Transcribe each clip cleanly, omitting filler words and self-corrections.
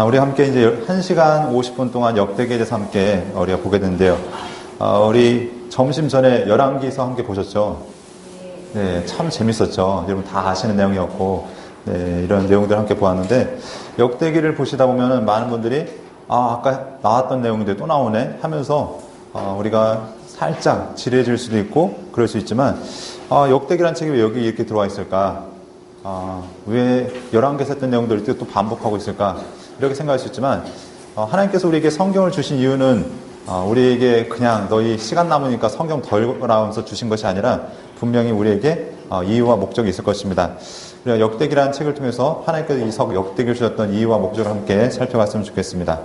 우리 함께 이제 1시간 50분 동안 역대기에 대해서 함께 우리가 보게 되는데요. 우리 점심 전에 열왕기서 함께 보셨죠? 네, 참 재밌었죠. 여러분 다 아시는 내용이었고, 네, 이런 내용들을 함께 보았는데, 역대기를 보시다 보면은 많은 분들이, 아까 나왔던 내용인데 또 나오네 하면서, 우리가 살짝 지레질 수도 있고, 그럴 수 있지만, 역대기란 책이 왜 여기 이렇게 들어와 있을까? 왜 열왕기에서 했던 내용들을 또 반복하고 있을까? 이렇게 생각할 수 있지만, 하나님께서 우리에게 성경을 주신 이유는 우리에게 그냥 너희 시간 남으니까 성경 덜 보라면서 주신 것이 아니라 분명히 우리에게 이유와 목적이 있을 것입니다. 그래서 역대기라는 책을 통해서 하나님께서 이 역대기를 주셨던 이유와 목적을 함께 살펴봤으면 좋겠습니다.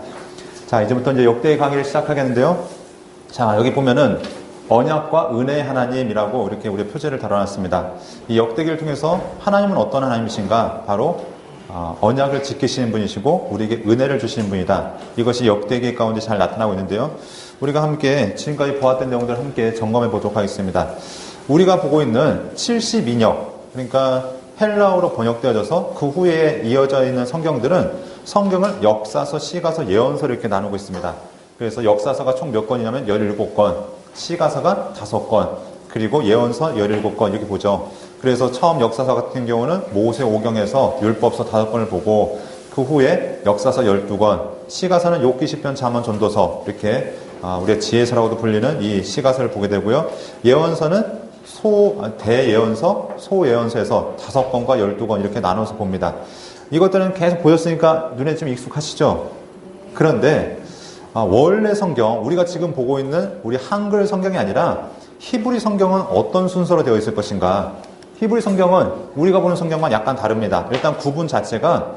자, 이제부터 이제 역대기 강의를 시작하겠는데요. 자, 여기 보면은 언약과 은혜의 하나님이라고 이렇게 우리 표제를 달아놨습니다. 이 역대기를 통해서 하나님은 어떤 하나님이신가? 바로 언약을 지키시는 분이시고 우리에게 은혜를 주시는 분이다. 이것이 역대기 가운데 잘 나타나고 있는데요. 우리가 함께 지금까지 보았던 내용들을 함께 점검해 보도록 하겠습니다. 우리가 보고 있는 72역, 그러니까 헬라어로 번역되어져서 그 후에 이어져 있는 성경들은 성경을 역사서, 시가서, 예언서로 이렇게 나누고 있습니다. 그래서 역사서가 총 몇 권이냐면 17권, 시가서가 5권, 그리고 예언서 17권 이렇게 보죠. 그래서 처음 역사서 같은 경우는 모세오경에서 율법서 5권을 보고 그 후에 역사서 12권, 시가서는 욥기, 시편, 잠언, 전도서 이렇게 우리가 지혜서라고도 불리는 이 시가서를 보게 되고요. 예언서는 대예언서, 소예언서에서 5권과 12권 이렇게 나눠서 봅니다. 이것들은 계속 보셨으니까 눈에 좀 익숙하시죠? 그런데 원래 성경, 우리가 지금 보고 있는 우리 한글 성경이 아니라 히브리 성경은 어떤 순서로 되어 있을 것인가? 히브리 성경은 우리가 보는 성경과 약간 다릅니다. 일단 구분 자체가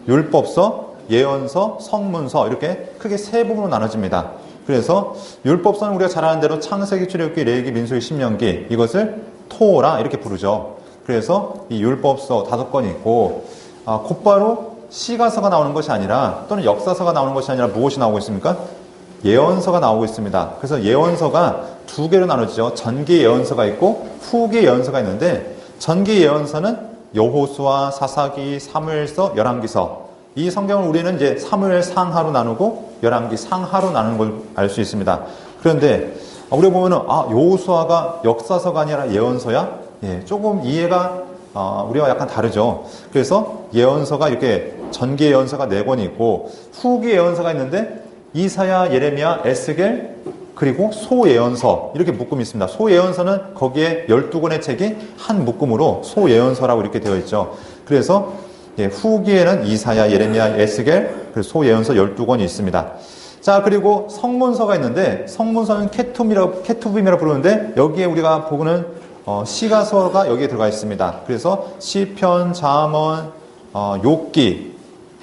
율법서, 예언서, 성문서 이렇게 크게 세 부분으로 나눠집니다. 그래서 율법서는 우리가 잘 아는 대로 창세기, 출애굽기, 레위기, 민수기, 신명기 이것을 토라 이렇게 부르죠. 그래서 이 율법서 5권이 있고 곧바로 시가서가 나오는 것이 아니라 또는 역사서가 나오는 것이 아니라 무엇이 나오고 있습니까? 예언서가 나오고 있습니다. 그래서 예언서가 2개로 나눠지죠. 전기 예언서가 있고 후기 예언서가 있는데 전기 예언서는 여호수아, 사사기, 사무엘서, 열왕기서 이 성경을 우리는 이제 사무엘 상하로 나누고 열왕기 상하로 나누는 걸 알 수 있습니다. 그런데 우리가 보면은 여호수아가 역사서가 아니라 예언서야? 예, 조금 이해가 우리와 약간 다르죠. 그래서 예언서가 이렇게 전기 예언서가 4권이 있고 후기 예언서가 있는데 이사야, 예레미야, 에스겔 그리고 소예언서 이렇게 묶음이 있습니다. 소예언서는 거기에 12권의 책이 한 묶음으로 소예언서라고 이렇게 되어 있죠. 그래서 후기에는 이사야, 예레미야, 에스겔 그리고 소예언서 12권이 있습니다. 자, 그리고 성문서가 있는데 성문서는 케투빔이라고 부르는데 여기에 우리가 보고는 시가서가 여기에 들어가 있습니다. 그래서 시편, 잠언, 욥기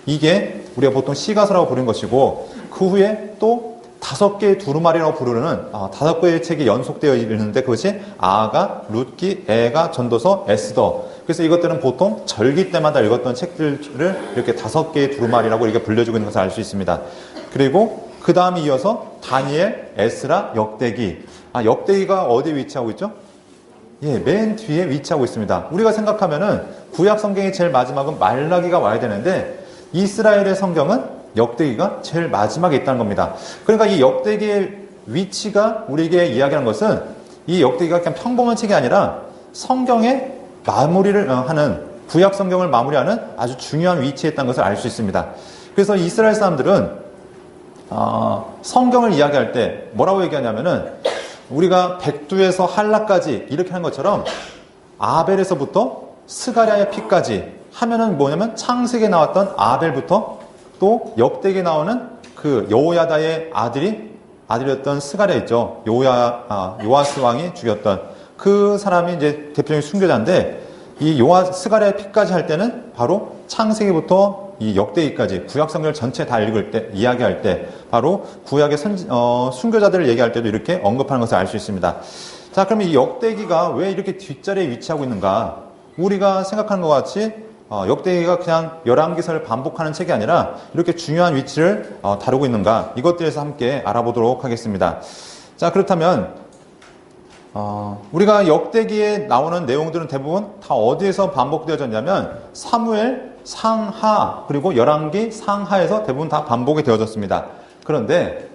이게 우리가 보통 시가서라고 부르는 것이고 그 후에 또 5개의 두루마리라고 부르는 5개의 책이 연속되어 있는데 그것이 아가, 룻기, 에가, 전도서, 에스더. 그래서 이것들은 보통 절기 때마다 읽었던 책들을 이렇게 5개의 두루마리라고 이렇게 불려주고 있는 것을 알 수 있습니다. 그리고 그 다음에 이어서 다니엘, 에스라, 역대기. 역대기가 어디에 위치하고 있죠? 예, 맨 뒤에 위치하고 있습니다. 우리가 생각하면은 구약 성경의 제일 마지막은 말라기가 와야 되는데 이스라엘의 성경은 역대기가 제일 마지막에 있다는 겁니다. 그러니까 이 역대기의 위치가 우리에게 이야기하는 것은 이 역대기가 그냥 평범한 책이 아니라 성경의 마무리를 하는 구약 성경을 마무리하는 아주 중요한 위치에 있다는 것을 알 수 있습니다. 그래서 이스라엘 사람들은 성경을 이야기할 때 뭐라고 얘기하냐면은 우리가 백두에서 할라까지 이렇게 하는 것처럼 아벨에서부터 스가랴의 피까지 하면은 뭐냐면 창세기에 나왔던 아벨부터 또 역대기에 나오는 그 여호야다의 아들이었던 스가랴 있죠. 요아스 왕이 죽였던 그 사람이 이제 대표적인 순교자인데 이 스가랴의 피까지 할 때는 바로 창세기부터 이 역대기까지 구약 성경을 전체 다 읽을 때 이야기할 때 바로 구약의 순교자들을 얘기할 때도 이렇게 언급하는 것을 알 수 있습니다. 자, 그러면 이 역대기가 왜 이렇게 뒷자리에 위치하고 있는가? 우리가 생각하는 것 같이 역대기가 그냥 열왕기서를 반복하는 책이 아니라 이렇게 중요한 위치를 다루고 있는가? 이것들에서 함께 알아보도록 하겠습니다. 자, 그렇다면 우리가 역대기에 나오는 내용들은 대부분 다 어디에서 반복되어졌냐면 사무엘, 상하 그리고 열왕기 상하에서 대부분 다 반복이 되어졌습니다. 그런데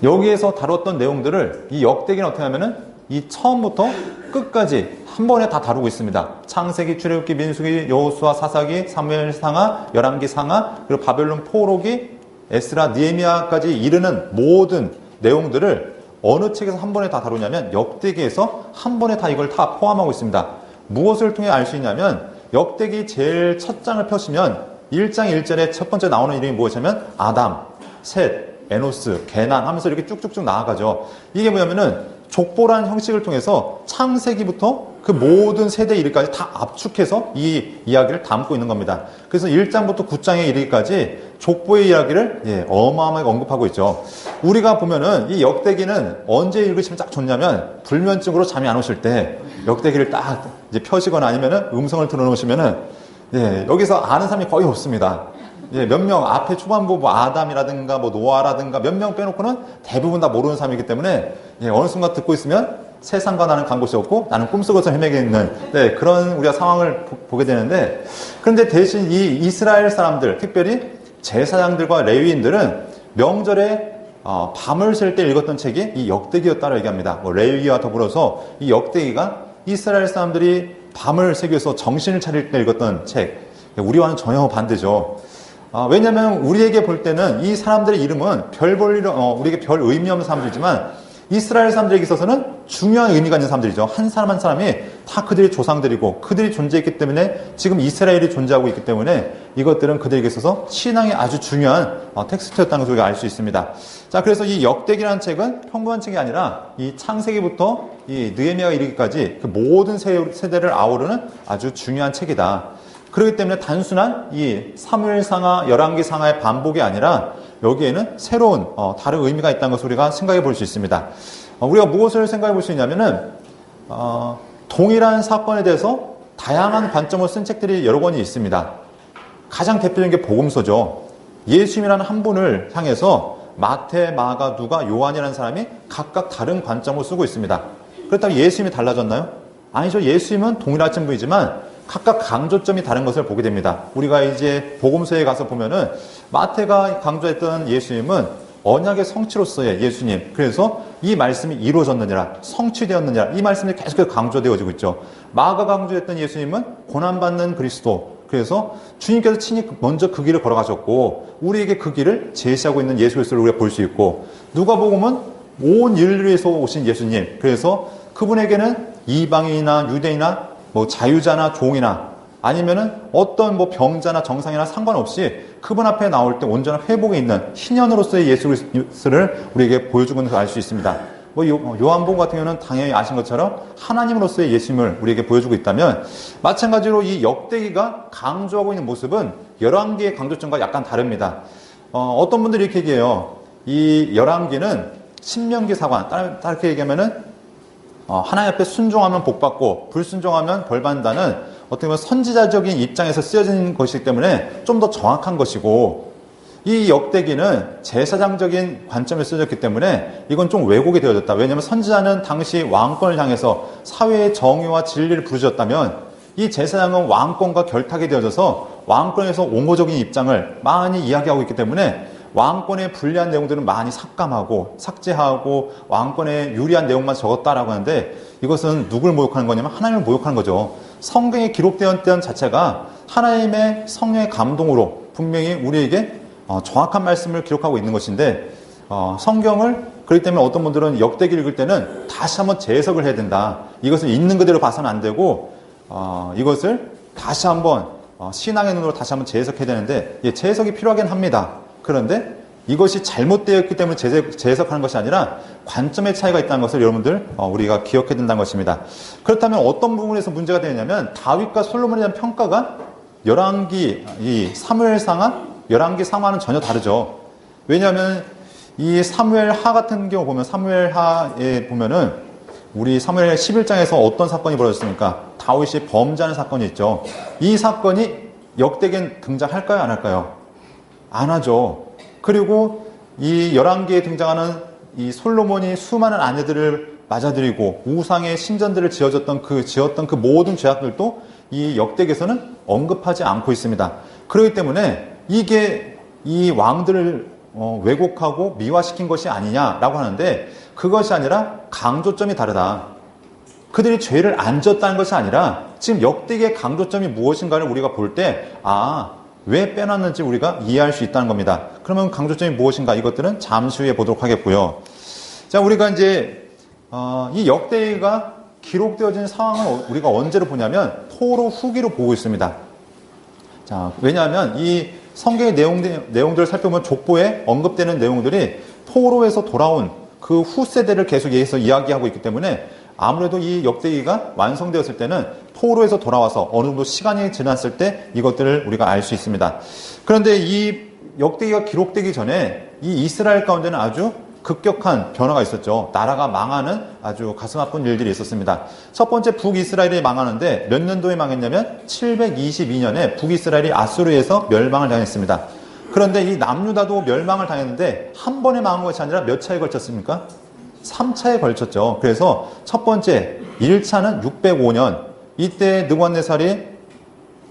여기에서 다뤘던 내용들을 이 역대기는 어떻게 하면은 이 처음부터 끝까지 한 번에 다 다루고 있습니다. 창세기, 출애굽기, 민수기, 여호수아, 사사기, 사무엘 상하, 열왕기 상하, 그리고 바벨론 포로기, 에스라, 느헤미야까지 이르는 모든 내용들을 어느 책에서 한 번에 다 다루냐면 역대기에서 한 번에 다 이걸 다 포함하고 있습니다. 무엇을 통해 알 수 있냐면 역대기 제일 첫 장을 펴시면 1장 1절에 첫 번째 나오는 이름이 무엇이냐면 아담, 셋, 에노스, 게난 하면서 이렇게 쭉쭉쭉 나아가죠. 이게 뭐냐면은 족보라는 형식을 통해서 창세기부터 그 모든 세대 이르기까지 다 압축해서 이 이야기를 담고 있는 겁니다. 그래서 1장부터 9장에 이르기까지 족보의 이야기를 어마어마하게 언급하고 있죠. 우리가 보면은 이 역대기는 언제 읽으시면 딱 좋냐면 불면증으로 잠이 안 오실 때 역대기를 딱 이제 펴시거나 아니면은 음성을 틀어놓으시면은 여기서 아는 사람이 거의 없습니다. 몇 명 앞에 초반부 뭐 아담이라든가 뭐 노아라든가 몇 명 빼놓고는 대부분 다 모르는 사람이기 때문에 어느 순간 듣고 있으면 세상과 나는 간 곳이 없고 나는 꿈속에서 헤매게 있는 그런 우리가 상황을 보게 되는데, 그런데 대신 이 이스라엘 사람들, 특별히 제사장들과 레위인들은 명절에 밤을 샐 때 읽었던 책이 이 역대기였다고 얘기합니다. 뭐 레위기와 더불어서 이 역대기가 이스라엘 사람들이 밤을 새기 위해서 정신을 차릴 때 읽었던 책, 우리와는 전혀 반대죠. 왜냐하면 우리에게 볼 때는 이 사람들의 이름은 우리에게 별 의미 없는 사람들이지만 이스라엘 사람들에게 있어서는 중요한 의미가 있는 사람들이죠. 한 사람 한 사람이 다 그들의 조상들이고 그들이 존재했기 때문에 지금 이스라엘이 존재하고 있기 때문에 이것들은 그들에게 있어서 신앙이 아주 중요한 텍스트였다는 것을 우리가 알 수 있습니다. 자, 그래서 이 역대기라는 책은 평범한 책이 아니라 이 창세기부터 이 느헤미야가 이르기까지 그 모든 세대를 아우르는 아주 중요한 책이다. 그렇기 때문에 단순한 이 사무엘상하, 열왕기상하의 반복이 아니라 여기에는 새로운 다른 의미가 있다는 것을 우리가 생각해 볼 수 있습니다. 우리가 무엇을 생각해 볼 수 있냐면은 동일한 사건에 대해서 다양한 관점으로 쓴 책들이 여러 권이 있습니다. 가장 대표적인 게 복음서죠. 예수님이라는 한 분을 향해서 마태, 마가, 누가, 요한이라는 사람이 각각 다른 관점으로 쓰고 있습니다. 그렇다고 예수님이 달라졌나요? 아니죠. 예수님은 동일하신 분이지만 각각 강조점이 다른 것을 보게 됩니다. 우리가 이제 복음서에 가서 보면은 마태가 강조했던 예수님은 언약의 성취로서의 예수님, 그래서 이 말씀이 이루어졌느니라, 성취되었느니라, 이 말씀이 계속해서 강조되어지고 있죠. 마가 강조했던 예수님은 고난받는 그리스도, 그래서 주님께서 친히 먼저 그 길을 걸어가셨고 우리에게 그 길을 제시하고 있는 예수 그리스도를 우리가 볼 수 있고, 누가복음은 온 인류에서 오신 예수님, 그래서 그분에게는 이방인이나 유대인이나 뭐 자유자나 종이나 아니면은 어떤 뭐 병자나 정상이나 상관없이 그분 앞에 나올 때 온전한 회복에 있는 신현으로서의 예수 그리스도를 우리에게 보여주고 있는 걸 알 수 있습니다. 뭐 요한복음 같은 경우는 당연히 아신 것처럼 하나님으로서의 예수님을 우리에게 보여주고 있다면, 마찬가지로 이 역대기가 강조하고 있는 모습은 열왕기의 강조점과 약간 다릅니다. 어떤 분들이 이렇게 얘기해요. 이 열왕기는 신명기 사관, 다르게 얘기하면은 하나님 앞에 순종하면 복받고 불순종하면 벌받는다는 어떻게 보면 선지자적인 입장에서 쓰여진 것이기 때문에 좀 더 정확한 것이고, 이 역대기는 제사장적인 관점에서 쓰여졌기 때문에 이건 좀 왜곡이 되어졌다. 왜냐하면 선지자는 당시 왕권을 향해서 사회의 정의와 진리를 부르짖었다면 이 제사장은 왕권과 결탁이 되어져서 왕권에서 옹호적인 입장을 많이 이야기하고 있기 때문에 왕권에 불리한 내용들은 많이 삭감하고 삭제하고 왕권에 유리한 내용만 적었다라고 하는데, 이것은 누굴 모욕하는 거냐면 하나님을 모욕하는 거죠. 성경에 기록되었던 자체가 하나님의 성령의 감동으로 분명히 우리에게 정확한 말씀을 기록하고 있는 것인데, 성경을 그렇기 때문에 어떤 분들은 역대기를 읽을 때는 다시 한번 재해석을 해야 된다. 이것을 있는 그대로 봐서는 안 되고 이것을 다시 한번 신앙의 눈으로 다시 한번 재해석해야 되는데, 재해석이 필요하긴 합니다. 그런데 이것이 잘못되었기 때문에 재해석하는 것이 아니라 관점의 차이가 있다는 것을 여러분들 우리가 기억해야 된다는 것입니다. 그렇다면 어떤 부분에서 문제가 되느냐면 다윗과 솔로몬에 대한 평가가 열왕기, 이 사무엘상하, 열왕기 상하는 전혀 다르죠. 왜냐하면 이 사무엘하 같은 경우 보면, 사무엘하에 보면은 우리 사무엘 11장에서 어떤 사건이 벌어졌습니까? 다윗이 범죄하는 사건이 있죠. 이 사건이 역대기에 등장할까요? 안 할까요? 안 하죠. 그리고 이 열왕기에 등장하는 이 솔로몬이 수많은 아내들을 맞아들이고 우상의 신전들을 지었던 그 모든 죄악들도 이 역대기에서는 언급하지 않고 있습니다. 그렇기 때문에 이게 이 왕들을 왜곡하고 미화시킨 것이 아니냐라고 하는데, 그것이 아니라 강조점이 다르다. 그들이 죄를 안 졌다는 것이 아니라 지금 역대기의 강조점이 무엇인가를 우리가 볼 때 왜 빼놨는지 우리가 이해할 수 있다는 겁니다. 그러면 강조점이 무엇인가, 이것들은 잠시 후에 보도록 하겠고요. 자, 우리가 이제 이 역대기가 기록되어진 상황을 우리가 언제로 보냐면 포로 후기로 보고 있습니다. 자, 왜냐하면 이 성경의 내용들을 살펴보면 족보에 언급되는 내용들이 포로에서 돌아온 그 후세대를 계속 여기서 이야기하고 있기 때문에 아무래도 이 역대기가 완성되었을 때는 포로에서 돌아와서 어느 정도 시간이 지났을 때 이것들을 우리가 알 수 있습니다. 그런데 이 역대기가 기록되기 전에 이 이스라엘 가운데는 아주 급격한 변화가 있었죠. 나라가 망하는 아주 가슴 아픈 일들이 있었습니다. 첫 번째, 북이스라엘이 망하는데 몇 년도에 망했냐면 722년에 북이스라엘이 아수르에서 멸망을 당했습니다. 그런데 이 남유다도 멸망을 당했는데 한 번에 망한 것이 아니라 몇 차에 걸쳤습니까? 3차에 걸쳤죠. 그래서 첫 번째 1차는 605년, 이때 느부갓네살이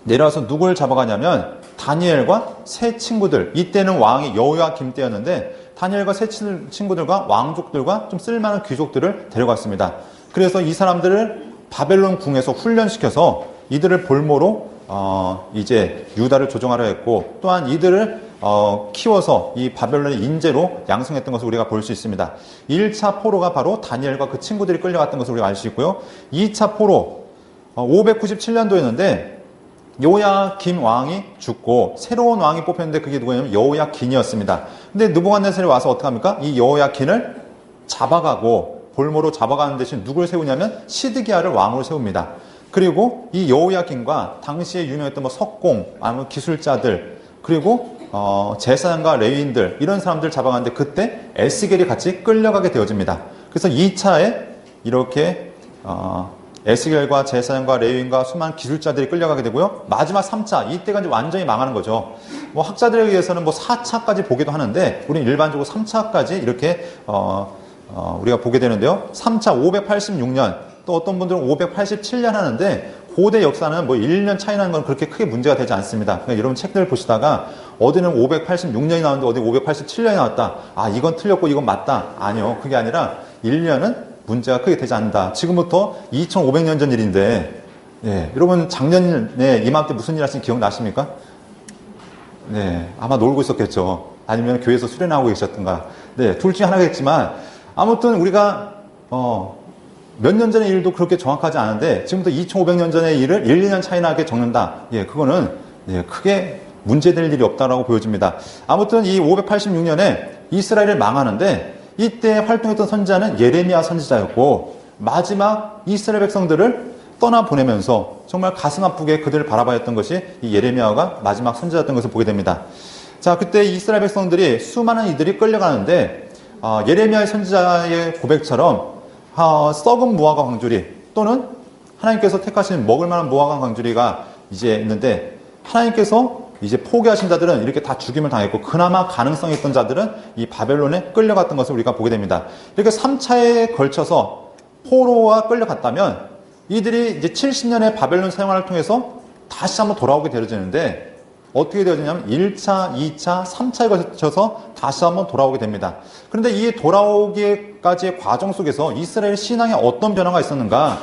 내려와서 누굴 잡아가냐면 다니엘과 세 친구들, 이때는 왕이 여호야김 때였는데 다니엘과 세 친구들과 왕족들과 좀 쓸만한 귀족들을 데려갔습니다. 그래서 이 사람들을 바벨론 궁에서 훈련시켜서 이들을 볼모로 이제 유다를 조종하려 했고, 또한 이들을 키워서 이 바벨론의 인재로 양성했던 것을 우리가 볼 수 있습니다. 1차 포로가 바로 다니엘과 그 친구들이 끌려갔던 것을 우리가 알 수 있고요. 2차 포로 597년도였는데 여호야김 왕이 죽고 새로운 왕이 뽑혔는데 그게 누구냐면 여호야긴이었습니다. 근데 느부갓네살이 와서 어떻게 합니까? 이 여호야긴을 잡아가고 볼모로 잡아가는 대신 누굴 세우냐면 시드기야를 왕으로 세웁니다. 그리고 이 여호야긴과 당시에 유명했던 석공, 아니면 기술자들, 그리고 제사장과 레위인들, 이런 사람들 잡아가는데 그때 에스겔이 같이 끌려가게 되어집니다. 그래서 2차에 이렇게 에스겔과 제사장과 레위인과 수많은 기술자들이 끌려가게 되고요. 마지막 3차, 이때가 이제 완전히 망하는 거죠. 학자들에 의해서는 4차까지 보기도 하는데 우리는 일반적으로 3차까지 이렇게 우리가 보게 되는데요. 3차 586년, 또 어떤 분들은 587년 하는데 고대 역사는 1년 차이 나는 건 그렇게 크게 문제가 되지 않습니다. 그러니까 여러분 책들 보시다가 어디는 586년이 나왔는데 어디 587년이 나왔다. 이건 틀렸고 이건 맞다. 아니요. 그게 아니라 1년은 문제가 크게 되지 않는다. 지금부터 2500년 전 일인데, 여러분 작년에 이맘때 무슨 일 하신 기억 나십니까? 아마 놀고 있었겠죠. 아니면 교회에서 수련하고 계셨던가. 둘 중에 하나겠지만, 아무튼 우리가 몇 년 전의 일도 그렇게 정확하지 않은데 지금부터 2500년 전의 일을 1, 2년 차이 나게 적는다. 그거는 크게 문제될 일이 없다라고 보여집니다. 아무튼 이 586년에 이스라엘을 망하는데 이때 활동했던 선지자는 예레미야 선지자였고, 마지막 이스라엘 백성들을 떠나보내면서 정말 가슴 아프게 그들을 바라봐야 했던 것이 이 예레미야가 마지막 선지자였던 것을 보게 됩니다. 자, 그때 이스라엘 백성들이 수많은 이들이 끌려가는데 예레미야의 선지자의 고백처럼 썩은 무화과 광주리, 또는 하나님께서 택하신 먹을 만한 무화과 광주리가 이제 있는데, 하나님께서 이제 포기하신 자들은 이렇게 다 죽임을 당했고, 그나마 가능성이 있던 자들은 이 바벨론에 끌려갔던 것을 우리가 보게 됩니다. 이렇게 3차에 걸쳐서 포로와 끌려갔다면 이들이 이제 70년의 바벨론 생활을 통해서 다시 한번 돌아오게 되어지는데, 어떻게 되어지냐면 1차, 2차, 3차에 걸쳐서 다시 한번 돌아오게 됩니다. 그런데 이 돌아오기까지의 과정 속에서 이스라엘 신앙에 어떤 변화가 있었는가?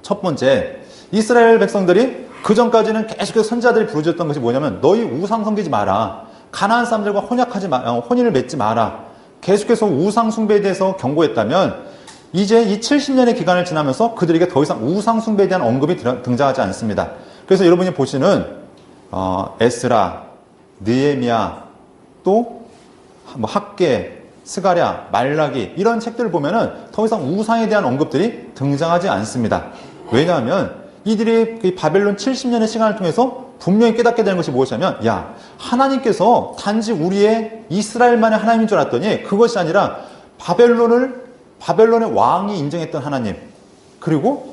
첫 번째, 이스라엘 백성들이 그 전까지는 계속해서 선지자들이 부르짖었던 것이 뭐냐면, 너희 우상 섬기지 마라. 가나안 사람들과 혼인을 맺지 마라. 계속해서 우상 숭배에 대해서 경고했다면, 이제 이 70년의 기간을 지나면서 그들에게 더 이상 우상 숭배에 대한 언급이 등장하지 않습니다. 그래서 여러분이 보시는 에스라, 느헤미야, 또 학개, 스가랴, 말라기, 이런 책들을 보면은 더 이상 우상에 대한 언급들이 등장하지 않습니다. 왜냐하면 이들이 바벨론 70년의 시간을 통해서 분명히 깨닫게 되는 것이 무엇이냐면, 하나님께서 단지 우리의 이스라엘만의 하나님인 줄 알았더니 그것이 아니라 바벨론의 왕이 인정했던 하나님, 그리고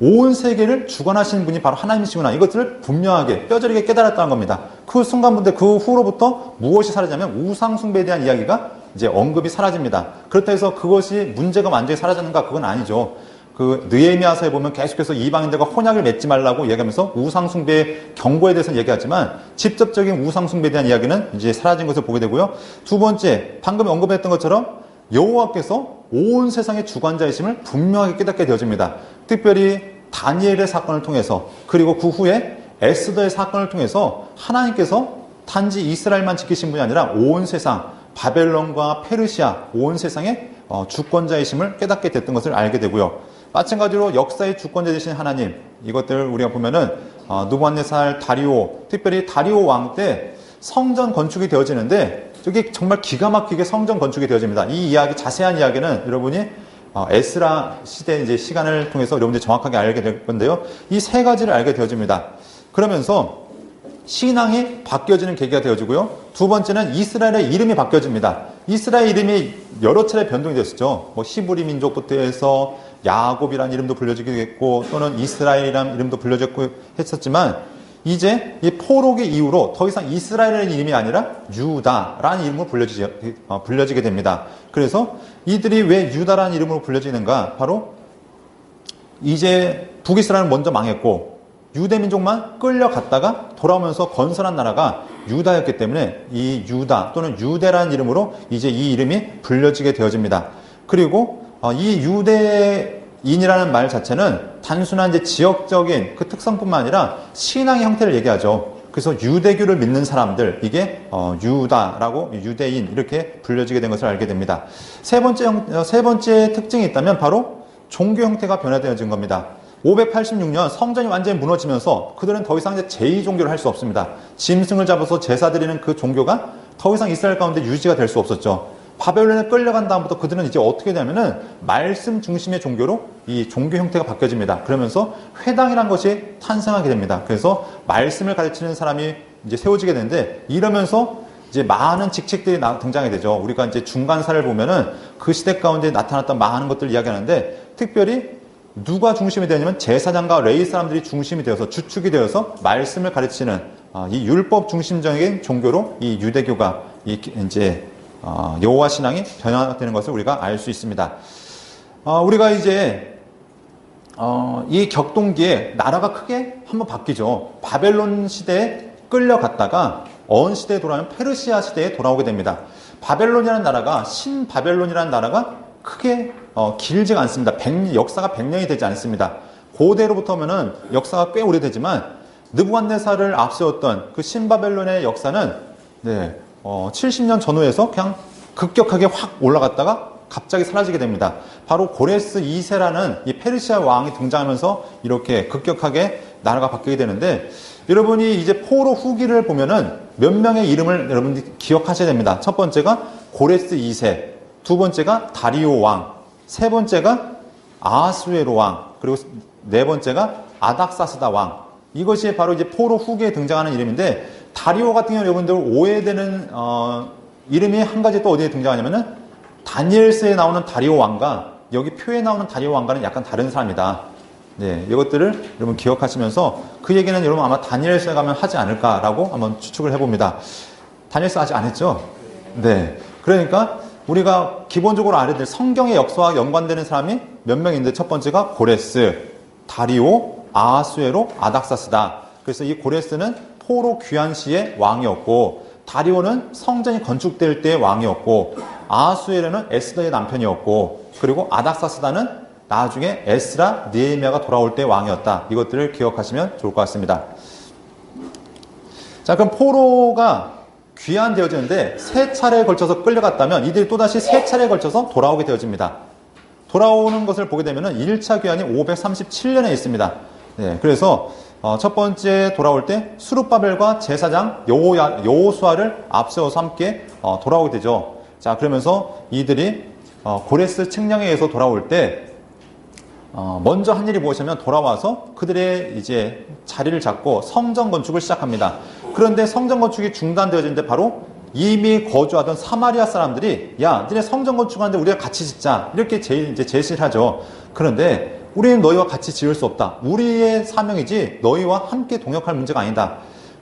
온 세계를 주관하시는 분이 바로 하나님이시구나, 이것들을 분명하게 뼈저리게 깨달았다는 겁니다. 그 순간부터 그 후로부터 무엇이 사라지냐면 우상 숭배에 대한 이야기가 이제 언급이 사라집니다. 그렇다 해서 그것이 문제가 완전히 사라졌는가? 그건 아니죠. 그 느헤미야서에 보면 계속해서 이방인들과 혼약을 맺지 말라고 얘기하면서 우상숭배의 경고에 대해서 얘기하지만 직접적인 우상숭배에 대한 이야기는 이제 사라진 것을 보게 되고요. 두 번째, 방금 언급했던 것처럼 여호와께서 온 세상의 주관자이심을 분명하게 깨닫게 되어집니다. 특별히 다니엘의 사건을 통해서, 그리고 그 후에 에스더의 사건을 통해서 하나님께서 단지 이스라엘만 지키신 분이 아니라 온 세상, 바벨론과 페르시아, 온 세상의 주권자이심을 깨닫게 됐던 것을 알게 되고요. 마찬가지로 역사의 주권자 되신 하나님, 이것들 우리가 보면은 느부갓네살, 다리오, 특별히 다리오 왕 때 성전 건축이 되어지는데 저게 정말 기가 막히게 성전 건축이 되어집니다. 이 이야기, 자세한 이야기는 여러분이 에스라 시대 이제 시간을 통해서 여러분들이 정확하게 알게 될 건데요. 이 세 가지를 알게 되어집니다. 그러면서 신앙이 바뀌어지는 계기가 되어지고요. 두 번째는 이스라엘의 이름이 바뀌어집니다. 이스라엘 이름이 여러 차례 변동이 됐었죠. 뭐 히브리 민족부터 해서 야곱이라는 이름도 불려지기도 했고, 또는 이스라엘이라는 이름도 불려졌고 했었지만, 이제 이 포로기 이후로 더 이상 이스라엘이라는 이름이 아니라 유다라는 이름으로 불려지게 됩니다. 그래서 이들이 왜 유다라는 이름으로 불려지는가? 바로 이제 북이스라엘은 먼저 망했고 유대민족만 끌려갔다가 돌아오면서 건설한 나라가 유다였기 때문에 이 유다 또는 유대라는 이름으로 이제 이 이름이 불려지게 되어집니다. 그리고 이 유대인이라는 말 자체는 단순한 이제 지역적인 그 특성뿐만 아니라 신앙의 형태를 얘기하죠. 그래서 유대교를 믿는 사람들, 이게 유다라고, 유대인 이렇게 불려지게 된 것을 알게 됩니다. 세 번째 특징이 있다면 바로 종교 형태가 변화되어진 겁니다. 586년 성전이 완전히 무너지면서 그들은 더 이상 이제 제2종교를 할 수 없습니다. 짐승을 잡아서 제사 드리는 그 종교가 더 이상 이스라엘 가운데 유지가 될 수 없었죠. 바벨론에 끌려간 다음부터 그들은 이제 어떻게 되냐면은 말씀 중심의 종교로 이 종교 형태가 바뀌어집니다. 그러면서 회당이라는 것이 탄생하게 됩니다. 그래서 말씀을 가르치는 사람이 이제 세워지게 되는데, 이러면서 이제 많은 직책들이 등장하게 되죠. 우리가 이제 중간사를 보면은 그 시대 가운데 나타났던 많은 것들을 이야기하는데, 특별히 누가 중심이 되냐면 제사장과 레위 사람들이 중심이 되어서, 주축이 되어서 말씀을 가르치는 이 율법 중심적인 종교로 이 유대교가 이제 여호와 신앙이 변화되는 것을 우리가 알 수 있습니다. 우리가 이제 이 격동기에 나라가 크게 한번 바뀌죠. 바벨론 시대에 끌려갔다가 어느 시대에 돌아오면 페르시아 시대에 돌아오게 됩니다. 바벨론이라는 나라가, 신바벨론이라는 나라가 크게 길지가 않습니다. 역사가 100년이 되지 않습니다. 고대로부터 하면은 역사가 꽤 오래되지만 느부갓네살을 앞세웠던 그 신바벨론의 역사는 70년 전후에서 그냥 급격하게 확 올라갔다가 갑자기 사라지게 됩니다. 바로 고레스 2세라는 이 페르시아 왕이 등장하면서 이렇게 급격하게 나라가 바뀌게 되는데, 여러분이 이제 포로 후기를 보면은 몇 명의 이름을 여러분들이 기억하셔야 됩니다. 첫 번째가 고레스 2세, 두 번째가 다리오 왕, 세 번째가 아하수에로 왕, 그리고 네 번째가 아닥사스다 왕. 이것이 바로 이제 포로 후기에 등장하는 이름인데, 다리오 같은 경우는 여러분들 오해되는 이름이 한 가지 또 어디에 등장하냐면은 다니엘서에 나오는 다리오 왕과 여기 표에 나오는 다리오 왕과는 약간 다른 사람이다. 네, 이것들을 여러분 기억하시면서 그 얘기는 여러분 아마 다니엘서에 가면 하지 않을까라고 한번 추측을 해봅니다. 다니엘서 아직 안 했죠? 네. 그러니까 우리가 기본적으로 알아야 될 성경의 역사와 연관되는 사람이 몇 명인데, 첫 번째가 고레스, 다리오, 아하수에로, 아닥사스다. 그래서 이 고레스는 포로 귀환 시의 왕이었고, 다리오는 성전이 건축될 때의 왕이었고, 아하수에로는 에스더의 남편이었고, 그리고 아닥사스다는 나중에 에스라, 느헤미야가 돌아올 때의 왕이었다. 이것들을 기억하시면 좋을 것 같습니다. 자, 그럼 포로가 귀환되어지는데 세 차례에 걸쳐서 끌려갔다면 이들이 또다시 세 차례에 걸쳐서 돌아오게 되어집니다. 돌아오는 것을 보게 되면 1차 귀환이 537년에 있습니다. 네, 그래서 첫 번째 돌아올 때 수룹바벨과 제사장 여호수아를 앞세워서 함께 돌아오게 되죠. 자, 그러면서 이들이 고레스 측량에 의해서 돌아올 때 먼저 한 일이 무엇이냐면 돌아와서 그들의 이제 자리를 잡고 성전 건축을 시작합니다. 그런데 성전 건축이 중단되어지는데 바로 이미 거주하던 사마리아 사람들이, 야, 니네 성전 건축하는데 우리가 같이 짓자, 이렇게 이제 제시를 하죠. 그런데 우리는 너희와 같이 지을 수 없다. 우리의 사명이지 너희와 함께 동역할 문제가 아니다.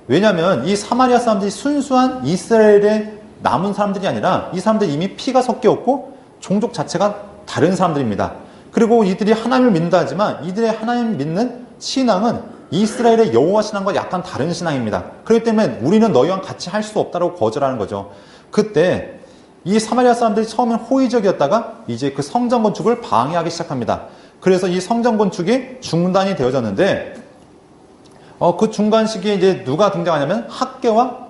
왜냐하면 이 사마리아 사람들이 순수한 이스라엘의 남은 사람들이 아니라 이 사람들이 이미 피가 섞였고 종족 자체가 다른 사람들입니다. 그리고 이들이 하나님을 믿는다 하지만 이들의 하나님 믿는 신앙은 이스라엘의 여호와 신앙과 약간 다른 신앙입니다. 그렇기 때문에 우리는 너희와 같이 할 수 없다고 거절하는 거죠. 그때 이 사마리아 사람들이 처음엔 호의적이었다가 이제 그 성전 건축을 방해하기 시작합니다. 그래서 이 성전 건축이 중단이 되어졌는데 그 중간 시기에 이제 누가 등장하냐면 학개와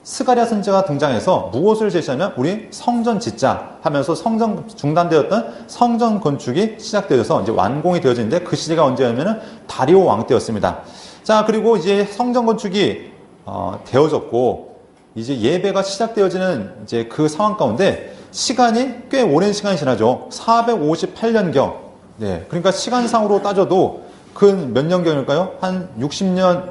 스가랴 선지자가 등장해서 무엇을 제시하면 우리 성전 짓자 하면서 성전 중단되었던 성전 건축이 시작되어서 이제 완공이 되어지는데 그 시기가 언제냐면은 다리오 왕 때였습니다. 자, 그리고 이제 성전 건축이 되어졌고 이제 예배가 시작되어지는 이제 그 상황 가운데 시간이 꽤 오랜 시간이 지나죠. 458년경. 네, 그러니까 시간상으로 따져도 그 몇 년경일까요? 한 60년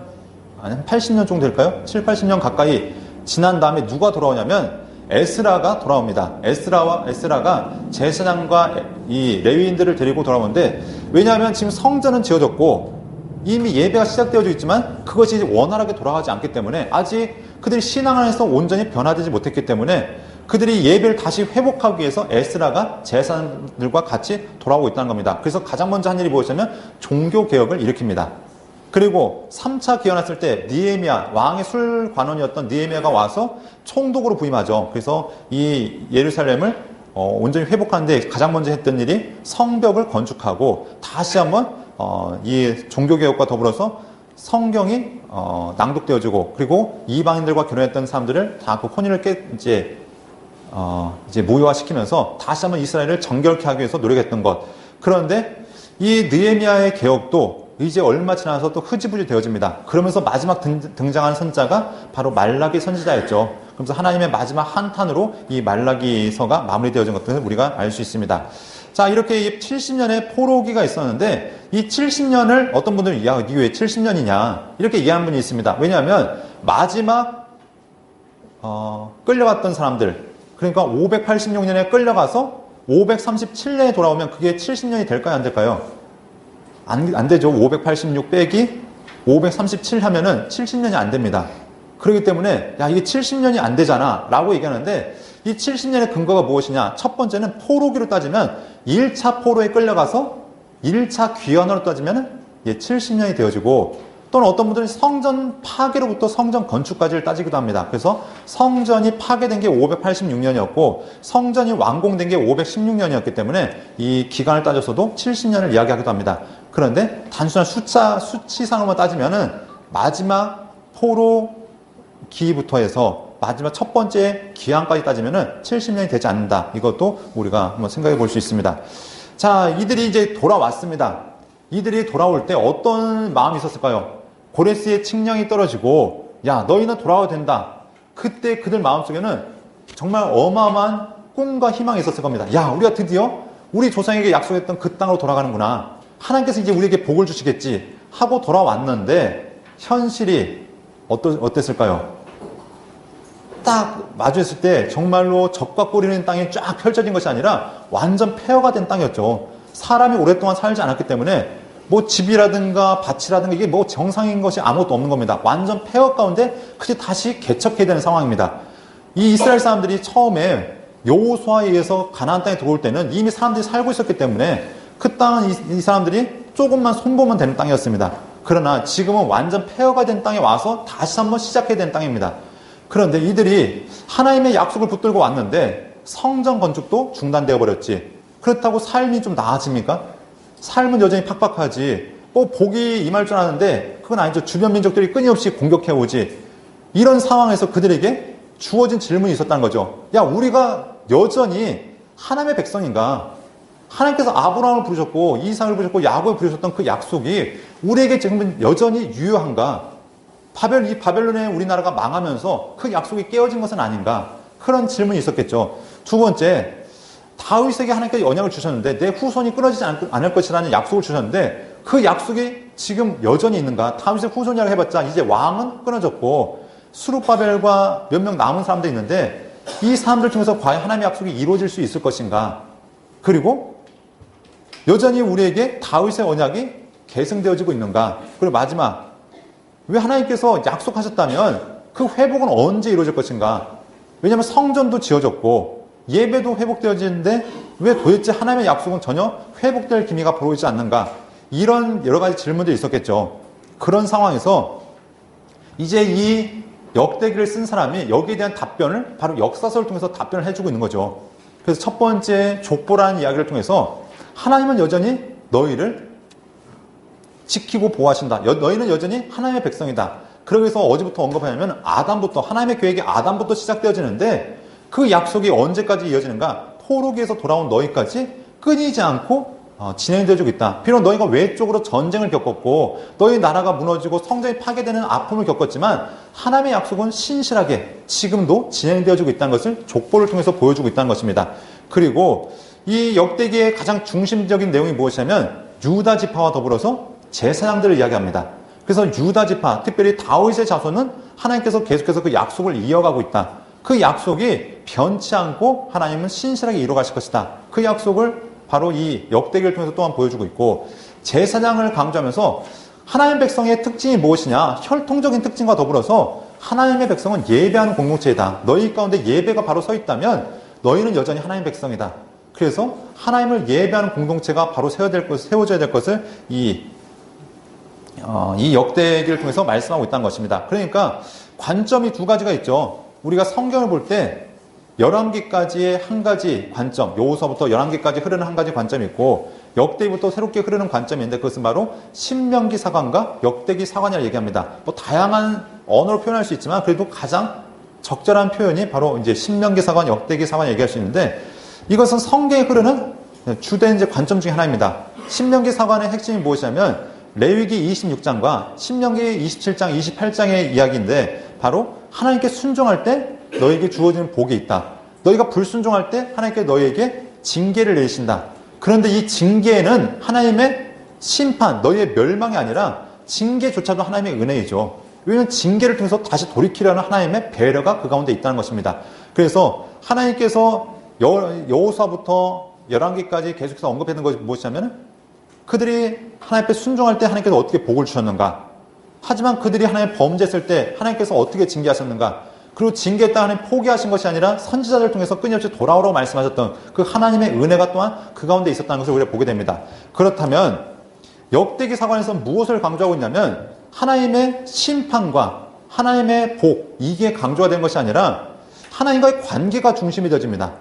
아니 한 80년 정도 될까요? 7, 80년 가까이 지난 다음에 누가 돌아오냐면 에스라가 돌아옵니다. 에스라가 제사장과 이 레위인들을 데리고 돌아오는데 왜냐하면 지금 성전은 지어졌고 이미 예배가 시작되어져 있지만 그것이 원활하게 돌아가지 않기 때문에 아직 그들이 신앙 안에서 온전히 변화되지 못했기 때문에 그들이 예배를 다시 회복하기 위해서 에스라가 제사장들과 같이 돌아오고 있다는 겁니다. 그래서 가장 먼저 한 일이 무엇이냐면 종교개혁을 일으킵니다. 그리고 3차 기원했을 때 느헤미야, 왕의 술관원이었던 느헤미야가 와서 총독으로 부임하죠. 그래서 이 예루살렘을 온전히 회복하는데 가장 먼저 했던 일이 성벽을 건축하고 다시 한번 이 종교개혁과 더불어서 성경이 낭독되어지고 그리고 이방인들과 결혼했던 사람들을 다 그 혼인을 이제 무효화시키면서 다시 한번 이스라엘을 정결케 하기 위해서 노력했던 것. 그런데 이 느헤미야의 개혁도 이제 얼마 지나서 또 흐지부지 되어집니다. 그러면서 마지막 등장한 선자가 바로 말라기 선지자였죠. 그래서 하나님의 마지막 한탄으로 이 말라기서가 마무리되어진 것들을 우리가 알 수 있습니다. 자, 이렇게 70년의 포로기가 있었는데 이 70년을 어떤 분들은 이게 왜 70년이냐 이렇게 이해하는 분이 있습니다. 왜냐하면 마지막 끌려갔던 사람들 그러니까 586년에 끌려가서 537년에 돌아오면 그게 70년이 될까요? 안 될까요? 안 되죠. 586 빼기 537 하면은 70년이 안 됩니다. 그렇기 때문에 야 이게 70년이 안 되잖아 라고 얘기하는데 이 70년의 근거가 무엇이냐? 첫 번째는 포로기로 따지면 1차 포로에 끌려가서 1차 귀환으로 따지면 70년이 되어지고 또는 어떤 분들은 성전 파괴로부터 성전 건축까지를 따지기도 합니다. 그래서 성전이 파괴된 게 586년이었고 성전이 완공된 게 516년이었기 때문에 이 기간을 따져서도 70년을 이야기하기도 합니다. 그런데 단순한 수치상으로만 따지면은 마지막 포로기부터 해서 마지막 첫 번째 기한까지 따지면은 70년이 되지 않는다. 이것도 우리가 한번 생각해 볼 수 있습니다. 자, 이들이 이제 돌아왔습니다. 이들이 돌아올 때 어떤 마음이 있었을까요? 고레스의 칙령이 떨어지고 야 너희는 돌아와도 된다. 그때 그들 마음속에는 정말 어마어마한 꿈과 희망이 있었을 겁니다. 야 우리가 드디어 우리 조상에게 약속했던 그 땅으로 돌아가는구나. 하나님께서 이제 우리에게 복을 주시겠지 하고 돌아왔는데 현실이 어땠을까요? 딱 마주했을 때 정말로 적과 꿀이는 땅이 쫙 펼쳐진 것이 아니라 완전 폐허가 된 땅이었죠. 사람이 오랫동안 살지 않았기 때문에 뭐 집이라든가 밭이라든가 이게 뭐 정상인 것이 아무것도 없는 겁니다. 완전 폐허 가운데 그게 다시 개척해야 되는 상황입니다. 이 이스라엘 사람들이 처음에 여호수아에 의해서 가나안 땅에 들어올 때는 이미 사람들이 살고 있었기 때문에 그 땅은 이 사람들이 조금만 손보면 되는 땅이었습니다. 그러나 지금은 완전 폐허가 된 땅에 와서 다시 한번 시작해야 되는 땅입니다. 그런데 이들이 하나님의 약속을 붙들고 왔는데 성전 건축도 중단되어 버렸지. 그렇다고 삶이 좀 나아집니까? 삶은 여전히 팍팍하지. 복이 임할 줄 아는데 그건 아니죠. 주변 민족들이 끊임없이 공격해오지. 이런 상황에서 그들에게 주어진 질문이 있었다는 거죠. 야 우리가 여전히 하나님의 백성인가? 하나님께서 아브라함을 부르셨고 이삭을 부르셨고 야곱을 부르셨던 그 약속이 우리에게 지금은 여전히 유효한가? 이 바벨론의 우리나라가 망하면서 그 약속이 깨어진 것은 아닌가? 그런 질문이 있었겠죠. 두 번째, 다윗에게 하나님께서 언약을 주셨는데 내 후손이 끊어지지 않을 것이라는 약속을 주셨는데 그 약속이 지금 여전히 있는가? 다윗의 후손이라고 해봤자 이제 왕은 끊어졌고 스룹바벨과 몇 명 남은 사람도 있는데 이 사람들 중에서 과연 하나님의 약속이 이루어질 수 있을 것인가? 그리고 여전히 우리에게 다윗의 언약이 계승되어지고 있는가? 그리고 마지막, 왜 하나님께서 약속하셨다면 그 회복은 언제 이루어질 것인가? 왜냐하면 성전도 지어졌고 예배도 회복되어지는데 왜 도대체 하나님의 약속은 전혀 회복될 기미가 보이지 않는가? 이런 여러 가지 질문들이 있었겠죠. 그런 상황에서 이제 이 역대기를 쓴 사람이 여기에 대한 답변을 바로 역사서를 통해서 답변을 해주고 있는 거죠. 그래서 첫 번째 족보라는 이야기를 통해서 하나님은 여전히 너희를 지키고 보호하신다. 너희는 여전히 하나님의 백성이다. 그러면서 어제부터 언급하냐면 아담부터, 하나님의 계획이 아담부터 시작되어지는데 그 약속이 언제까지 이어지는가? 포로기에서 돌아온 너희까지 끊이지 않고 진행되어지고 있다. 비록 너희가 외적으로 전쟁을 겪었고 너희 나라가 무너지고 성전이 파괴되는 아픔을 겪었지만 하나님의 약속은 신실하게 지금도 진행되어지고 있다는 것을 족보를 통해서 보여주고 있다는 것입니다. 그리고 이 역대기의 가장 중심적인 내용이 무엇이냐면 유다 지파와 더불어서 제사장들을 이야기합니다. 그래서 유다 지파, 특별히 다윗의 자손은 하나님께서 계속해서 그 약속을 이어가고 있다. 그 약속이 변치 않고 하나님은 신실하게 이루어가실 것이다. 그 약속을 바로 이 역대기를 통해서 또한 보여주고 있고, 제사장을 강조하면서 하나님의 백성의 특징이 무엇이냐? 혈통적인 특징과 더불어서 하나님의 백성은 예배하는 공동체이다. 너희 가운데 예배가 바로 서 있다면 너희는 여전히 하나님의 백성이다. 그래서 하나님을 예배하는 공동체가 바로 세워져야 될 것을 이 역대기를 통해서 말씀하고 있다는 것입니다. 그러니까 관점이 두 가지가 있죠. 우리가 성경을 볼 때 열왕기까지의 한 가지 관점, 여호수아부터 열왕기까지 흐르는 한 가지 관점이 있고 역대기부터 새롭게 흐르는 관점이 있는데 그것은 바로 신명기 사관과 역대기 사관이라고 얘기합니다. 뭐 다양한 언어로 표현할 수 있지만 그래도 가장 적절한 표현이 바로 이제 신명기 사관, 역대기 사관 얘기할 수 있는데 이것은 성경에 흐르는 주된 이제 관점 중에 하나입니다. 신명기 사관의 핵심이 무엇이냐면 레위기 26장과 신명기 27장, 28장의 이야기인데 바로 하나님께 순종할 때 너에게 주어지는 복이 있다. 너희가 불순종할 때 하나님께 너희에게 징계를 내리신다. 그런데 이 징계는 하나님의 심판, 너희의 멸망이 아니라 징계조차도 하나님의 은혜이죠. 왜냐하면 징계를 통해서 다시 돌이키려는 하나님의 배려가 그 가운데 있다는 것입니다. 그래서 하나님께서 여호수아부터 열왕기까지 계속해서 언급했던 것이 무엇이냐면 그들이 하나님 앞에 순종할 때 하나님께서 어떻게 복을 주셨는가? 하지만 그들이 하나님 범죄했을 때 하나님께서 어떻게 징계하셨는가? 그리고 징계했다 하나님 포기하신 것이 아니라 선지자들을 통해서 끊임없이 돌아오라고 말씀하셨던 그 하나님의 은혜가 또한 그 가운데 있었다는 것을 우리가 보게 됩니다. 그렇다면 역대기 사관에서 무엇을 강조하고 있냐면 하나님의 심판과 하나님의 복, 이게 강조가 된 것이 아니라 하나님과의 관계가 중심이 되어집니다.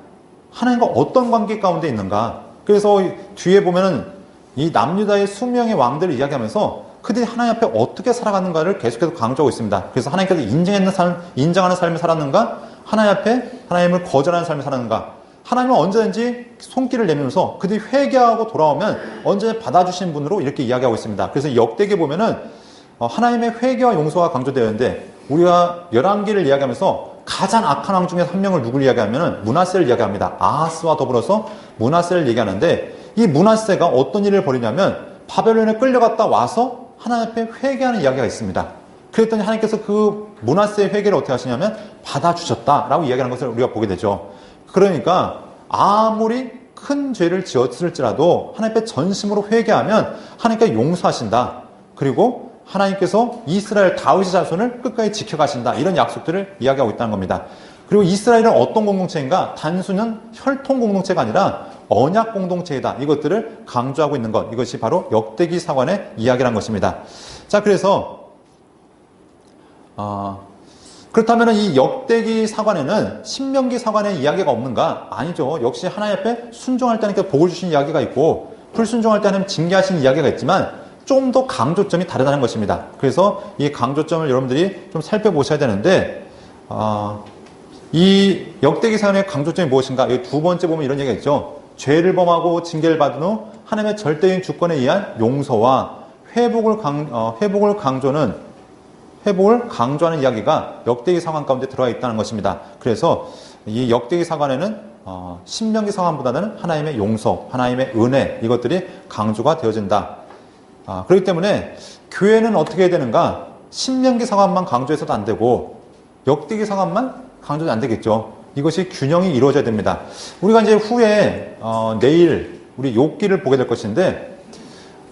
하나님과 어떤 관계 가운데 있는가? 그래서 뒤에 보면은 이 남유다의 수명의 왕들을 이야기하면서 그들이 하나님 앞에 어떻게 살아가는가를 계속해서 강조하고 있습니다. 그래서 하나님께서 인정하는 삶을 살았는가? 하나님 앞에 하나님을 거절하는 삶을 살았는가? 하나님은 언제든지 손길을 내밀면서 그들이 회개하고 돌아오면 언제나 받아주시는 분으로 이렇게 이야기하고 있습니다. 그래서 역대기에 보면은 하나님의 회개와 용서가 강조되어 있는데 우리가 열왕기를 이야기하면서 가장 악한 왕 중에 한 명을 누구를 이야기하면은 므낫세를 이야기합니다. 아하스와 더불어서 므낫세를 얘기하는데 이 므낫세가 어떤 일을 벌이냐면 바벨론에 끌려갔다 와서 하나님 앞에 회개하는 이야기가 있습니다. 그랬더니 하나님께서 그 므낫세의 회개를 어떻게 하시냐면 받아주셨다라고 이야기하는 것을 우리가 보게 되죠. 그러니까 아무리 큰 죄를 지었을지라도 하나님 앞에 전심으로 회개하면 하나님께서 용서하신다. 그리고 하나님께서 이스라엘 다윗의 자손을 끝까지 지켜가신다. 이런 약속들을 이야기하고 있다는 겁니다. 그리고 이스라엘은 어떤 공동체인가? 단순한 혈통 공동체가 아니라 언약 공동체이다. 이것들을 강조하고 있는 것. 이것이 바로 역대기 사관의 이야기란 것입니다. 자, 그래서 그렇다면 이 역대기 사관에는 신명기 사관의 이야기가 없는가? 아니죠. 역시 하나님 앞에 순종할 때 하나님께서 복을 주신 이야기가 있고 불순종할 때 하나님 징계하신 이야기가 있지만 좀 더 강조점이 다르다는 것입니다. 그래서 이 강조점을 여러분들이 좀 살펴보셔야 되는데 이 역대기 사관의 강조점이 무엇인가? 여기 두 번째 보면 이런 얘기가 있죠. 죄를 범하고 징계를 받은 후 하나님의 절대적인 주권에 의한 용서와 회복을 강조하는 이야기가 역대기 사관 가운데 들어가 있다는 것입니다. 그래서 이 역대기 사관에는 신명기 사관보다는 하나님의 용서, 하나님의 은혜 이것들이 강조가 되어진다. 그렇기 때문에 교회는 어떻게 해야 되는가? 신명기 사관만 강조해서도 안 되고 역대기 사관만 강조는 안 되겠죠. 이것이 균형이 이루어져야 됩니다. 우리가 이제 후에 내일 우리 욥기를 보게 될 것인데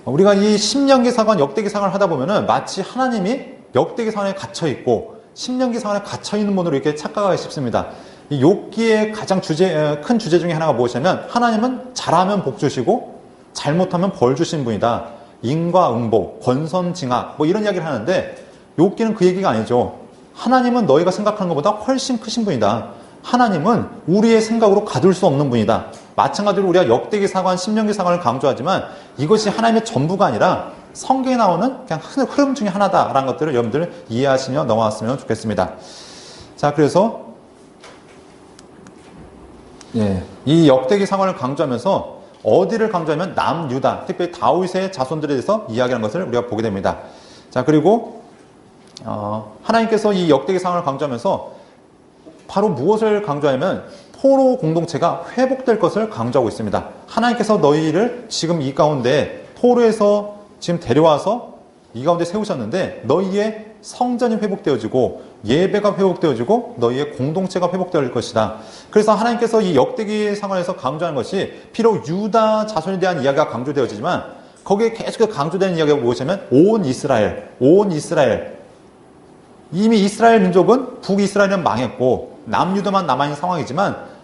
우리가 이 신명기 사관, 역대기 사관을 하다 보면은 마치 하나님이 역대기 사관에 갇혀 있고 신명기 사관에 갇혀 있는 분으로 이렇게 착각하기 쉽습니다. 이 욥기의 가장 큰 주제 중에 하나가 무엇이냐면 하나님은 잘하면 복 주시고 잘못하면 벌 주신 분이다. 인과응보, 권선징악 뭐 이런 이야기를 하는데 욥기는 그 얘기가 아니죠. 하나님은 너희가 생각하는 것보다 훨씬 크신 분이다. 하나님은 우리의 생각으로 가둘 수 없는 분이다. 마찬가지로 우리가 역대기 사관, 신명기 사관을 강조하지만 이것이 하나님의 전부가 아니라 성경에 나오는 그냥 흐름 중에 하나다라는 것들을 여러분들 이해하시며 넘어왔으면 좋겠습니다. 자, 그래서 이 역대기 사관을 강조하면서 어디를 강조하면 남유다, 특별히 다윗의 자손들에 대해서 이야기하는 것을 우리가 보게 됩니다. 자, 그리고 하나님께서 이 역대기 상황을 강조하면서 바로 무엇을 강조하냐면 포로 공동체가 회복될 것을 강조하고 있습니다. 하나님께서 너희를 지금 이 가운데 포로에서 지금 데려와서 이 가운데 세우셨는데 너희의 성전이 회복되어지고 예배가 회복되어지고 너희의 공동체가 회복될 것이다. 그래서 하나님께서 이 역대기 상황에서 강조하는 것이 비록 유다 자손에 대한 이야기가 강조되어지지만 거기에 계속 강조되는 이야기가 무엇이냐면 온 이스라엘. 이미 이스라엘 민족은 북이스라엘은 망했고 남유다만 남아있는 상황이지만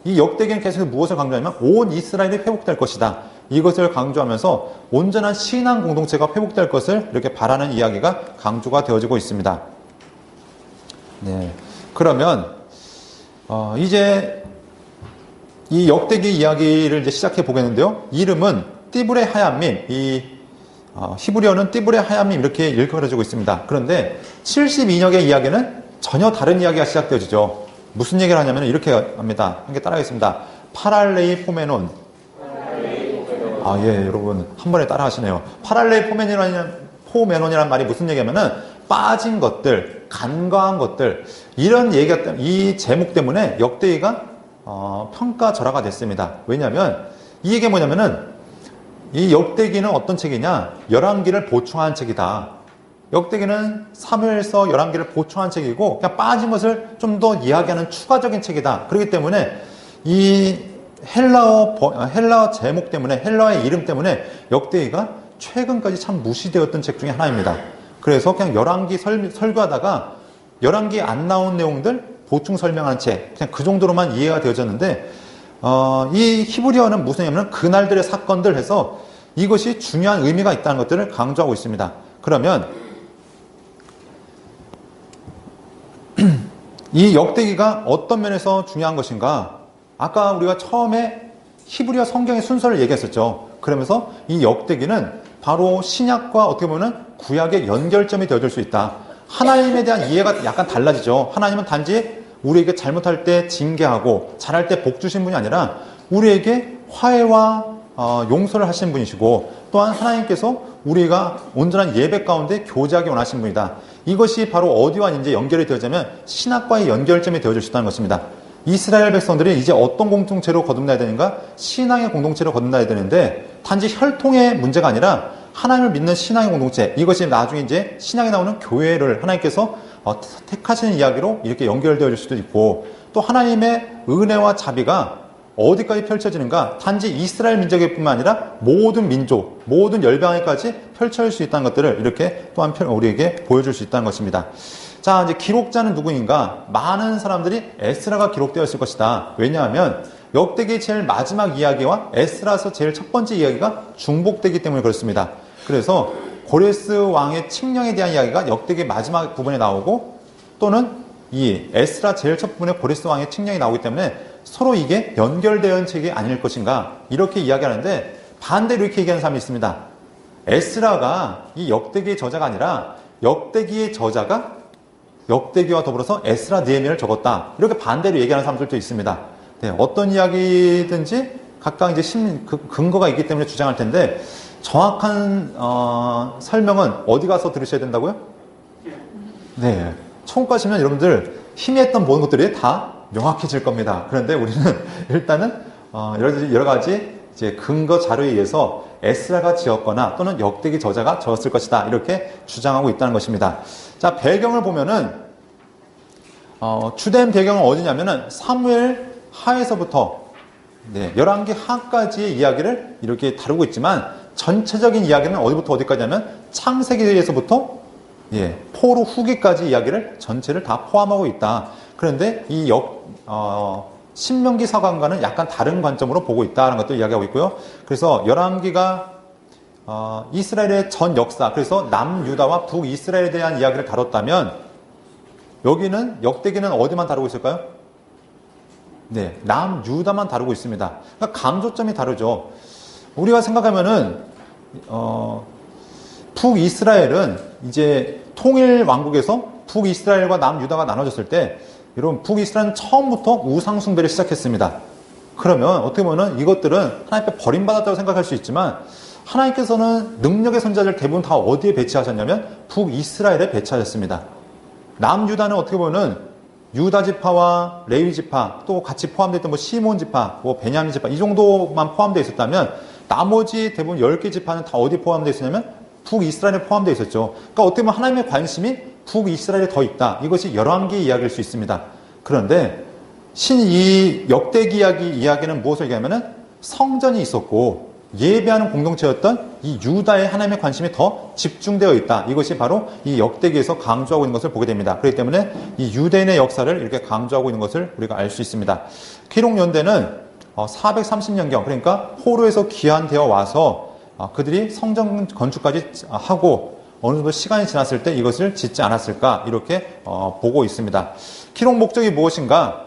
이 역대기는 계속 무엇을 강조하냐면 온 이스라엘이 회복될 것이다. 이것을 강조하면서 온전한 신앙 공동체가 회복될 것을 이렇게 바라는 이야기가 강조가 되어지고 있습니다. 네. 그러면 이제 이 역대기 이야기를 이제 시작해 보겠는데요. 이름은 띠브레 하얀밈, 히브리어는 띠브레 하얀밈 이렇게 일컬어지고 있습니다. 그런데 72력의 이야기는 전혀 다른 이야기가 시작되어지죠. 무슨 얘기를 하냐면 이렇게 합니다. 함께 따라하겠습니다. 파랄레이 포메논. 예, 여러분 한 번에 따라 하시네요. 파랄레이 포메논이라는 말이 무슨 얘기냐면은 빠진 것들, 간과한 것들, 이런 얘기가, 이 제목 때문에 역대기가 평가절하가 됐습니다. 왜냐하면 이 얘기가 뭐냐면은 이 역대기는 어떤 책이냐? 열왕기를 보충한 책이다. 역대기는 사무엘서 열왕기를 보충한 책이고 그냥 빠진 것을 좀 더 이야기하는 추가적인 책이다. 그렇기 때문에 이 헬라어 제목 때문에, 헬라어의 이름 때문에 역대기가 최근까지 참 무시되었던 책 중에 하나입니다. 그래서 그냥 열왕기 설교하다가 열왕기 안 나온 내용들 보충 설명하는 책, 그냥 그 정도로만 이해가 되어졌는데 이 히브리어는 무슨 얘기냐면 그날들의 사건들 해서 이것이 중요한 의미가 있다는 것들을 강조하고 있습니다. 그러면 이 역대기가 어떤 면에서 중요한 것인가? 아까 우리가 처음에 히브리어 성경의 순서를 얘기했었죠. 그러면서 이 역대기는 바로 신약과 어떻게 보면 구약의 연결점이 되어줄 수 있다. 하나님에 대한 이해가 약간 달라지죠. 하나님은 단지 우리에게 잘못할 때 징계하고 잘할 때 복 주신 분이 아니라 우리에게 화해와 용서를 하신 분이시고 또한 하나님께서 우리가 온전한 예배 가운데 교제하기 원하신 분이다. 이것이 바로 어디와 이제 연결이 되어지면 신학과의 연결점이 되어줄 수 있다는 것입니다. 이스라엘 백성들이 이제 어떤 공동체로 거듭나야 되는가? 신앙의 공동체로 거듭나야 되는데 단지 혈통의 문제가 아니라 하나님을 믿는 신앙의 공동체, 이것이 나중에 이제 신약에 나오는 교회를 하나님께서 택하시는 이야기로 이렇게 연결되어질 수도 있고 또 하나님의 은혜와 자비가 어디까지 펼쳐지는가? 단지 이스라엘 민족일 뿐만 아니라 모든 민족, 모든 열방에까지 펼쳐질 수 있다는 것들을 이렇게 또한 우리에게 보여줄 수 있다는 것입니다. 자, 이제 기록자는 누구인가? 많은 사람들이 에스라가 기록되었을 것이다. 왜냐하면 역대기의 제일 마지막 이야기와 에스라서 제일 첫 번째 이야기가 중복되기 때문에 그렇습니다. 그래서 고레스 왕의 칙령에 대한 이야기가 역대기의 마지막 부분에 나오고 또는 이 에스라 제일 첫 부분에 고레스 왕의 칙령이 나오기 때문에 서로 이게 연결되어 책이 아닐 것인가 이렇게 이야기하는데 반대로 이렇게 얘기하는 사람이 있습니다. 에스라가 이 역대기의 저자가 아니라 역대기의 저자가 역대기와 더불어서 에스라 느헤미야를 적었다. 이렇게 반대로 얘기하는 사람들도 있습니다. 네, 어떤 이야기든지 각각 이제 근거가 있기 때문에 주장할 텐데 정확한 설명은 어디 가서 들으셔야 된다고요? 네, 처음 가시면 여러분들 희미했던 모든 것들이 다 명확해질 겁니다. 그런데 우리는 일단은 여러 가지 이제 근거 자료에 의해서 에스라가 지었거나 또는 역대기 저자가 적었을 것이다. 이렇게 주장하고 있다는 것입니다. 자, 배경을 보면은 주된 배경은 어디냐면은 사무엘 하에서부터 열왕기 하까지의 이야기를 이렇게 다루고 있지만 전체적인 이야기는 어디부터 어디까지냐면 창세기에서부터 포로 후기까지 이야기를 전체를 다 포함하고 있다. 그런데 이 신명기 서강과는 약간 다른 관점으로 보고 있다는 것도 이야기하고 있고요. 그래서 열왕기가 이스라엘의 전 역사, 그래서 남유다와 북이스라엘에 대한 이야기를 다뤘다면 여기는 역대기는 어디만 다루고 있을까요? 네, 남유다만 다루고 있습니다. 그러니까 강조점이 다르죠. 우리가 생각하면은 북이스라엘은 이제 통일 왕국에서 북이스라엘과 남유다가 나눠졌을 때 여러분 북이스라엘은 처음부터 우상 숭배를 시작했습니다. 그러면 어떻게 보면 이것들은 하나님께 버림받았다고 생각할 수 있지만 하나님께서는 능력의 선자들 대부분 다 어디에 배치하셨냐면 북이스라엘에 배치하셨습니다. 남유다는 어떻게 보면 유다 지파와 레위 지파 또 같이 포함되어 있던 시몬 지파, 베냐민 지파 이 정도만 포함되어 있었다면 나머지 대부분 10개 지파는 다 어디 포함되어 있었냐면 북이스라엘에 포함되어 있었죠. 그러니까 어떻게 보면 하나님의 관심이 북이스라엘에 더 있다. 이것이 열왕기 이야기일 수 있습니다. 그런데 이 역대기 이야기는 무엇을 얘기하냐면 성전이 있었고 예배하는 공동체였던 이 유다의 하나님의 관심이 더 집중되어 있다. 이것이 바로 이 역대기에서 강조하고 있는 것을 보게 됩니다. 그렇기 때문에 이 유대인의 역사를 이렇게 강조하고 있는 것을 우리가 알 수 있습니다. 기록연대는 430년경, 그러니까 포로에서 귀환되어 와서 그들이 성전 건축까지 하고 어느 정도 시간이 지났을 때 이것을 짓지 않았을까 이렇게 보고 있습니다. 기록 목적이 무엇인가?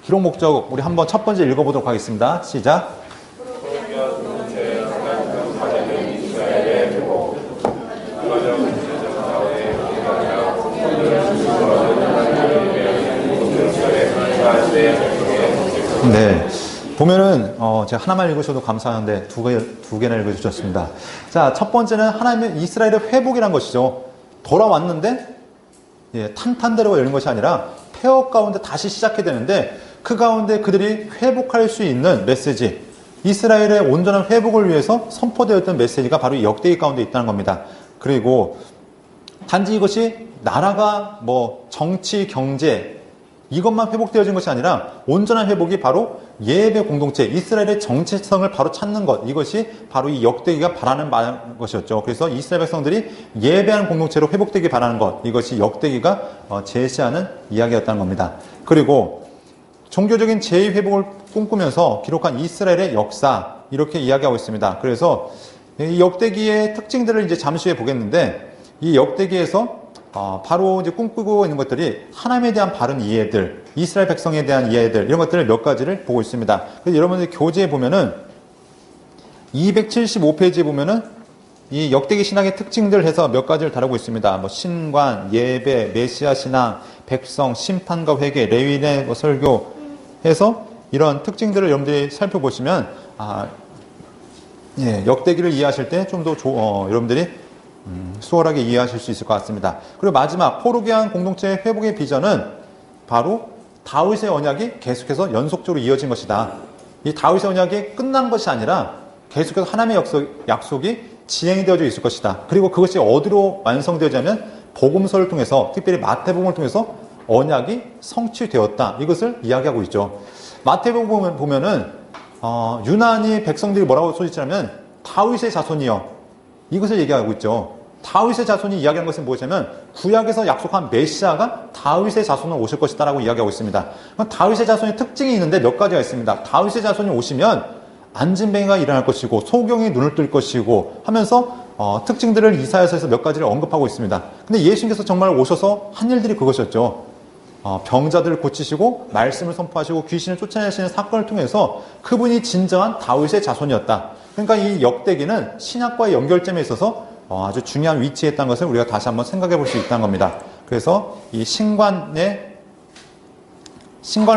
기록 목적 우리 한번 첫 번째 읽어보도록 하겠습니다. 시작. 네. 보면은, 제가 하나만 읽으셔도 감사한데 두 개나 읽어주셨습니다. 자, 첫 번째는 하나님의 이스라엘의 회복이란 것이죠. 돌아왔는데, 탄탄대로가 열린 것이 아니라 폐허 가운데 다시 시작해야 되는데, 그 가운데 그들이 회복할 수 있는 메시지, 이스라엘의 온전한 회복을 위해서 선포되었던 메시지가 바로 이 역대기 가운데 있다는 겁니다. 그리고 단지 이것이 나라가 정치, 경제, 이것만 회복되어진 것이 아니라 온전한 회복이 바로 예배 공동체, 이스라엘의 정체성을 바로 찾는 것, 이것이 바로 이 역대기가 바라는 것이었죠. 그래서 이스라엘 백성들이 예배하는 공동체로 회복되기 바라는 것, 이것이 역대기가 제시하는 이야기였다는 겁니다. 그리고 종교적인 제2회복을 꿈꾸면서 기록한 이스라엘의 역사, 이렇게 이야기하고 있습니다. 그래서 이 역대기의 특징들을 이제 잠시 후에 보겠는데, 이 역대기에서 바로 이제 꿈꾸고 있는 것들이 하나님에 대한 바른 이해들, 이스라엘 백성에 대한 이해들, 이런 것들을 몇 가지를 보고 있습니다. 그래서 여러분들 교재에 보면은 275페이지에 보면은 이 역대기 신학의 특징들 해서 몇 가지를 다루고 있습니다. 신관, 예배, 메시아 신앙, 백성, 심판과 회개, 레위인의 설교 해서 이런 특징들을 여러분들이 살펴보시면 역대기를 이해하실 때 좀 더 여러분들이 수월하게 이해하실 수 있을 것 같습니다. 그리고 마지막 포르기안 공동체의 회복의 비전은 바로 다윗의 언약이 계속해서 연속적으로 이어진 것이다. 이 다윗의 언약이 끝난 것이 아니라 계속해서 하나님의 약속이 진행이 되어져 있을 것이다. 그리고 그것이 어디로 완성되어지냐면 복음서를 통해서, 특별히 마태복음을 통해서 언약이 성취되었다. 이것을 이야기하고 있죠. 마태복음 보면은 유난히 백성들이 뭐라고 소리치냐면 다윗의 자손이요, 이것을 얘기하고 있죠. 다윗의 자손이 이야기하는 것은 무엇이냐면 구약에서 약속한 메시아가 다윗의 자손으로 오실 것이다 라고 이야기하고 있습니다. 다윗의 자손의 특징이 있는데 몇 가지가 있습니다. 다윗의 자손이 오시면 안진뱅이가 일어날 것이고 소경이 눈을 뜰 것이고 하면서 특징들을 이사야서에서 몇 가지를 언급하고 있습니다. 근데 예수님께서 정말 오셔서 한 일들이 그것이었죠. 병자들을 고치시고 말씀을 선포하시고 귀신을 쫓아내시는 사건을 통해서 그분이 진정한 다윗의 자손이었다. 그러니까 이 역대기는 신약과의 연결점에 있어서 아주 중요한 위치에 있다는 것을 우리가 다시 한번 생각해 볼 수 있다는 겁니다. 그래서 이 신관을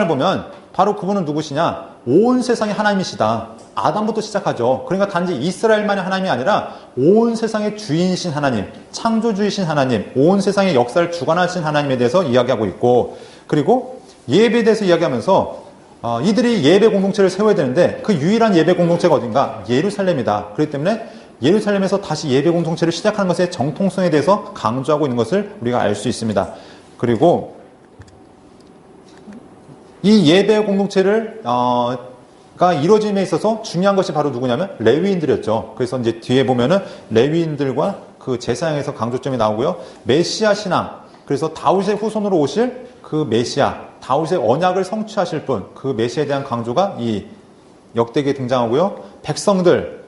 보면 바로 그분은 누구시냐? 온 세상의 하나님이시다. 아담부터 시작하죠. 그러니까 단지 이스라엘만의 하나님이 아니라 온 세상의 주인이신 하나님, 창조주이신 하나님, 온 세상의 역사를 주관하신 하나님에 대해서 이야기하고 있고, 그리고 예배에 대해서 이야기하면서 이들이 예배 공동체를 세워야 되는데 그 유일한 예배 공동체가 어딘가? 예루살렘이다. 그렇기 때문에 예루살렘에서 다시 예배 공동체를 시작하는 것의 정통성에 대해서 강조하고 있는 것을 우리가 알 수 있습니다. 그리고 이 예배 공동체를 가 이루어짐에 있어서 중요한 것이 바로 누구냐면 레위인들이었죠. 그래서 이제 뒤에 보면은 레위인들과 그 제사장에서 강조점이 나오고요. 메시아 신앙. 그래서 다윗의 후손으로 오실 그 메시아, 다윗의 언약을 성취하실 분, 그 메시아에 대한 강조가 이 역대기에 등장하고요. 백성들,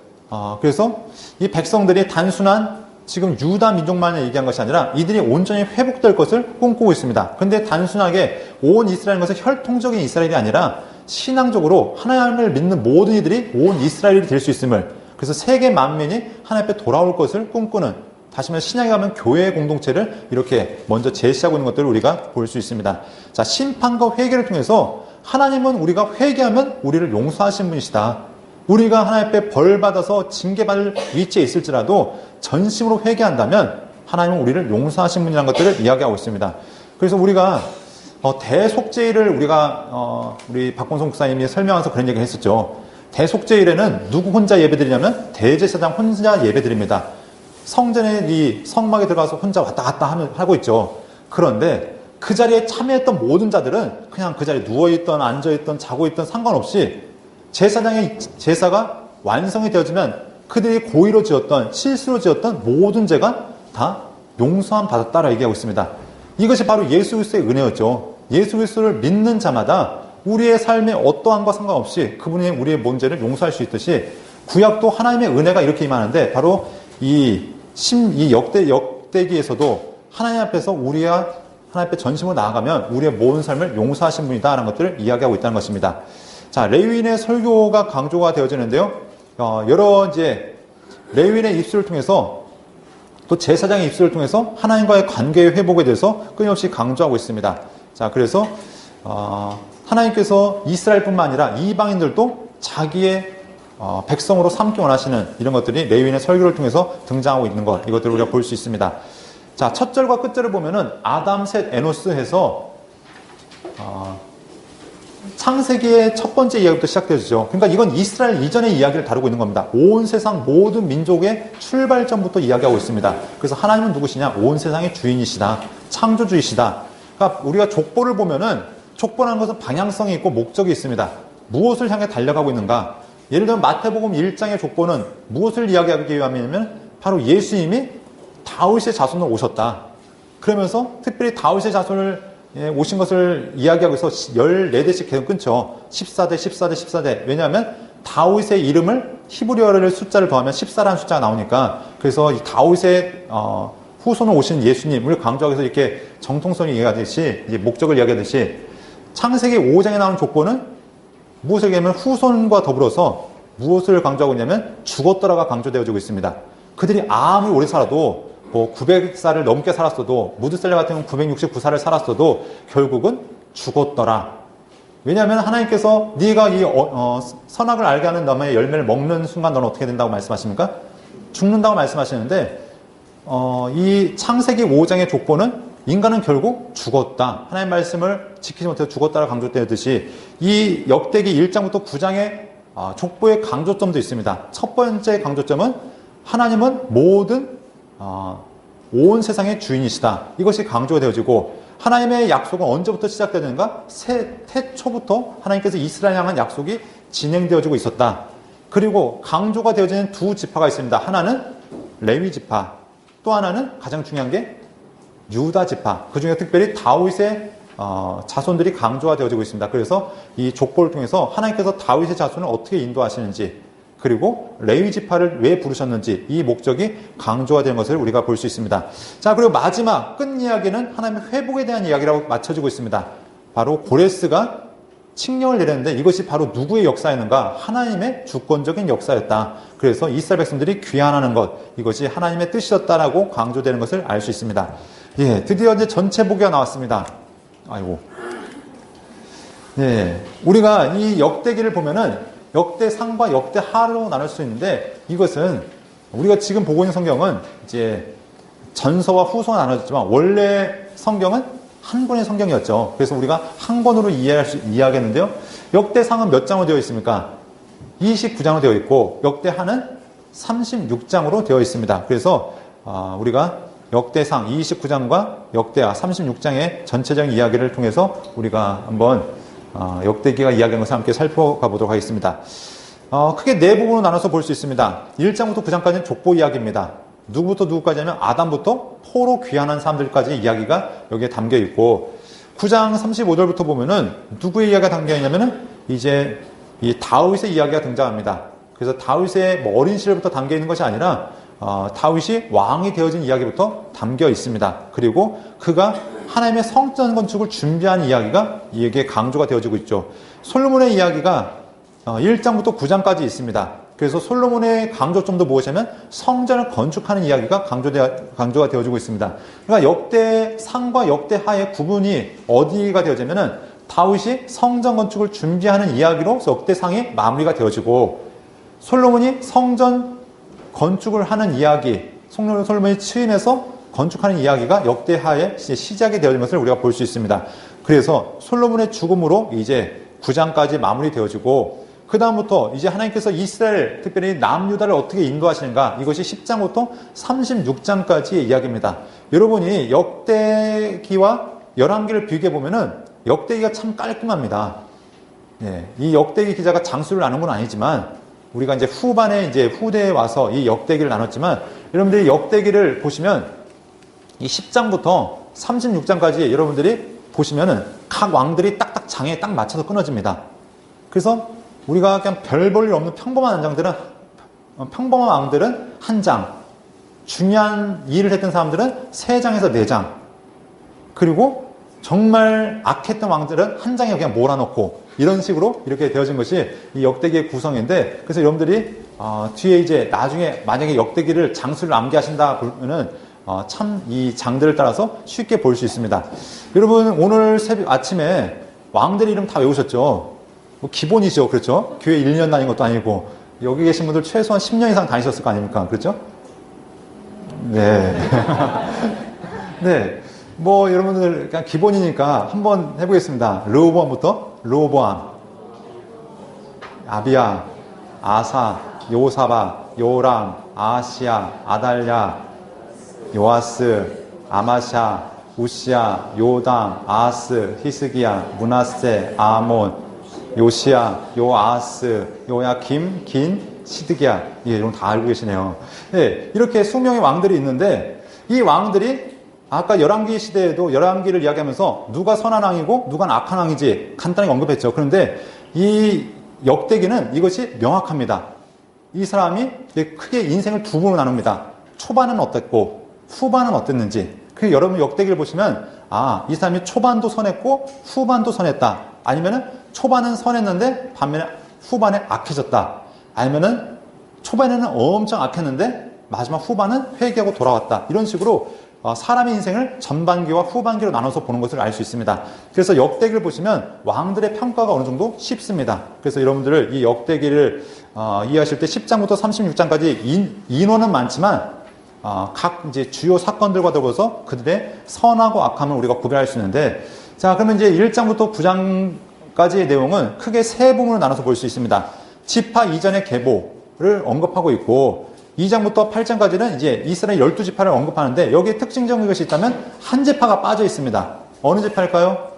그래서 이 백성들이 단순한 지금 유다 민족만을 얘기한 것이 아니라 이들이 온전히 회복될 것을 꿈꾸고 있습니다. 그런데 단순하게 온 이스라엘인 것은 혈통적인 이스라엘이 아니라 신앙적으로 하나님을 믿는 모든 이들이 온 이스라엘이 될 수 있음을, 그래서 세계 만민이 하나님 앞에 돌아올 것을 꿈꾸는, 다시 말해 신약에 가면 교회의 공동체를 이렇게 먼저 제시하고 있는 것들을 우리가 볼 수 있습니다. 자, 심판과 회개를 통해서 하나님은 우리가 회개하면 우리를 용서하신 분이시다. 우리가 하나님 앞에 벌 받아서 징계받을 위치에 있을지라도 전심으로 회개한다면 하나님은 우리를 용서하신 분이라는 것들을 이야기하고 있습니다. 그래서 우리가 대속죄일을 우리가 우리 박건성 목사님이 설명하면서 그런 얘기를 했었죠. 대속죄일에는 누구 혼자 예배드리냐면 대제사장 혼자 예배드립니다. 성전에 이 성막에 들어가서 혼자 왔다 갔다 하고 있죠. 그런데 그 자리에 참여했던 모든 자들은 그냥 그 자리에 누워있던 앉아있던 자고있던 상관없이 제사장의 제사가 완성이 되어지면 그들이 고의로 지었던 실수로 지었던 모든 죄가 다 용서함 받았다라고 얘기하고 있습니다. 이것이 바로 예수 그리스도의 은혜였죠. 예수 그리스도를 믿는 자마다 우리의 삶에 어떠한 것 상관없이 그분이 우리의 문제를 용서할 수 있듯이 구약도 하나님의 은혜가 이렇게 임하는데 바로 이 역대기에서도 하나님 앞에서 우리가 하나님 앞에 전심으로 나아가면 우리의 모든 삶을 용서하신 분이다라는 것들을 이야기하고 있다는 것입니다. 자, 레위인의 설교가 강조가 되어지는데요. 여러 이제 레위인의 입술을 통해서 또 제사장의 입술을 통해서 하나님과의 관계의 회복에 대해서 끊임없이 강조하고 있습니다. 자, 그래서 하나님께서 이스라엘뿐만 아니라 이방인들도 자기의 백성으로 삼기 원하시는 이런 것들이 레위인의 설교를 통해서 등장하고 있는 것, 이것들을 우리가 볼 수 있습니다. 자, 첫 절과 끝 절을 보면은 아담, 셋, 에노스 해서 창세기의 첫 번째 이야기부터 시작되어지죠. 그러니까 이건 이스라엘 이전의 이야기를 다루고 있는 겁니다. 온 세상 모든 민족의 출발점부터 이야기하고 있습니다. 그래서 하나님은 누구시냐? 온 세상의 주인이시다. 창조주이시다. 그러니까 우리가 족보를 보면은 족보라는 것은 방향성이 있고 목적이 있습니다. 무엇을 향해 달려가고 있는가? 예를 들면 마태복음 1장의 족보는 무엇을 이야기하기 위함이냐면 바로 예수님이 다윗의 자손으로 오셨다. 그러면서 특별히 다윗의 자손을 오신 것을 이야기하고 있어 14대씩 계속 끊죠. 14대, 14대, 14대. 왜냐하면 다윗의 이름을 히브리어를 숫자를 더하면 14라는 숫자가 나오니까, 그래서 이 다윗의 후손으로 오신 예수님을 강조하기 위해서 이렇게 정통성을 이야기하듯이, 이제 목적을 이야기하듯이 창세기 5장에 나오는 족보는 무엇을 얘기하면 후손과 더불어서 무엇을 강조하고 있냐면 죽었더라가 강조되어지고 있습니다. 그들이 아무리 오래 살아도 900살을 넘게 살았어도, 무드셀라 같은 경우는 969살을 살았어도 결국은 죽었더라. 왜냐하면 하나님께서 네가 이 선악을 알게 하는 나무의 열매를 먹는 순간 너는 어떻게 된다고 말씀하십니까? 죽는다고 말씀하시는데 이 창세기 5장의 족보는 인간은 결국 죽었다. 하나님의 말씀을 지키지 못해서 죽었다라고 강조되었듯이 이 역대기 1장부터 9장의 족보의 강조점도 있습니다. 첫 번째 강조점은 하나님은 모든 온 세상의 주인이시다. 이것이 강조가 되어지고, 하나님의 약속은 언제부터 시작되는가? 태초부터 하나님께서 이스라엘 향한 약속이 진행되어지고 있었다. 그리고 강조가 되어지는 두 지파가 있습니다. 하나는 레위 지파, 또 하나는 가장 중요한 게 유다 지파. 그 중에 특별히 다윗의 자손들이 강조가 되어지고 있습니다. 그래서 이 족보를 통해서 하나님께서 다윗의 자손을 어떻게 인도하시는지, 그리고 레위 지파를 왜 부르셨는지 이 목적이 강조가 되는 것을 우리가 볼 수 있습니다. 자, 그리고 마지막 끝 이야기는 하나님의 회복에 대한 이야기라고 맞춰지고 있습니다. 바로 고레스가 칙령을 내렸는데 이것이 바로 누구의 역사였는가? 하나님의 주권적인 역사였다. 그래서 이스라엘 백성들이 귀환하는 것, 이것이 하나님의 뜻이었다라고 강조되는 것을 알 수 있습니다. 예, 드디어 이제 전체 보기가 나왔습니다. 아이고. 예, 우리가 이 역대기를 보면은 역대상과 역대하로 나눌 수 있는데, 이것은 우리가 지금 보고 있는 성경은 이제 전서와 후서가 나눠졌지만 원래 성경은 한 권의 성경이었죠. 그래서 우리가 한 권으로 이해하겠는데요. 역대상은 몇 장으로 되어 있습니까? 29장으로 되어 있고 역대하는 36장으로 되어 있습니다. 그래서 우리가 역대상 29장과 역대하 36장의 전체적인 이야기를 통해서 우리가 한번 역대기가 이야기하는 것을 함께 살펴가 보도록 하겠습니다. 크게 네 부분으로 나눠서 볼 수 있습니다. 1장부터 9장까지는 족보 이야기입니다. 누구부터 누구까지 하면 아담부터 포로 귀환한 사람들까지 이야기가 여기에 담겨 있고, 9장 35절부터 보면은 누구의 이야기가 담겨 있냐면은 이제 이 다윗의 이야기가 등장합니다. 그래서 다윗의 뭐 어린 시절부터 담겨 있는 것이 아니라 다윗이 왕이 되어진 이야기부터 담겨 있습니다. 그리고 그가 하나님의 성전 건축을 준비한 이야기가 이게 강조가 되어지고 있죠. 솔로몬의 이야기가 1장부터 9장까지 있습니다. 그래서 솔로몬의 강조점도 무엇이냐면 성전을 건축하는 이야기가 강조가 되어지고 있습니다. 그러니까 역대상과 역대하의 구분이 어디가 되어지냐면은 다윗이 성전 건축을 준비하는 이야기로 역대상이 마무리가 되어지고 솔로몬이 성전 건축을 하는 이야기, 솔로몬이 취임해서 건축하는 이야기가 역대하의 시작이 되어진 것을 우리가 볼 수 있습니다. 그래서 솔로몬의 죽음으로 이제 9장까지 마무리되어지고 그 다음부터 이제 하나님께서 이스라엘, 특별히 남유다를 어떻게 인도하시는가, 이것이 10장부터 36장까지의 이야기입니다. 여러분이 역대기와 열왕기를 비교해 보면은 역대기가 참 깔끔합니다. 예, 이 역대기 기자가 장수를 나눈 건 아니지만 우리가 이제 후반에 이제 후대에 와서 이 역대기를 나눴지만 여러분들이 역대기를 보시면 이 10장부터 36장까지 여러분들이 보시면은 각 왕들이 딱딱 장에 딱 맞춰서 끊어집니다. 그래서 우리가 그냥 별 볼 일 없는 평범한 왕들은 한 장, 중요한 일을 했던 사람들은 3장에서 4장, 그리고 정말 악했던 왕들은 한 장에 그냥 몰아넣고 이런 식으로 이렇게 되어진 것이 이 역대기의 구성인데, 그래서 여러분들이 뒤에 이제 나중에 만약에 역대기를 장수를 암기하신다 보면은 참 이 장들을 따라서 쉽게 볼 수 있습니다. 여러분 오늘 아침에 왕들 이름 다 외우셨죠? 뭐 기본이죠. 그렇죠? 교회 1년 다닌 것도 아니고 여기 계신 분들 최소한 10년 이상 다니셨을 거 아닙니까? 그렇죠? 네. 네. 뭐 여러분들 그냥 기본이니까 한번 해보겠습니다. 르호보암부터 르호보암, 아비야, 아사, 요사박, 요람, 아하시야, 아달랴, 요아스, 아마샤, 우시야, 요담, 아하스, 히스기야, 므낫세, 아몬, 요시야, 요아하스, 요야김, 긴, 시드기야. 예, 이런 다 알고 계시네요. 네, 이렇게 수명의 왕들이 있는데 이 왕들이 아까 열왕기 시대에도 열왕기를 이야기하면서 누가 선한 왕이고 누가 악한 왕이지 간단히 언급했죠. 그런데 이 역대기는 이것이 명확합니다. 이 사람이 크게 인생을 두 부로 나눕니다. 초반은 어땠고 후반은 어땠는지. 그래서 여러분 역대기를 보시면 이 사람이 초반도 선했고 후반도 선했다. 아니면은 초반은 선했는데 반면에 후반에 악해졌다. 아니면은 초반에는 엄청 악했는데 마지막 후반은 회개하고 돌아왔다. 이런 식으로 사람의 인생을 전반기와 후반기로 나눠서 보는 것을 알 수 있습니다. 그래서 역대기를 보시면 왕들의 평가가 어느 정도 쉽습니다. 그래서 여러분들을 이 역대기를 이해하실 때 10장부터 36장까지 인원은 많지만 각 이제 주요 사건들과 더불어서 그들의 선하고 악함을 우리가 구별할 수 있는데, 자, 그러면 이제 1장부터 9장까지의 내용은 크게 세 부분으로 나눠서 볼 수 있습니다. 지파 이전의 계보를 언급하고 있고, 2장부터 8장까지는 이제 이스라엘 12지파를 언급하는데, 여기에 특징적인 것이 있다면 한 지파가 빠져 있습니다. 어느 지파일까요?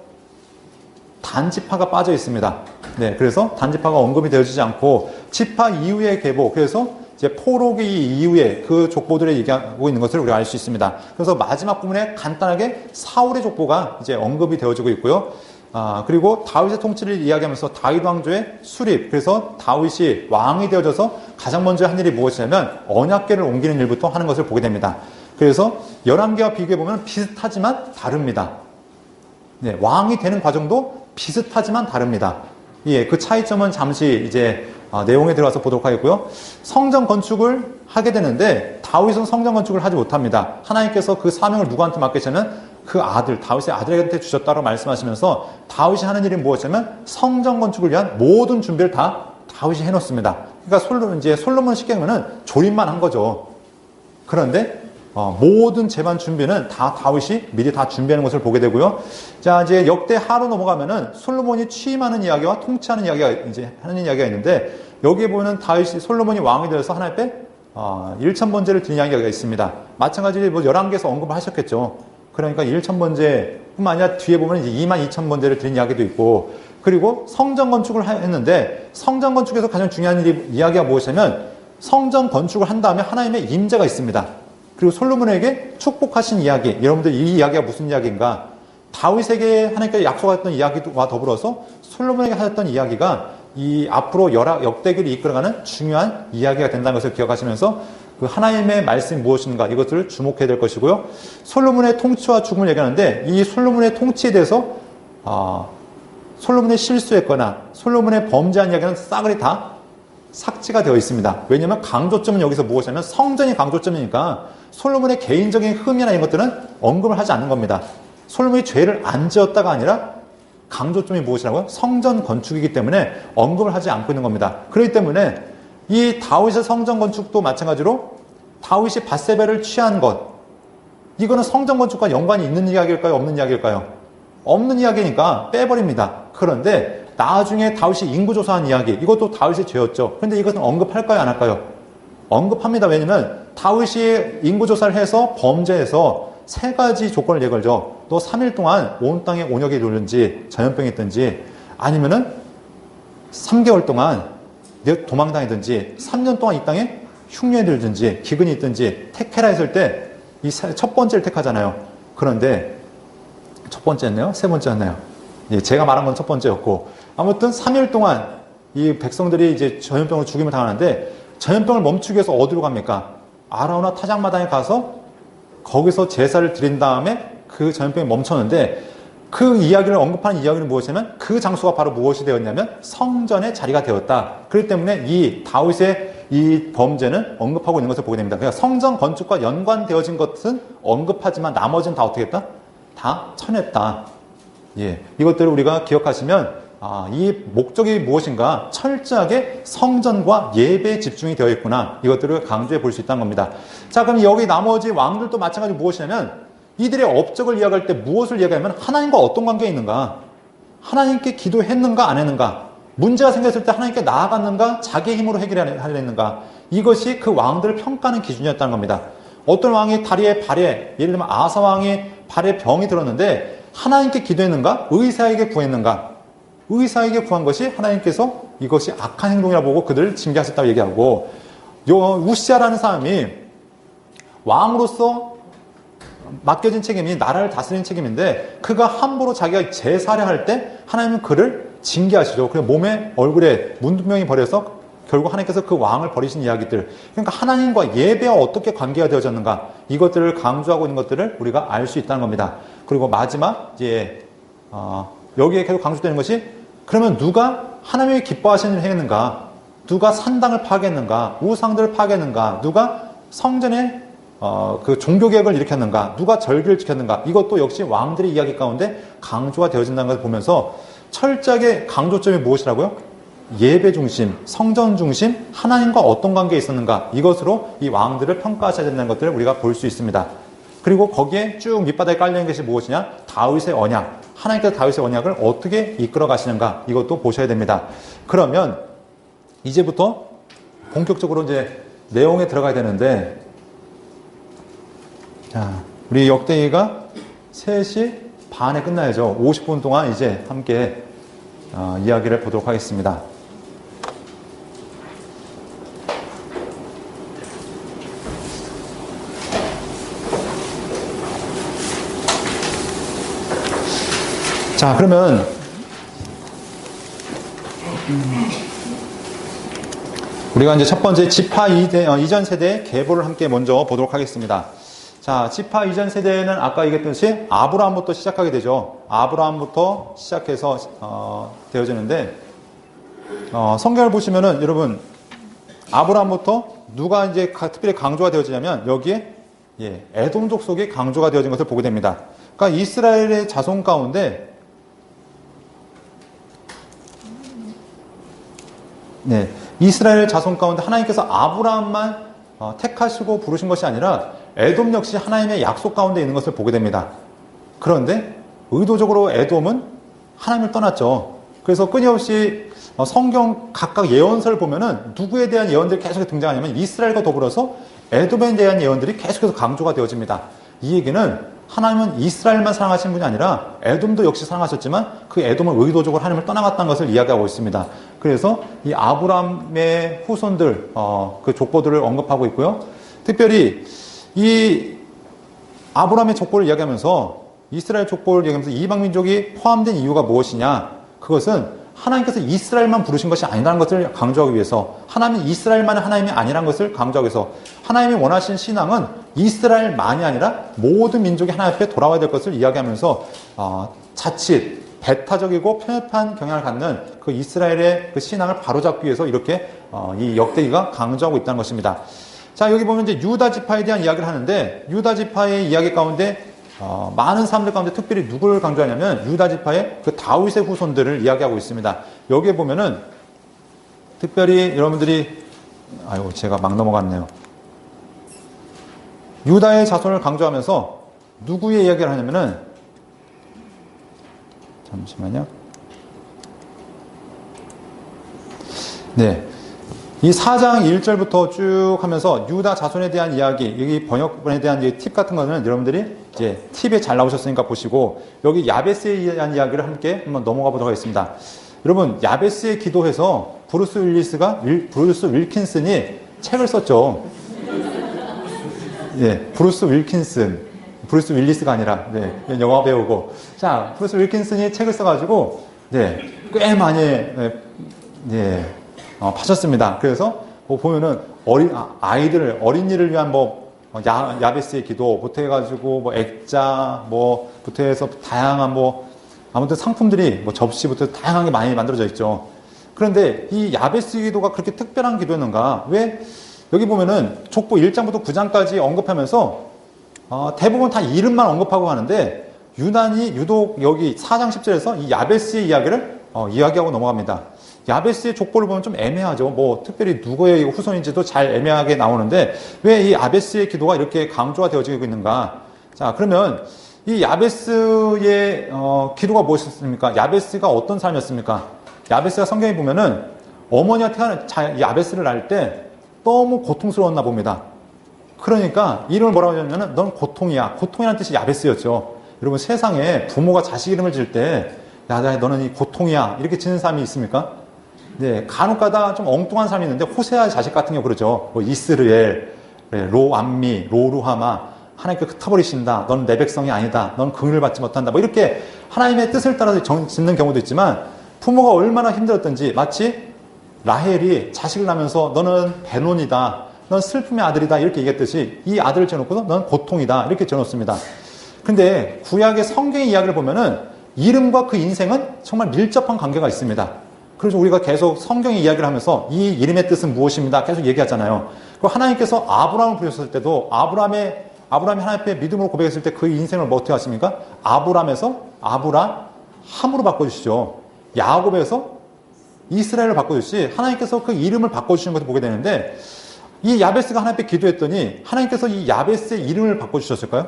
단지파가 빠져 있습니다. 네, 그래서 단지파가 언급이 되어지지 않고, 지파 이후의 계보, 그래서 이제 포로기 이후에 그 족보들을 얘기하고 있는 것을 우리가 알 수 있습니다. 그래서 마지막 부분에 간단하게 사울의 족보가 이제 언급이 되어지고 있고요. 그리고 다윗의 통치를 이야기하면서 다윗 왕조의 수립, 그래서 다윗이 왕이 되어져서 가장 먼저 한 일이 무엇이냐면 언약궤를 옮기는 일부터 하는 것을 보게 됩니다. 그래서 열왕기와 비교해보면 비슷하지만 다릅니다. 네, 왕이 되는 과정도 비슷하지만 다릅니다. 예, 그 차이점은 잠시 이제 내용에 들어가서 보도록 하겠고요. 성전 건축을 하게 되는데 다윗은 성전 건축을 하지 못합니다. 하나님께서 그 사명을 누구한테 맡기시면 그 아들, 다윗의 아들에게 주셨다고 말씀하시면서 다윗이 하는 일이 무엇이냐면 성전 건축을 위한 모든 준비를 다 다윗이 해놓습니다. 그러니까 솔로몬 시경에는 조립만 한 거죠. 그런데 모든 재반 준비는 다 다윗이 미리 다 준비하는 것을 보게 되고요. 자, 이제 역대하로 넘어가면은 솔로몬이 취임하는 이야기와 통치하는 이야기가 이제 하는 이야기가 있는데, 여기에 보면 솔로몬이 왕이 되어서 하나님 앞에 1,000번제를 드린 이야기가 있습니다. 마찬가지로 뭐 11개에서 언급을 하셨겠죠. 그러니까 1,000번제뿐만 아니라 뒤에 보면 이제 22,000번제를 드린 이야기도 있고, 그리고 성전 건축을 했는데 성전 건축에서 가장 중요한 이야기가 무엇이냐면 성전 건축을 한 다음에 하나님의 임재가 있습니다. 그리고 솔로몬에게 축복하신 이야기, 여러분들 이 이야기가 무슨 이야기인가? 다윗에게 하나님께서 약속하셨던 이야기와 더불어서 솔로몬에게 하셨던 이야기가 이 앞으로 역대기를 이끌어가는 중요한 이야기가 된다는 것을 기억하시면서 그 하나님의 말씀이 무엇인가 이것들을 주목해야 될 것이고요. 솔로몬의 통치와 죽음을 얘기하는데 이 솔로몬의 통치에 대해서 솔로몬의 실수했거나 솔로몬의 범죄한 이야기는 싸그리 다 삭제가 되어 있습니다. 왜냐하면 강조점은 여기서 무엇이냐면 성전이 강조점이니까 솔로몬의 개인적인 흠이나 이런 것들은 언급을 하지 않는 겁니다. 솔로몬이 죄를 안 지었다가 아니라 강조점이 무엇이라고요? 성전 건축이기 때문에 언급을 하지 않고 있는 겁니다. 그렇기 때문에 이 다윗의 성전 건축도 마찬가지로 다윗이 밧세바를 취한 것, 이거는 성전 건축과 연관이 있는 이야기일까요? 없는 이야기일까요? 없는 이야기니까 빼버립니다. 그런데 나중에 다윗이 인구조사한 이야기, 이것도 다윗의 죄였죠. 그런데 이것은 언급할까요? 안 할까요? 언급합니다. 왜냐면 다윗이 인구조사를 해서 범죄해서 세 가지 조건을 내걸죠. 너 3일 동안 온 땅에 온역이 돌든지 전염병이 있든지 아니면은 3개월 동안 도망다니든지 3년 동안 이 땅에 흉년이 들든지 기근이 있든지 택해라 했을 때 이 첫 번째를 택하잖아요. 그런데 첫 번째였나요? 세 번째였나요? 예, 제가 말한 건 첫 번째였고 아무튼 3일 동안 이 백성들이 이제 전염병으로 죽임을 당하는데 전염병을 멈추기 위해서 어디로 갑니까? 아라우나 타작마당에 가서 거기서 제사를 드린 다음에 그 전염병이 멈췄는데 그 이야기를 언급하는 이야기는 무엇이냐면 그 장소가 바로 무엇이 되었냐면 성전의 자리가 되었다. 그렇기 때문에 이 다윗의 이 범죄는 언급하고 있는 것을 보게 됩니다. 그러니까 성전 건축과 연관되어진 것은 언급하지만 나머지는 다 어떻게 했다? 다 쳐냈다. 예, 이것들을 우리가 기억하시면 이 목적이 무엇인가 철저하게 성전과 예배에 집중이 되어 있구나. 이것들을 강조해 볼 수 있다는 겁니다. 자, 그럼 여기 나머지 왕들도 마찬가지로 무엇이냐면 이들의 업적을 이야기할 때 무엇을 이야기하면 하나님과 어떤 관계에 있는가? 하나님께 기도했는가 안 했는가? 문제가 생겼을 때 하나님께 나아갔는가? 자기의 힘으로 해결하려 했는가? 이것이 그 왕들을 평가하는 기준이었다는 겁니다. 어떤 왕이 다리에 발에, 예를 들면 아사 왕이 발에 병이 들었는데 하나님께 기도했는가? 의사에게 구했는가? 의사에게 구한 것이 하나님께서 이것이 악한 행동이라고 보고 그들을 징계하셨다고 얘기하고, 우시아라는 사람이 왕으로서 맡겨진 책임이 나라를 다스리는 책임인데 그가 함부로 자기가 제사를 할 때 하나님은 그를 징계하시죠. 그래서 몸에 얼굴에 문둥병이 버려서 결국 하나님께서 그 왕을 버리신 이야기들. 그러니까 하나님과 예배와 어떻게 관계가 되어졌는가 이것들을 강조하고 있는 것들을 우리가 알 수 있다는 겁니다. 그리고 마지막 이제 여기에 계속 강조되는 것이 그러면 누가 하나님이 기뻐하시는 일을 했는가? 누가 산당을 파괴했는가? 우상들을 파괴했는가? 누가 성전에 그 종교개혁을 일으켰는가? 누가 절기를 지켰는가? 이것도 역시 왕들의 이야기 가운데 강조가 되어진다는 것을 보면서 철저하게 강조점이 무엇이라고요? 예배 중심, 성전 중심, 하나님과 어떤 관계에 있었는가? 이것으로 이 왕들을 평가하셔야 된다는 것들을 우리가 볼 수 있습니다. 그리고 거기에 쭉 밑바닥에 깔려있는 것이 무엇이냐? 다윗의 언약. 하나님께서 다윗의 언약을 어떻게 이끌어 가시는가? 이것도 보셔야 됩니다. 그러면 이제부터 본격적으로 이제 내용에 들어가야 되는데, 자, 우리 역대기가 3시 반에 끝나야죠. 50분 동안 이제 함께 이야기를 보도록 하겠습니다. 자, 그러면 우리가 이제 첫 번째 지파 이전 세대의 계보를 함께 먼저 보도록 하겠습니다. 자, 지파 이전 세대는 아까 얘기했듯이 아브라함부터 시작하게 되죠. 아브라함부터 시작해서 되어지는데 성경을 보시면은 여러분 아브라함부터 누가 이제 특별히 강조가 되어지냐면 여기에 에돔 족속이 강조가 되어진 것을 보게 됩니다. 그러니까 이스라엘의 자손 가운데 이스라엘 자손 가운데 하나님께서 아브라함만 택하시고 부르신 것이 아니라 에돔 역시 하나님의 약속 가운데 있는 것을 보게 됩니다. 그런데 의도적으로 에돔은 하나님을 떠났죠. 그래서 끊임없이 성경 각각 예언서를 보면은 누구에 대한 예언들이 계속 등장하냐면 이스라엘과 더불어서 에돔에 대한 예언들이 계속해서 강조가 되어집니다. 이 얘기는 하나님은 이스라엘만 사랑하신 분이 아니라 에돔도 역시 사랑하셨지만 그 에돔은 의도적으로 하나님을 떠나갔다는 것을 이야기하고 있습니다. 그래서 이 아브라함의 후손들, 그 족보들을 언급하고 있고요. 특별히 이 아브라함의 족보를 이야기하면서 이스라엘 족보를 얘기하면서 이방 민족이 포함된 이유가 무엇이냐? 그것은 하나님께서 이스라엘만 부르신 것이 아니라는 것을 강조하기 위해서, 하나님은 이스라엘만의 하나님이 아니라는 것을 강조하기 위해서, 하나님이 원하신 신앙은 이스라엘만이 아니라 모든 민족이 하나님 앞에 돌아와야 될 것을 이야기하면서 자칫 배타적이고 편협한 경향을 갖는 그 이스라엘의 그 신앙을 바로잡기 위해서 이렇게 이 역대기가 강조하고 있다는 것입니다. 자, 여기 보면 이제 유다 지파에 대한 이야기를 하는데, 유다 지파의 이야기 가운데 많은 사람들 가운데 특별히 누구를 강조하냐면 유다 지파의 그 다윗의 후손들을 이야기하고 있습니다. 여기에 보면은 특별히 여러분들이 제가 막 넘어갔네요. 유다의 자손을 강조하면서 누구의 이야기를 하냐면은, 잠시만요. 네. 이 4장 1절부터 쭉 하면서 유다 자손에 대한 이야기, 여기 번역본에 대한 팁 같은 거는 여러분들이 이제 팁에 잘 나오셨으니까 보시고, 여기 야베스에 대한 이야기를 함께 한번 넘어가 보도록 하겠습니다. 여러분, 야베스에 기도해서 브루스 윌킨슨이 책을 썼죠. 예, 브루스 윌리스가 아니라, 네, 영화 배우고. 자, 브루스 윌킨슨이 책을 써가지고, 네, 꽤 많이, 파셨습니다. 그래서 보면은 어린이를 위한 야베스의 기도부터 해가지고 액자 부터 해서 다양한 아무튼 상품들이 접시부터 다양하게 많이 만들어져 있죠. 그런데 이 야베스 기도가 그렇게 특별한 기도였는가? 왜 여기 보면은 족보 1장부터 9장까지 언급하면서 대부분 다 이름만 언급하고 가는데 유독 여기 4장 10절에서 이 야베스의 이야기를 이야기하고 넘어갑니다. 야베스의 족보를 보면 좀 애매하죠. 특별히 누구의 후손인지도 잘 애매하게 나오는데 왜 이 야베스의 기도가 이렇게 강조가 되어지고 있는가? 자, 그러면 이 야베스의 기도가 무엇이었습니까? 야베스가 어떤 삶이었습니까? 야베스가 성경에 보면은 어머니가 야베스를 낳을 때 너무 고통스러웠나 봅니다. 그러니까 이름을 뭐라고 하냐면은 넌 고통이야. 고통이라는 뜻이 야베스였죠. 여러분, 세상에 부모가 자식 이름을 지을 때 야, 너는 이 고통이야. 이렇게 지는 사람이 있습니까? 네, 간혹가다 좀 엉뚱한 사람이 있는데 호세아의 자식 같은 경우 그러죠. 이스르엘, 로암미, 로루하마, 하나님께 흩어버리신다. 넌 내 백성이 아니다. 넌 긍휼을 받지 못한다. 이렇게 하나님의 뜻을 따라서 짓는 경우도 있지만 부모가 얼마나 힘들었던지 마치 라헬이 자식을 낳으면서 너는 베논이다. 넌 슬픔의 아들이다. 이렇게 얘기했듯이 이 아들을 지어놓고도 넌 고통이다. 이렇게 지어놓습니다. 근데 구약의 성경의 이야기를 보면은 이름과 그 인생은 정말 밀접한 관계가 있습니다. 그래서 우리가 계속 성경의 이야기를 하면서 이 이름의 뜻은 무엇입니다. 계속 얘기하잖아요. 그리고 하나님께서 아브라함을 부르셨을 때도 아브라함이 하나님 앞에 믿음으로 고백했을 때 그 인생을 어떻게 하십니까? 아브람에서 아브라함으로 바꿔주시죠. 야곱에서 이스라엘을 바꿔주시 하나님께서 그 이름을 바꿔주시는 것을 보게 되는데 이 야베스가 하나님 앞에 기도했더니 하나님께서 이 야베스의 이름을 바꿔주셨을까요?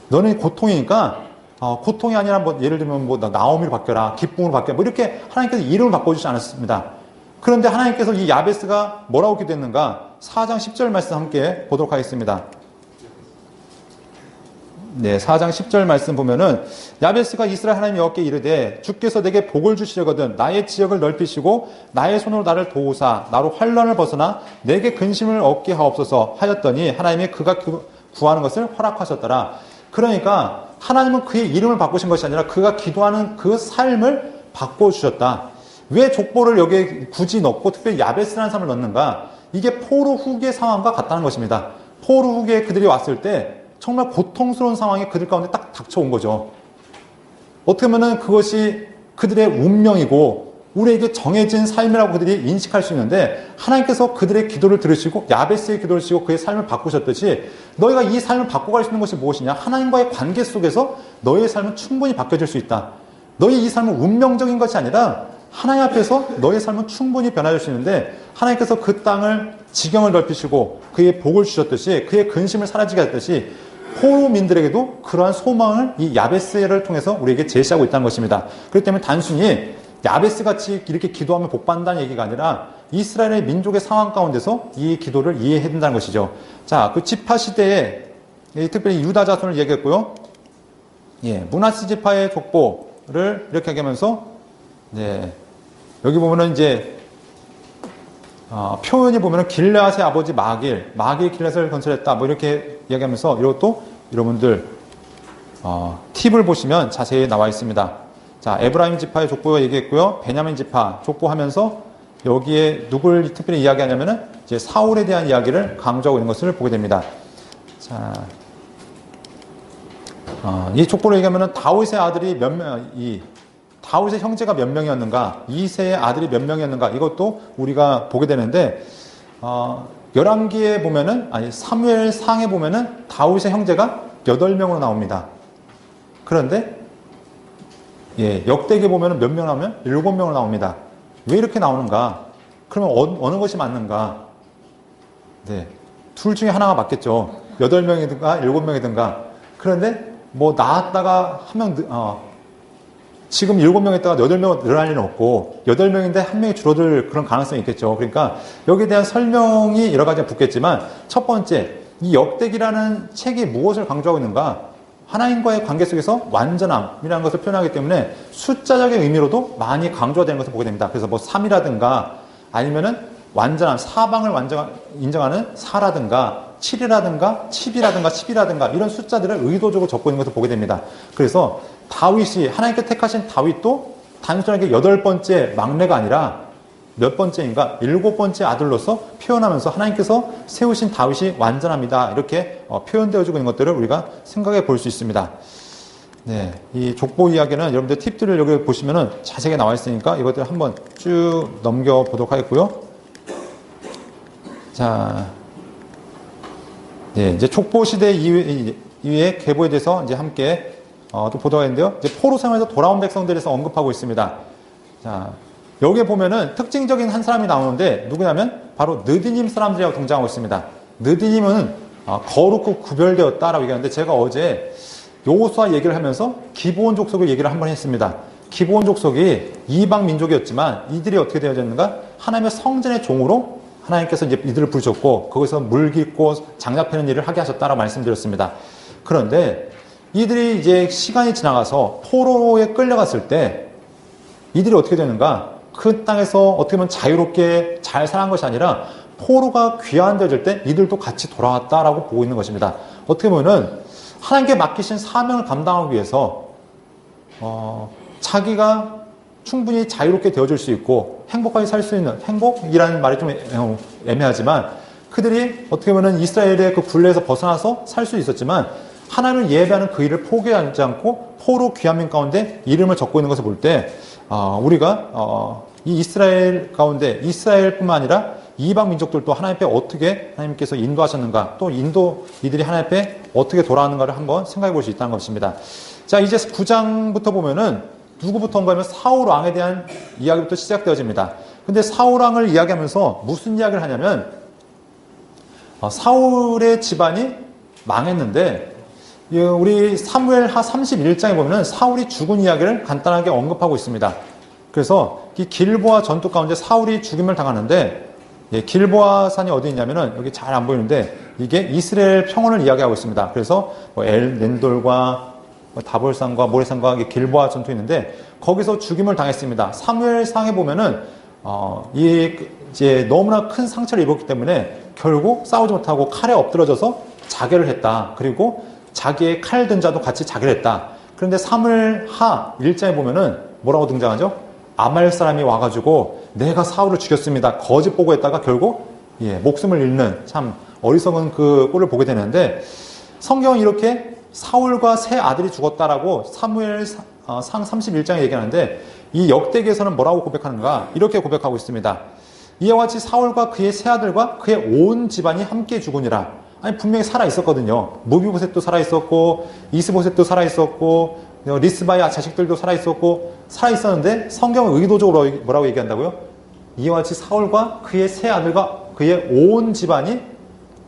너는 고통이니까 고통이 아니라 예를 들면 나오미로 바뀌어라, 기쁨으로 바뀌어라, 이렇게 하나님께서 이름을 바꿔주지 않았습니다. 그런데 하나님께서 이 야베스가 뭐라고 기도했는가? 4장 10절 말씀 함께 보도록 하겠습니다. 네, 4장 10절 말씀 보면은 야베스가 이스라엘 하나님 여호와께 이르되 주께서 내게 복을 주시려거든 나의 지역을 넓히시고 나의 손으로 나를 도우사 나로 환난을 벗어나 내게 근심을 얻게 하옵소서 하였더니 하나님이 그가 구하는 것을 허락하셨더라. 그러니까 하나님은 그의 이름을 바꾸신 것이 아니라 그가 기도하는 그 삶을 바꿔주셨다. 왜 족보를 여기에 굳이 넣고 특별히 야베스라는 사람을 넣는가? 이게 포로 후기의 상황과 같다는 것입니다. 포로 후기에 그들이 왔을 때 정말 고통스러운 상황이 그들 가운데 딱 닥쳐온 거죠. 어떻게 보면 그것이 그들의 운명이고 우리에게 정해진 삶이라고 그들이 인식할 수 있는데 하나님께서 그들의 기도를 들으시고 야베스의 기도를 들으시고 그의 삶을 바꾸셨듯이 너희가 이 삶을 바꿔갈 수 있는 것이 무엇이냐? 하나님과의 관계 속에서 너희의 삶은 충분히 바뀌어질 수 있다. 너희 이 삶은 운명적인 것이 아니라 하나님 앞에서 너의 삶은 충분히 변화될 수 있는데 하나님께서 그 땅을 지경을 넓히시고 그의 복을 주셨듯이 그의 근심을 사라지게 했듯이 포로민들에게도 그러한 소망을 이 야베스를 통해서 우리에게 제시하고 있다는 것입니다. 그렇기 때문에 단순히 야베스같이 이렇게 기도하면 복받는다는 얘기가 아니라 이스라엘의 민족의 상황 가운데서 이 기도를 이해해야 된다는 것이죠. 자, 그 지파 시대에 특별히 유다 자손을 얘기했고요. 므낫세 지파의 족보를 이렇게 얘기하면서 여기 보면은 이제 표현이 보면은 길르앗의 아버지 마길 길르앗을 건설했다. 이렇게 이야기하면서 이것도 여러분들 팁을 보시면 자세히 나와 있습니다. 자, 에브라임 지파의 족보 얘기했고요. 베냐민 지파 족보하면서 여기에 누굴 특별히 이야기하냐면은 이제 사울에 대한 이야기를 강조하고 있는 것을 보게 됩니다. 자, 이 족보를 얘기하면은 다윗의 아들이 몇 명, 다윗의 형제가 몇 명이었는가, 이새의 아들이 몇 명이었는가, 이것도 우리가 보게 되는데, 열왕기에 보면은, 사무엘상에 보면은 다윗의 형제가 8명으로 나옵니다. 그런데, 역대기에 보면은 몇 명 나오면 7명으로 나옵니다. 왜 이렇게 나오는가? 그러면 어느 것이 맞는가? 네. 둘 중에 하나가 맞겠죠. 8명이든가 7명이든가. 그런데, 나왔다가 지금 7명 있다가 8명 늘어날 일은 없고 8명인데 1명이 줄어들 그런 가능성이 있겠죠. 그러니까 여기에 대한 설명이 여러 가지가 붙겠지만 첫 번째, 이 역대기라는 책이 무엇을 강조하고 있는가? 하나님과의 관계 속에서 완전함이라는 것을 표현하기 때문에 숫자적인 의미로도 많이 강조가 되는 것을 보게 됩니다. 그래서 3이라든가 아니면은 완전함, 사방을 인정하는 4라든가 7이라든가 10이라든가 10이라든가 이런 숫자들을 의도적으로 적고 있는 것을 보게 됩니다. 그래서 다윗이, 하나님께 택하신 다윗도 단순하게 8번째 막내가 아니라 몇 번째인가? 7번째 아들로서 표현하면서 하나님께서 세우신 다윗이 완전합니다. 이렇게 표현되어지고 있는 것들을 우리가 생각해 볼 수 있습니다. 네, 이 족보 이야기는 여러분들 팁들을 여기 보시면은 자세하게 나와 있으니까 이것들 한번 쭉 넘겨보도록 하겠고요. 자, 네, 이제 족보 시대 이후의 계보에 대해서 이제 함께 또 보도록 하는데요. 이제 포로 생활에서 돌아온 백성들에 대해서 언급하고 있습니다. 자, 여기에 보면은 특징적인 한 사람이 나오는데 누구냐면 바로 느디님 사람들이라고 등장하고 있습니다. 느디님은 거룩고 구별되었다라고 얘기하는데 제가 어제 여호수아 얘기를 하면서 기브온 족속을 얘기를 한번 했습니다. 기브온 족속이 이방 민족이었지만 이들이 어떻게 되어졌는가? 하나님의 성전의 종으로 하나님께서 이제 이들을 부르셨고 거기서 물 깃고 장작 패는 일을 하게 하셨다라고 말씀드렸습니다. 그런데 이들이 이제 시간이 지나가서 포로에 끌려갔을 때 이들이 어떻게 되는가? 그 땅에서 어떻게 보면 자유롭게 잘 살아간 것이 아니라 포로가 귀환되어질 때 이들도 같이 돌아왔다라고 보고 있는 것입니다. 어떻게 보면은 하나님께 맡기신 사명을 감당하기 위해서 자기가 충분히 자유롭게 되어줄 수 있고 행복하게 살 수 있는, 행복이라는 말이 좀 애매하지만 그들이 어떻게 보면 이스라엘의 그 굴레에서 벗어나서 살 수 있었지만 하나님을 예배하는 그 일을 포기하지 않고 포로 귀환민 가운데 이름을 적고 있는 것을 볼 때 우리가 이 이스라엘 가운데 이스라엘뿐만 아니라 이방 민족들도 하나님 앞에 어떻게 하나님께서 인도하셨는가, 또 이들이 하나님 앞에 어떻게 돌아왔는가를 한번 생각해 볼 수 있다는 것입니다. 자, 이제 9장부터 보면은 누구부터 온가 하면 사울 왕에 대한 이야기부터 시작되어집니다. 근데 사울 왕을 이야기하면서 무슨 이야기를 하냐면 사울의 집안이 망했는데 우리 사무엘하 31장에 보면 사울이 죽은 이야기를 간단하게 언급하고 있습니다. 그래서 이 길보아 전투 가운데 사울이 죽임을 당하는데 길보아 산이 어디 있냐면은 여기 잘 안 보이는데 이게 이스라엘 평원을 이야기하고 있습니다. 그래서 엘 렌돌과 다볼산과 모레산과 길보아 전투 있는데 거기서 죽임을 당했습니다. 사무엘상에 보면은 이제 너무나 큰 상처를 입었기 때문에 결국 싸우지 못하고 칼에 엎드러져서 자결을 했다. 그리고 자기의 칼 든 자도 같이 자결했다. 그런데 사무엘하 1장에 보면은 뭐라고 등장하죠? 아말 사람이 와가지고 내가 사울을 죽였습니다. 거짓 보고했다가 결국 목숨을 잃는 참 어리석은 그 꼴을 보게 되는데 성경은 이렇게 사울과 세 아들이 죽었다라고 사무엘상 31장에 얘기하는데 이 역대기에서는 뭐라고 고백하는가? 이렇게 고백하고 있습니다. 이와 같이 사울과 그의 세 아들과 그의 온 집안이 함께 죽으니라. 아니 분명히 살아 있었거든요. 무비보셋도 살아 있었고 이스보셋도 살아 있었고 리스바의 자식들도 살아 있었고 살아 있었는데 성경은 의도적으로 뭐라고 얘기한다고요? 이와 같이 사울과 그의 세 아들과 그의 온 집안이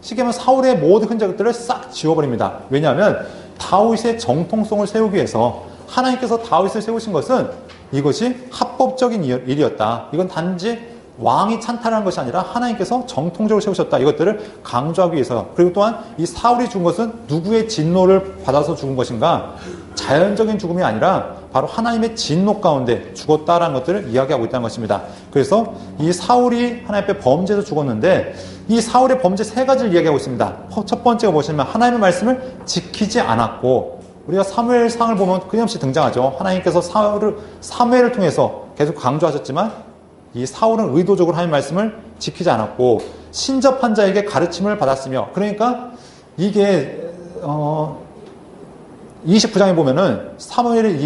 쉽게 말하면 사울의 모든 흔적들을 싹 지워버립니다. 왜냐하면 다윗의 정통성을 세우기 위해서 하나님께서 다윗을 세우신 것은 이것이 합법적인 일이었다. 이건 단지 왕이 찬탈하는 것이 아니라 하나님께서 정통적으로 세우셨다. 이것들을 강조하기 위해서. 그리고 또한 이 사울이 죽은 것은 누구의 진노를 받아서 죽은 것인가? 자연적인 죽음이 아니라 바로 하나님의 진노 가운데 죽었다라는 것들을 이야기하고 있다는 것입니다. 그래서 이 사울이 하나님 앞에 범죄에서 죽었는데 이 사울의 범죄 세 가지를 이야기하고 있습니다. 첫 번째가 보시면 하나님의 말씀을 지키지 않았고, 우리가 사무엘상을 보면 끊임없이 등장하죠. 하나님께서 사무엘을 통해서 계속 강조하셨지만 이 사울은 의도적으로 하나님의 말씀을 지키지 않았고 신접한 자에게 가르침을 받았으며, 그러니까 이게 29장에 보면은 사무엘이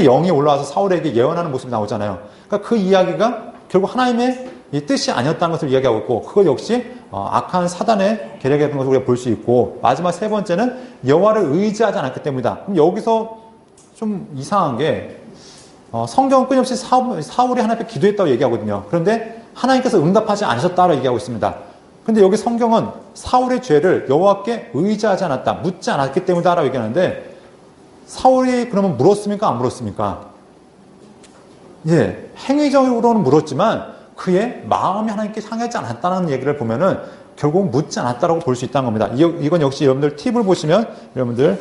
영이 올라와서 사울에게 예언하는 모습이 나오잖아요. 그러니까 그 이야기가 결국 하나님의 이 뜻이 아니었다는 것을 이야기하고 있고, 그것 역시 악한 사단의 계략이었던 것을 우리가 볼 수 있고, 마지막 세 번째는 여호와를 의지하지 않았기 때문이다. 그럼 여기서 좀 이상한 게 성경은 끊임없이 사울이 하나님 앞에 기도했다고 얘기하거든요. 그런데 하나님께서 응답하지 않으셨다고 얘기하고 있습니다. 근데 여기 성경은 사울의 죄를 여호와께 의지하지 않았다, 묻지 않았기 때문이다 라고 얘기하는데, 사울이 그러면 물었습니까? 안 물었습니까? 예, 행위적으로는 물었지만 그의 마음이 하나님께 향하지 않았다는 얘기를 보면은 결국 묻지 않았다라고 볼 수 있다는 겁니다. 이건 역시 여러분들 팁을 보시면 여러분들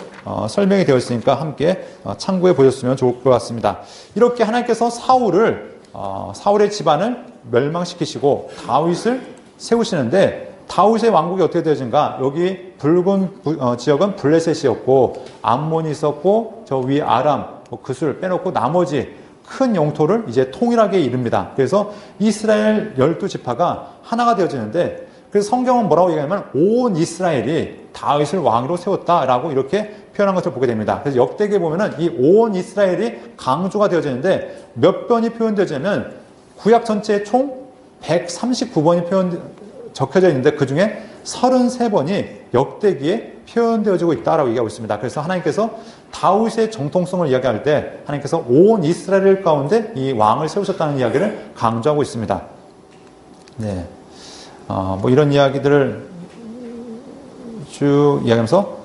설명이 되어 있으니까 함께 참고해 보셨으면 좋을 것 같습니다. 이렇게 하나님께서 사울의 집안을 멸망시키시고 다윗을 세우시는데, 다윗의 왕국이 어떻게 되어진가? 여기 붉은 지역은 블레셋이었고, 암몬이 있었고, 저 위에 아람, 그술 빼놓고 나머지 큰 영토를 이제 통일하게 이릅니다. 그래서 이스라엘 12지파가 하나가 되어지는데, 그래서 성경은 뭐라고 얘기하냐면 온 이스라엘이 다윗을 왕으로 세웠다라고 이렇게 표현한 것을 보게 됩니다. 그래서 역대기에 보면은 이 온 이스라엘이 강조가 되어지는데 몇 번이 표현되어지면 구약 전체에 총 139번이 적혀져 있는데 그 중에 33번이 역대기에 표현되어지고 있다라고 얘기하고 있습니다. 그래서 하나님께서 다윗의 정통성을 이야기할 때 하나님께서 온 이스라엘 가운데 이 왕을 세우셨다는 이야기를 강조하고 있습니다. 네, 뭐 이런 이야기들을 쭉 이야기하면서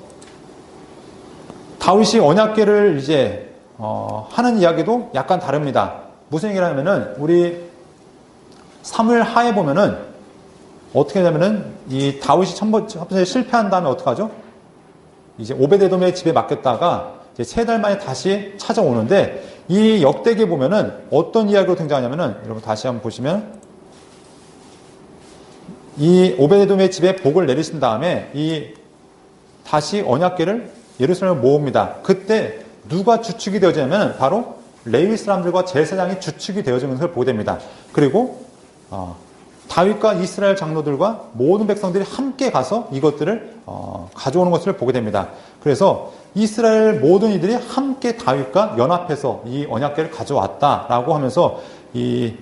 다윗이 언약궤를 이제 하는 이야기도 약간 다릅니다. 무슨 얘기를 하면은 우리 사무엘 하에 보면은 어떻게 되냐면은 이 다윗이 첫 번째 실패한 다음에 어떻게 하죠? 이제 오베데돔의 집에 맡겼다가 이제 3달 만에 다시 찾아오는데, 이 역대기에 보면은 어떤 이야기로 등장하냐면은, 여러분 다시 한번 보시면 이 오베데돔의 집에 복을 내리신 다음에 다시 언약궤를 예루살렘에 모읍니다. 그때 누가 주축이 되어지냐면 바로 레위 사람들과 제사장이 주축이 되어지는 것을 보게 됩니다. 그리고 다윗과 이스라엘 장로들과 모든 백성들이 함께 가서 이것들을 가져오는 것을 보게 됩니다. 그래서 이스라엘 모든 이들이 함께 다윗과 연합해서 이 언약궤를 가져왔다라고 하면서 이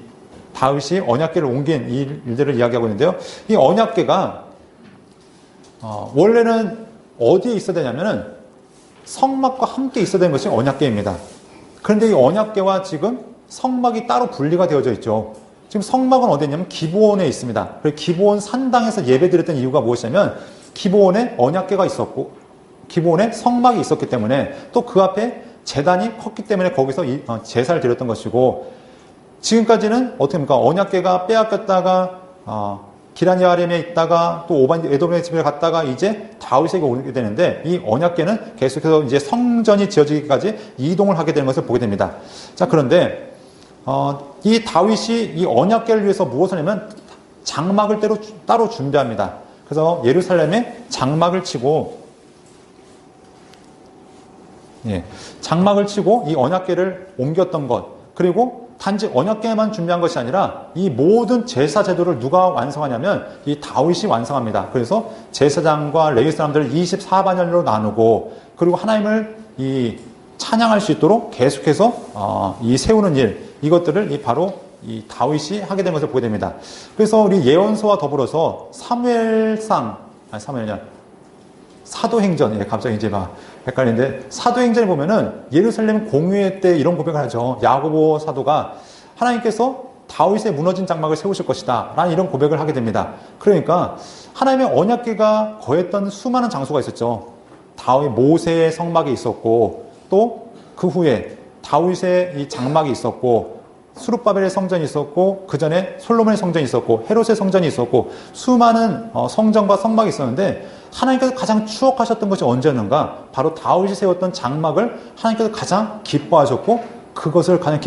다윗이 언약궤를 옮긴 이 일들을 이야기하고 있는데요. 이 언약궤가 원래는 어디에 있어야 되냐면은 성막과 함께 있어야 되는 것이 언약궤입니다. 그런데 이 언약궤와 지금 성막이 따로 분리가 되어져 있죠. 지금 성막은 어디에 있냐면 기브온에 있습니다. 그리고 기브온 산당에서 예배드렸던 이유가 무엇이냐면 기브온에 언약궤가 있었고 기브온에 성막이 있었기 때문에, 또 그 앞에 제단이 컸기 때문에 거기서 제사를 드렸던 것이고, 지금까지는 어떻게 합니까? 언약궤가 빼앗겼다가 기란야림에 있다가 또 에돔의 집에 갔다가 이제 다윗에게 오게 되는데, 이 언약궤는 계속해서 이제 성전이 지어지기까지 이동을 하게 되는 것을 보게 됩니다. 자, 그런데 이 다윗이 이 언약궤를 위해서 무엇을 하냐면 장막을 따로 준비합니다. 그래서 예루살렘에 장막을 치고 이 언약궤를 옮겼던 것, 그리고 단지 언약궤만 준비한 것이 아니라 이 모든 제사 제도를 누가 완성하냐면 이 다윗이 완성합니다. 그래서 제사장과 레위 사람들을 24반열로 나누고, 그리고 하나님을 찬양할 수 있도록 계속해서 이 세우는 일, 이것들을 바로 이 다윗이 하게 된 것을 보게 됩니다. 그래서 우리 예언서와 더불어서 사도행전, 갑자기 이제 막 헷갈리는데, 사도행전에 보면은 예루살렘 공유회 때 이런 고백을 하죠. 야고보 사도가 하나님께서 다윗의 무너진 장막을 세우실 것이다 라는 이런 고백을 하게 됩니다. 그러니까 하나님의 언약궤가 거했던 수많은 장소가 있었죠. 다윗 모세의 성막이 있었고, 또 그 후에 다윗의 이 장막이 있었고, 수룹바벨의 성전이 있었고, 그 전에 솔로몬의 성전이 있었고, 헤롯의 성전이 있었고, 수많은 성전과 성막이 있었는데, 하나님께서 가장 추억하셨던 것이 언제였는가? 바로 다윗이 세웠던 장막을 하나님께서 가장 기뻐하셨고, 그것을 가장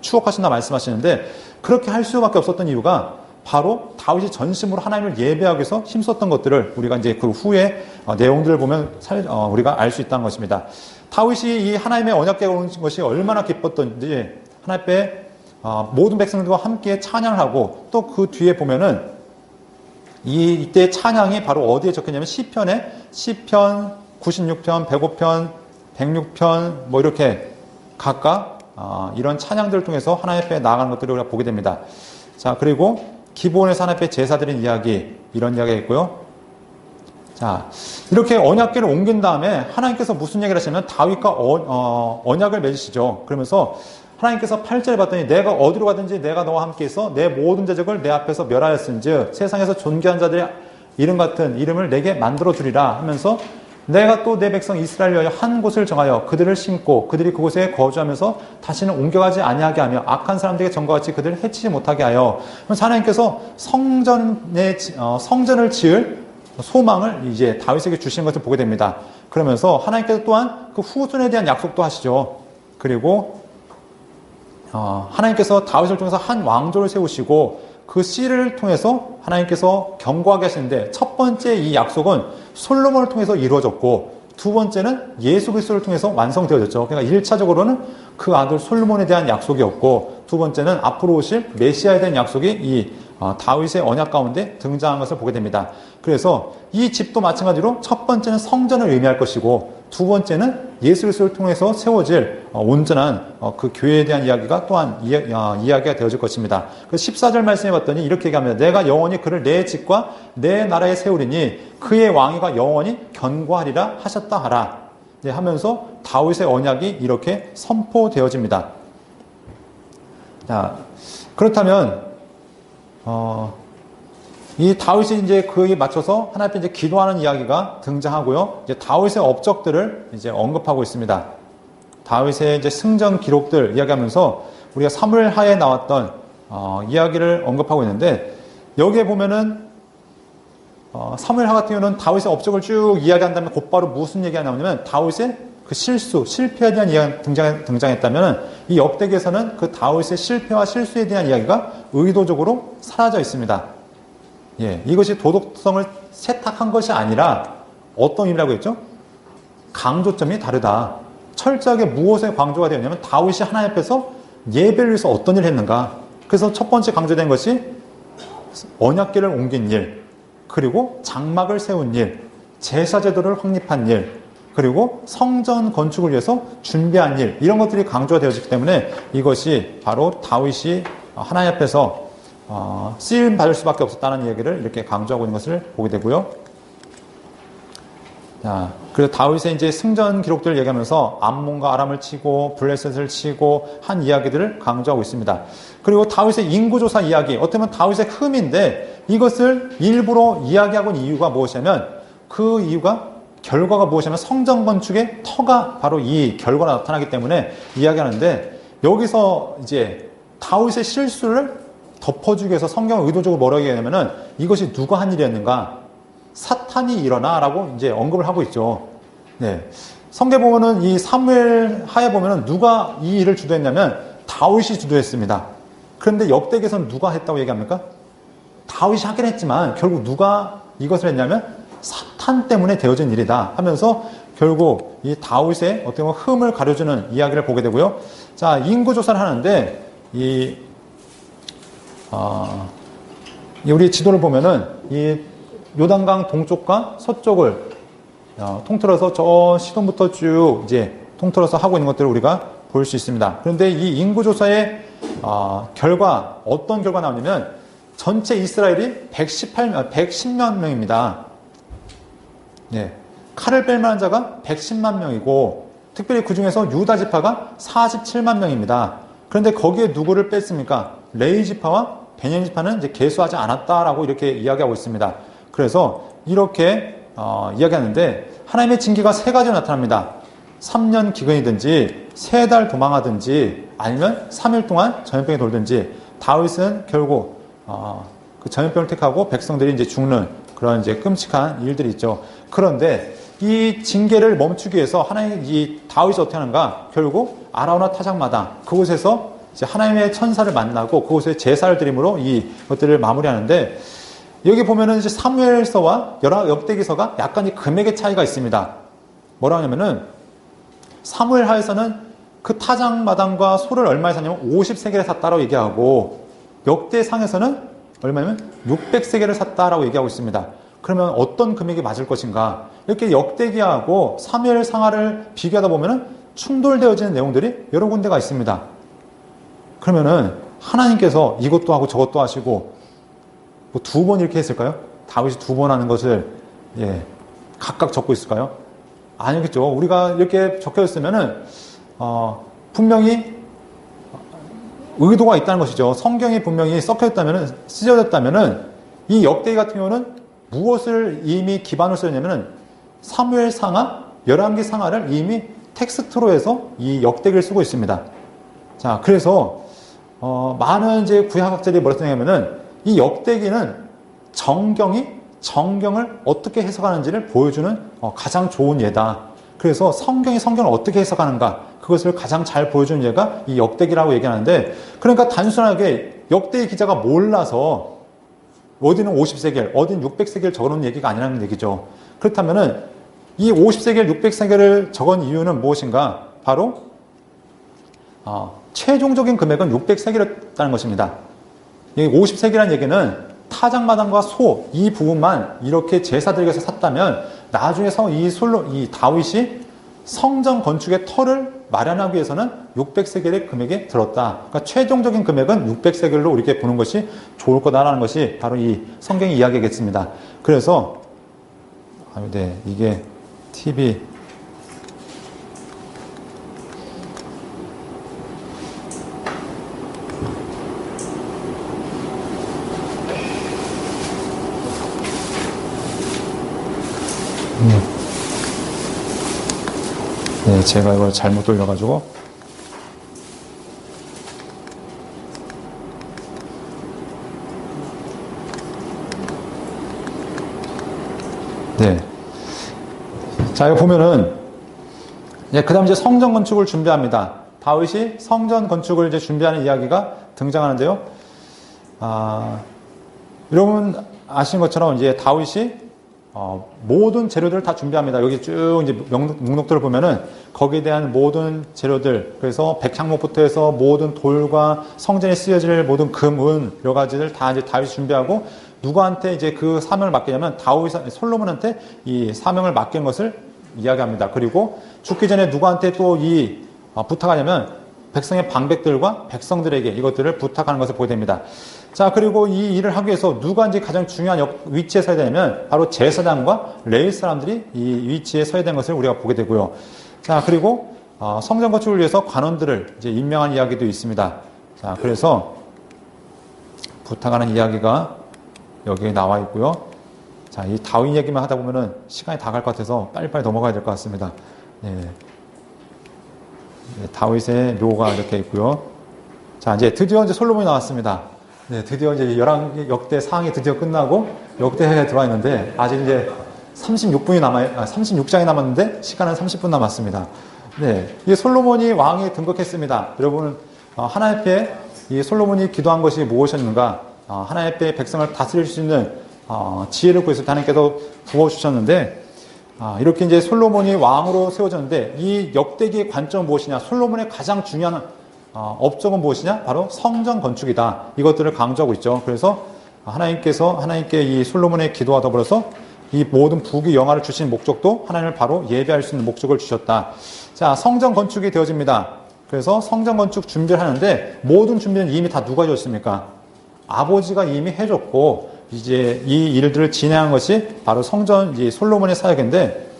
추억하신다 말씀하시는데, 그렇게 할 수밖에 없었던 이유가 바로 다윗이 전심으로 하나님을 예배하기 위해서 힘썼던 것들을 우리가 이제 그 후에 내용들을 보면 우리가 알 수 있다는 것입니다. 다윗이 이 하나님의 언약궤가 오는 것이 얼마나 기뻤던지 하나님 앞에 모든 백성들과 함께 찬양을 하고 또 그 뒤에 보면은 이때 찬양이 바로 어디에 적혀있냐면 시편 96편, 105편, 106편 뭐 이렇게 각각 이런 찬양들을 통해서 하나님 앞에 나아가는 것들을 우리가 보게 됩니다. 자, 그리고 기브온에서 하나님 앞에 제사 드린 이야기, 이런 이야기가 있고요. 자, 이렇게 언약궤를 옮긴 다음에 하나님께서 무슨 얘기를 하시냐면 다윗과 언약을 맺으시죠. 그러면서 하나님께서 8절에 봤더니 내가 어디로 가든지 내가 너와 함께 있어 내 모든 대적을 내 앞에서 멸하였은즉 세상에서 존귀한 자들의 이름 같은 이름을 내게 만들어 주리라 하면서 내가 또 내 백성 이스라엘을 위하여 한 곳을 정하여 그들을 심고 그들이 그곳에 거주하면서 다시는 옮겨가지 아니하게 하며 악한 사람들에게 전과 같이 그들을 해치지 못하게 하여. 그래서 하나님께서 성전을 지을 소망을 이제 다윗에게 주시는 것을 보게 됩니다. 그러면서 하나님께서 또한 그 후손에 대한 약속도 하시죠. 그리고 하나님께서 다윗을 통해서 한 왕조를 세우시고 그 씨를 통해서 하나님께서 경고하게 하시는데 첫 번째 이 약속은 솔로몬을 통해서 이루어졌고 두 번째는 예수 그리스도를 통해서 완성되어졌죠. 그러니까 1차적으로는 그 아들 솔로몬에 대한 약속이었고 두 번째는 앞으로 오실 메시아에 대한 약속이 이 다윗의 언약 가운데 등장한 것을 보게 됩니다. 그래서 이 집도 마찬가지로 첫 번째는 성전을 의미할 것이고 두 번째는 예수 그리스도를 통해서 세워질 온전한 그 교회에 대한 이야기가 또한 이야기가 되어질 것입니다. 그래서 14절 말씀해 봤더니 이렇게 얘기합니다. 내가 영원히 그를 내 집과 내 나라에 세우리니 그의 왕위가 영원히 견고하리라 하셨다 하라. 네, 하면서 다윗의 언약이 이렇게 선포되어집니다. 자, 그렇다면 이 다윗이 이제 그에 맞춰서 하나님 앞에 이제 기도하는 이야기가 등장하고요. 이제 다윗의 업적들을 이제 언급하고 있습니다. 다윗의 이제 승전 기록들 이야기하면서 우리가 사무엘하에 나왔던 이야기를 언급하고 있는데 여기에 보면은 사무엘하 같은 경우는 다윗의 업적을 쭉 이야기한다면 곧바로 무슨 얘기가 나오냐면 다윗의 그 실패에 대한 이야기가 등장했다면 이 역대기에서는 그 다윗의 실패와 실수에 대한 이야기가 의도적으로 사라져 있습니다. 예, 이것이 도덕성을 세탁한 것이 아니라 어떤 의미라고 했죠? 강조점이 다르다. 철저하게 무엇에 강조가 되었냐면 다윗이 하나님 앞에서 예배를 위해서 어떤 일을 했는가. 그래서 첫 번째 강조된 것이 언약궤를 옮긴 일, 그리고 장막을 세운 일, 제사제도를 확립한 일, 그리고 성전 건축을 위해서 준비한 일, 이런 것들이 강조가 되어졌기 때문에 이것이 바로 다윗이 하나님 앞에서 쓰임 받을 수밖에 없었다는 얘기를 이렇게 강조하고 있는 것을 보게 되고요. 자, 그래서 다윗의 이제 승전 기록들을 얘기하면서 암몬과 아람을 치고 블레셋을 치고 한 이야기들을 강조하고 있습니다. 그리고 다윗의 인구조사 이야기, 어떻게 보면 다윗의 흠인데 이것을 일부러 이야기하고 있는 이유가 무엇이냐면 그 이유가 결과가 무엇이냐면 성전 건축의 터가 바로 이 결과가 나타나기 때문에 이야기하는데 여기서 이제 다윗의 실수를 덮어주기 위해서 성경을 의도적으로 뭐라고 얘기하냐면은 이것이 누가 한 일이었는가? 사탄이 일어나라고 이제 언급을 하고 있죠. 네. 성경 보면은 이 사무엘 하에 보면은 누가 이 일을 주도했냐면 다윗이 주도했습니다. 그런데 역대기에서는 누가 했다고 얘기합니까? 다윗이 하긴 했지만 결국 누가 이것을 했냐면 사탄 때문에 되어진 일이다 하면서 결국 이 다윗의 어떻게 보면 흠을 가려주는 이야기를 보게 되고요. 자, 인구조사를 하는데 우리 지도를 보면은 이 요단강 동쪽과 서쪽을 통틀어서 저 시돈부터 쭉 이제 통틀어서 하고 있는 것들을 우리가 볼 수 있습니다. 그런데 이 인구조사의 결과, 어떤 결과 나오냐면 전체 이스라엘이 110만 명입니다. 네. 칼을 뺄 만한 자가 110만 명이고 특별히 그 중에서 유다 지파가 47만 명입니다. 그런데 거기에 누구를 뺐습니까? 레위 지파와 베냐민 지파는 이제 계수하지 않았다라고 이렇게 이야기하고 있습니다. 그래서 이렇게 이야기하는데 하나님의 징계가 세 가지로 나타납니다. 3년 기근이든지 3달 도망하든지 아니면 3일 동안 전염병이 돌든지 다윗은 결국 그 전염병을 택하고 백성들이 이제 죽는 그런 이제 끔찍한 일들이 있죠. 그런데 이 징계를 멈추기 위해서 하나님 이 다윗이 어떻게 하는가? 결국 아라우나 타작마당 그곳에서 이제 하나님의 천사를 만나고 그곳에 제사를 드림으로 이것들을 마무리하는데, 여기 보면은 이제 사무엘서와 역대기서가 약간 이 금액의 차이가 있습니다. 뭐라 하냐면은 사무엘하에서는 그 타작마당과 소를 얼마에 샀냐면 50세겔에 샀다라고 얘기하고, 역대상에서는 얼마냐면 600세겔을 샀다라고 얘기하고 있습니다. 그러면 어떤 금액이 맞을 것인가? 이렇게 역대기하고 사무엘상하를 비교하다 보면은 충돌되어지는 내용들이 여러 군데가 있습니다. 그러면은 하나님께서 이것도 하고 저것도 하시고 뭐 2번 이렇게 했을까요? 다윗이 2번 하는 것을 각각 적고 있을까요? 아니겠죠. 우리가 이렇게 적혀 있으면은 분명히 의도가 있다는 것이죠. 성경이 분명히 섞여있다면은, 쓰여졌다면은, 이 역대기 같은 경우는 무엇을 이미 기반으로 쓰였냐면은 사무엘상하, 열왕기상하를 이미 텍스트로 해서 이 역대기를 쓰고 있습니다. 자, 그래서 많은 이제 구약학자들이 뭐라 생각하냐면은 이 역대기는 정경을 어떻게 해석하는지를 보여주는 가장 좋은 예다. 그래서 성경이 성경을 어떻게 해석하는가, 그것을 가장 잘 보여주는 예가 이 역대기라고 얘기하는데, 그러니까 단순하게 역대기 기자가 몰라서 어디는 50세겔, 어디는 600세겔 적어놓은 얘기가 아니라는 얘기죠. 그렇다면은 이 50세겔, 600세겔을 적은 이유는 무엇인가? 바로 최종적인 금액은 600세겔이었다는 것입니다. 이 50세겔이라는 얘기는 타작마당과 소, 이 부분만 이렇게 제사드리기에서 샀다면 나중에 이 다윗이 성전 건축의 터를 마련하기 위해서는 600세겔의 금액이 들었다. 그러니까 최종적인 금액은 600세겔로 이렇게 보는 것이 좋을 거다라는 것이 바로 이 성경의 이야기겠습니다. 그래서 이게 TV 제가 이걸 잘못 돌려가지고 자, 이거 보면은 그 다음 이제 성전 건축을 준비합니다. 다윗이 성전 건축을 이제 준비하는 이야기가 등장하는데요. 여러분 아시는 것처럼 이제 다윗이 모든 재료들을 다 준비합니다. 여기 쭉 이제 목록들을 보면은 거기에 대한 모든 재료들, 그래서 백향목부터 해서 모든 돌과 성전에 쓰여질 모든 금, 은, 여러 가지를 다 이제 다윗이 준비하고, 누구한테 이제 그 사명을 맡기냐면 솔로몬한테 이 사명을 맡긴 것을 이야기합니다. 그리고 죽기 전에 누구한테 또 부탁하냐면 백성의 방백들과 백성들에게 이것들을 부탁하는 것을 보게 됩니다. 자, 그리고 이 일을 하기 위해서 누가 이제 가장 중요한 위치에 서야 되냐면 바로 제사장과 레위 사람들이 이 위치에 서야 되는 것을 우리가 보게 되고요. 자, 그리고 성전 건축을 위해서 관원들을 이제 임명한 이야기도 있습니다. 자, 그래서 부탁하는 이야기가 여기에 나와 있고요. 자, 이 다윗 얘기만 하다 보면은 시간이 다 갈 것 같아서 빨리빨리 넘어가야 될 것 같습니다. 다윗의 묘가 이렇게 있고요. 자, 이제 드디어 솔로몬이 나왔습니다. 드디어 이제 역대 상이 드디어 끝나고 역대해에 들어와 있는데, 아직 이제 36장이 남았는데 시간은 30분 남았습니다. 이 솔로몬이 왕에 등극했습니다. 여러분, 하나님 앞에 이 솔로몬이 기도한 것이 무엇이었는가? 하나님 앞에 백성을 다스릴 수 있는 지혜를 구해서 하나님께서 부어주셨는데, 이렇게 이제 솔로몬이 왕으로 세워졌는데, 이 역대기의 관점은 무엇이냐? 솔로몬의 가장 중요한 업적은 무엇이냐? 바로 성전 건축이다. 이것들을 강조하고 있죠. 그래서 하나님께 이 솔로몬의 기도와 더불어서 이 모든 부귀 영화를 주신 목적도 하나님을 바로 예배할 수 있는 목적을 주셨다. 자, 성전 건축이 되어집니다. 그래서 성전 건축 준비를 하는데, 모든 준비는 이미 다 누가 해줬습니까? 아버지가 이미 해줬고, 이제 이 일들을 진행한 것이 바로 솔로몬의 사역인데,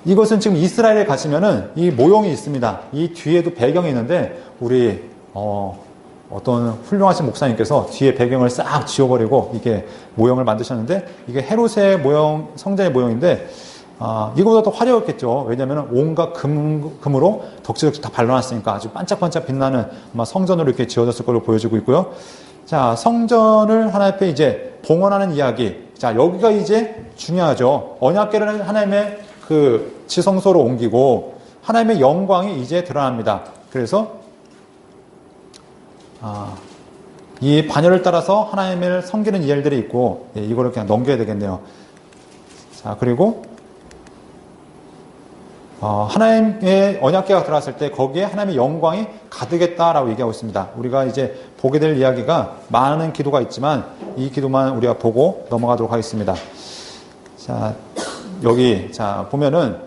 이것은 지금 이스라엘에 가시면은 이 모형이 있습니다. 이 뒤에도 배경이 있는데, 우리 어떤 훌륭하신 목사님께서 뒤에 배경을 싹 지워버리고 이게 모형을 만드셨는데, 이게 헤롯의 모형, 성전의 모형인데, 이거보다 더 화려했겠죠. 왜냐하면 온갖 금으로 덕지덕지 다 발라놨으니까 아주 반짝반짝 빛나는 아마 성전으로 이렇게 지어졌을 걸로 보여지고 있고요. 자, 성전을 하나님 앞에 이제 봉헌하는 이야기. 자, 여기가 이제 중요하죠. 언약궤를 하나님의 그 지성소로 옮기고 하나님의 영광이 이제 드러납니다. 그래서 이 반열을 따라서 하나님을 섬기는 이야기들이 있고, 이거를 그냥 넘겨야 되겠네요. 자, 그리고 하나님의 언약궤가 들어갔을 때 거기에 하나님의 영광이 가득했다라고 얘기하고 있습니다. 우리가 이제 보게 될 이야기가 많은 기도가 있지만 이 기도만 우리가 보고 넘어가도록 하겠습니다. 자, 여기 자 보면은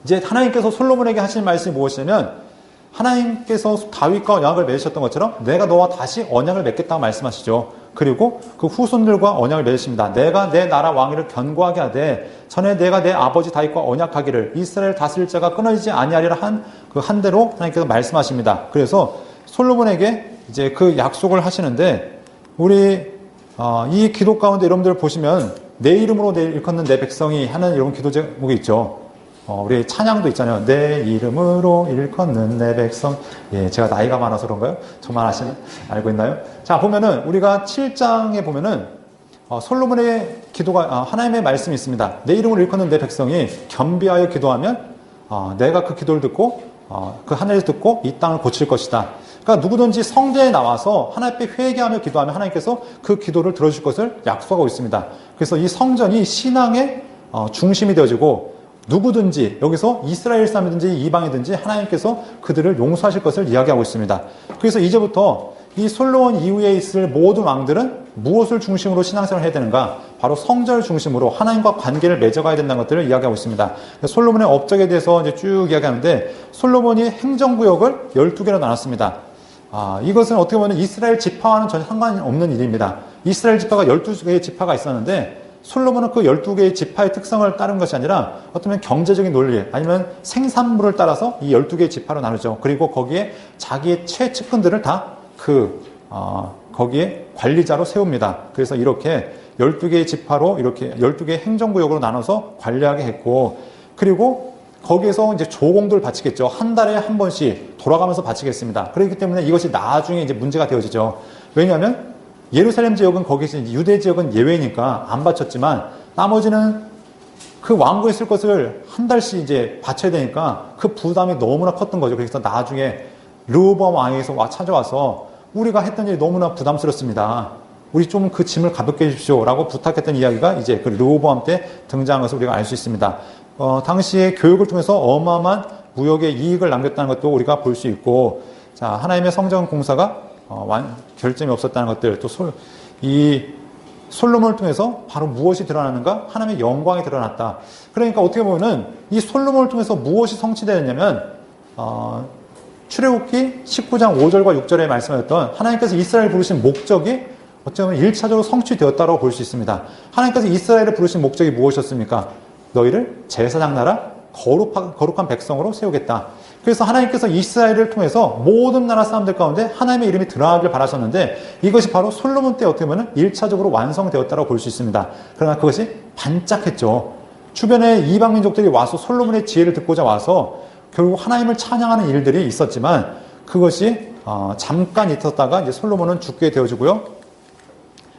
이제 하나님께서 솔로몬에게 하신 말씀이 무엇이냐면, 하나님께서 다윗과 언약을 맺으셨던 것처럼 내가 너와 다시 언약을 맺겠다고 말씀하시죠. 그리고 그 후손들과 언약을 맺으십니다. 내가 내 나라 왕위를 견고하게 하되 전에 내가 내 아버지 다윗과 언약하기를 이스라엘 다스릴 자가 끊어지지 아니하리라 한 그 한대로 하나님께서 말씀하십니다. 그래서 솔로몬에게 이제 그 약속을 하시는데, 우리 이 기도 가운데 여러분들 보시면 내 이름으로 일컫는 내 백성이 하는 이런 기도 제목이 있죠. 우리 찬양도 있잖아요. 내 이름으로 일컫는 내 백성. 예, 제가 나이가 많아서 그런가요? 저만 알고 있나요? 자, 보면은 우리가 7장에 보면은 솔로몬의 기도가 하나님의 말씀이 있습니다. 내 이름으로 일컫는 내 백성이 겸비하여 기도하면 내가 그 기도를 듣고 그 하늘에서 듣고 이 땅을 고칠 것이다. 그러니까 누구든지 성전에 나와서 하나님 앞에 회개하며 기도하면 하나님께서 그 기도를 들어주실 것을 약속하고 있습니다. 그래서 이 성전이 신앙의 중심이 되어지고, 누구든지 여기서 이스라엘 사람이든지 이방이든지 하나님께서 그들을 용서하실 것을 이야기하고 있습니다. 그래서 이제부터 이 솔로몬 이후에 있을 모든 왕들은 무엇을 중심으로 신앙생활을 해야 되는가? 바로 성전을 중심으로 하나님과 관계를 맺어가야 된다는 것들을 이야기하고 있습니다. 솔로몬의 업적에 대해서 이제 쭉 이야기하는데, 솔로몬이 행정구역을 12개로 나눴습니다. 이것은 어떻게 보면 이스라엘 지파와는 전혀 상관이 없는 일입니다. 이스라엘 지파가 12개의 지파가 있었는데, 솔로몬은 그 12개의 지파의 특성을 따른 것이 아니라 어쩌면 경제적인 논리 아니면 생산물을 따라서 이 12개의 지파로 나누죠. 그리고 거기에 자기의 최측근들을 다 거기에 관리자로 세웁니다. 그래서 이렇게 12개의 지파로 이렇게 12개의 행정구역으로 나눠서 관리하게 했고, 그리고 거기에서 이제 조공들을 바치겠죠. 한 달에 한 번씩 돌아가면서 바치겠습니다. 그렇기 때문에 이것이 나중에 이제 문제가 되어지죠. 왜냐하면 예루살렘 지역은 거기서 유대 지역은 예외니까 안 바쳤지만 나머지는 그 왕국에 쓸 것을 한 달씩 이제 바쳐야 되니까 그 부담이 너무나 컸던 거죠. 그래서 나중에 르호보암 왕에서 찾아와서 우리가 했던 일이 너무나 부담스럽습니다. 우리 좀 그 짐을 가볍게 해주십시오 라고 부탁했던 이야기가 이제 그 르호보암 때 등장한 것을 우리가 알 수 있습니다. 당시에 교육을 통해서 어마어마한 무역의 이익을 남겼다는 것도 우리가 볼 수 있고, 자, 하나님의 성전 공사가 결점이 없었다는 것들, 또 이 솔로몬을 통해서 바로 무엇이 드러나는가? 하나님의 영광이 드러났다. 그러니까 어떻게 보면은 이 솔로몬을 통해서 무엇이 성취되었냐면, 출애굽기 19장 5절과 6절에 말씀하셨던 하나님께서 이스라엘을 부르신 목적이 어쩌면 1차적으로 성취되었다고 볼 수 있습니다. 하나님께서 이스라엘을 부르신 목적이 무엇이었습니까? 너희를 제사장 나라 거룩한 백성으로 세우겠다. 그래서 하나님께서 이스라엘을 통해서 모든 나라 사람들 가운데 하나님의 이름이 드러나길 바라셨는데, 이것이 바로 솔로몬 때 어떻게 보면 1차적으로 완성되었다고 볼 수 있습니다. 그러나 그것이 반짝했죠. 주변에 이방 민족들이 와서 솔로몬의 지혜를 듣고자 와서 결국 하나님을 찬양하는 일들이 있었지만, 그것이 잠깐 있었다가 이제 솔로몬은 죽게 되어지고요.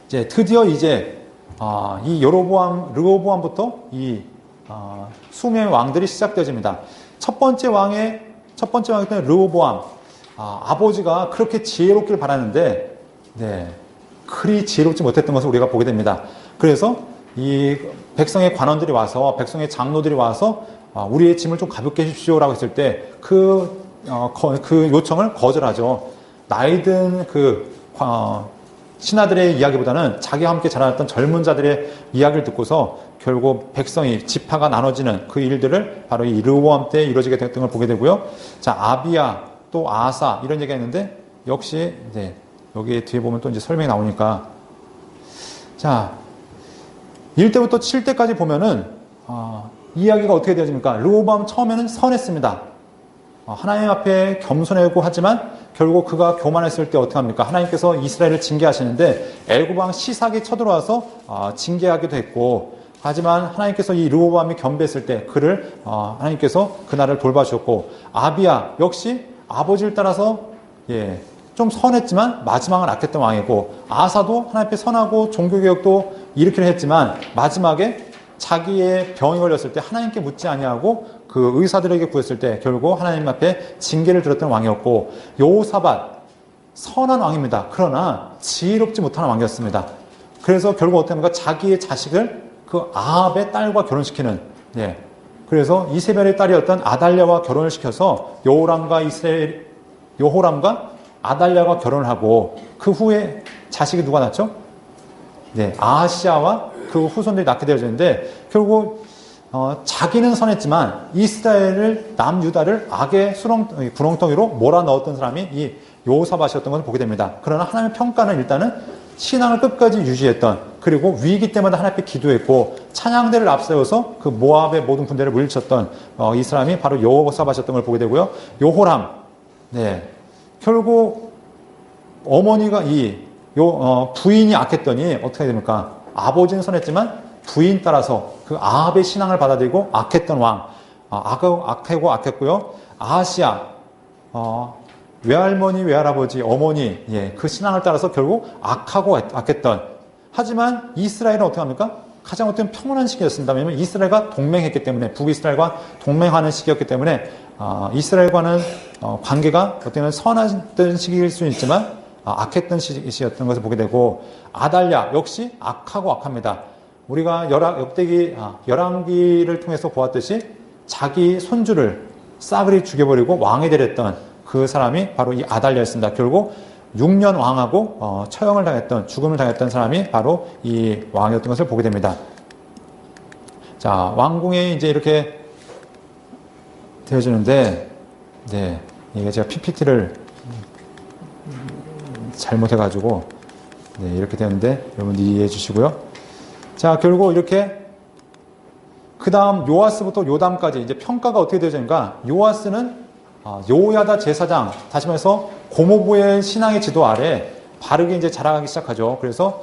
이제 드디어 이제 이 르호보암부터 이 수명의 왕들이 시작되어집니다. 첫 번째 왕이 르호보암. 아버지가 그렇게 지혜롭길 바랐는데, 그리 지혜롭지 못했던 것을 우리가 보게 됩니다. 그래서 이 백성의 관원들이 와서, 백성의 장로들이 와서 우리의 짐을 좀 가볍게 해주십시오라고 했을 때 그 요청을 거절하죠. 나이든 신하들의 이야기보다는 자기와 함께 자라났던 젊은 자들의 이야기를 듣고서 결국 백성이 지파가 나눠지는 그 일들을 바로 이 르호보암 때 이루어지게 됐던 걸 보게 되고요. 자, 아비야, 또 아사 이런 얘기가 있는데, 역시 이제 여기 뒤에 보면 또 이제 설명이 나오니까, 자, 1대부터 7대까지 보면은 이야기가 어떻게 되어집니까? 르호보암 처음에는 선했습니다. 하나님 앞에 겸손하고 하지만 결국 그가 교만했을 때 어떻게 합니까? 하나님께서 이스라엘을 징계하시는데 애굽 왕 시삭이 쳐들어와서 징계하기도 했고, 하지만 하나님께서 이 르호보암이 겸비했을 때 그를 하나님께서 그날을 돌봐주셨고, 아비야 역시 아버지를 따라서 좀 선했지만 마지막은 악했던 왕이고, 아사도 하나님 앞에 선하고 종교개혁도 일으키려 했지만 마지막에 자기의 병이 걸렸을 때 하나님께 묻지 아니하고 그 의사들에게 구했을 때 결국 하나님 앞에 징계를 들었던 왕이었고, 여호사밧 선한 왕입니다. 그러나 지혜롭지 못한 왕이었습니다. 그래서 결국 어떻게 합니까? 자기의 자식을 그 아합의 딸과 결혼시키는, 예. 그래서 이세벨의 딸이었던 아달랴와 결혼을 시켜서 여호람과 아달랴가 결혼을 하고 그 후에 자식이 누가 낳죠? 네, 아하시아와 그 후손들이 낳게 되어지는데 결국 자기는 선했지만 이스라엘을 남유다를 악의 구렁텅이로 몰아넣었던 사람이 이 여호사밧이었던 것을 보게 됩니다. 그러나 하나님의 평가는 일단은 신앙을 끝까지 유지했던, 그리고 위기 때마다 하나님 앞에 기도했고 찬양대를 앞세워서 그 모압의 모든 군대를 물리쳤던 이 사람이 바로 여호사밧이었던 걸 보게 되고요. 여호람, 네, 결국 어머니가 부인이 악했더니 어떻게 됩니까? 아버지는 선했지만 부인 따라서 그 아합의 신앙을 받아들이고 악했던 왕, 악하고 악했고요. 아하시아, 외할머니, 외할아버지, 어머니, 예, 그 신앙을 따라서 결국 악하고 악했던. 하지만 이스라엘은 어떻게 합니까? 가장 어떤 평온한 시기였습니다. 왜냐하면 이스라엘과 동맹했기 때문에, 북이스라엘과 동맹하는 시기였기 때문에 이스라엘과는 관계가 어떻게 보면 선했던 시기일 수는 있지만 악했던 시기였던 것을 보게 되고, 아달랴 역시 악하고 악합니다. 우리가 열왕기를 통해서 보았듯이 자기 손주를 싸그리 죽여버리고 왕이 되렸던 그 사람이 바로 이 아달랴였습니다. 결국 6년 왕하고 처형을 당했던, 죽음을 당했던 사람이 바로 이 왕이었던 것을 보게 됩니다. 자, 왕궁에 이제 이렇게 되어지는데, 네, 이게 제가 PPT를 잘못해가지고, 네, 이렇게 되는데, 여러분 이해해 주시고요. 자, 결국 이렇게, 그 다음 요아스부터 요담까지 이제 평가가 어떻게 되어지는가? 요아스는 여호야다 제사장, 다시 말해서 고모부의 신앙의 지도 아래 바르게 이제 자라가기 시작하죠. 그래서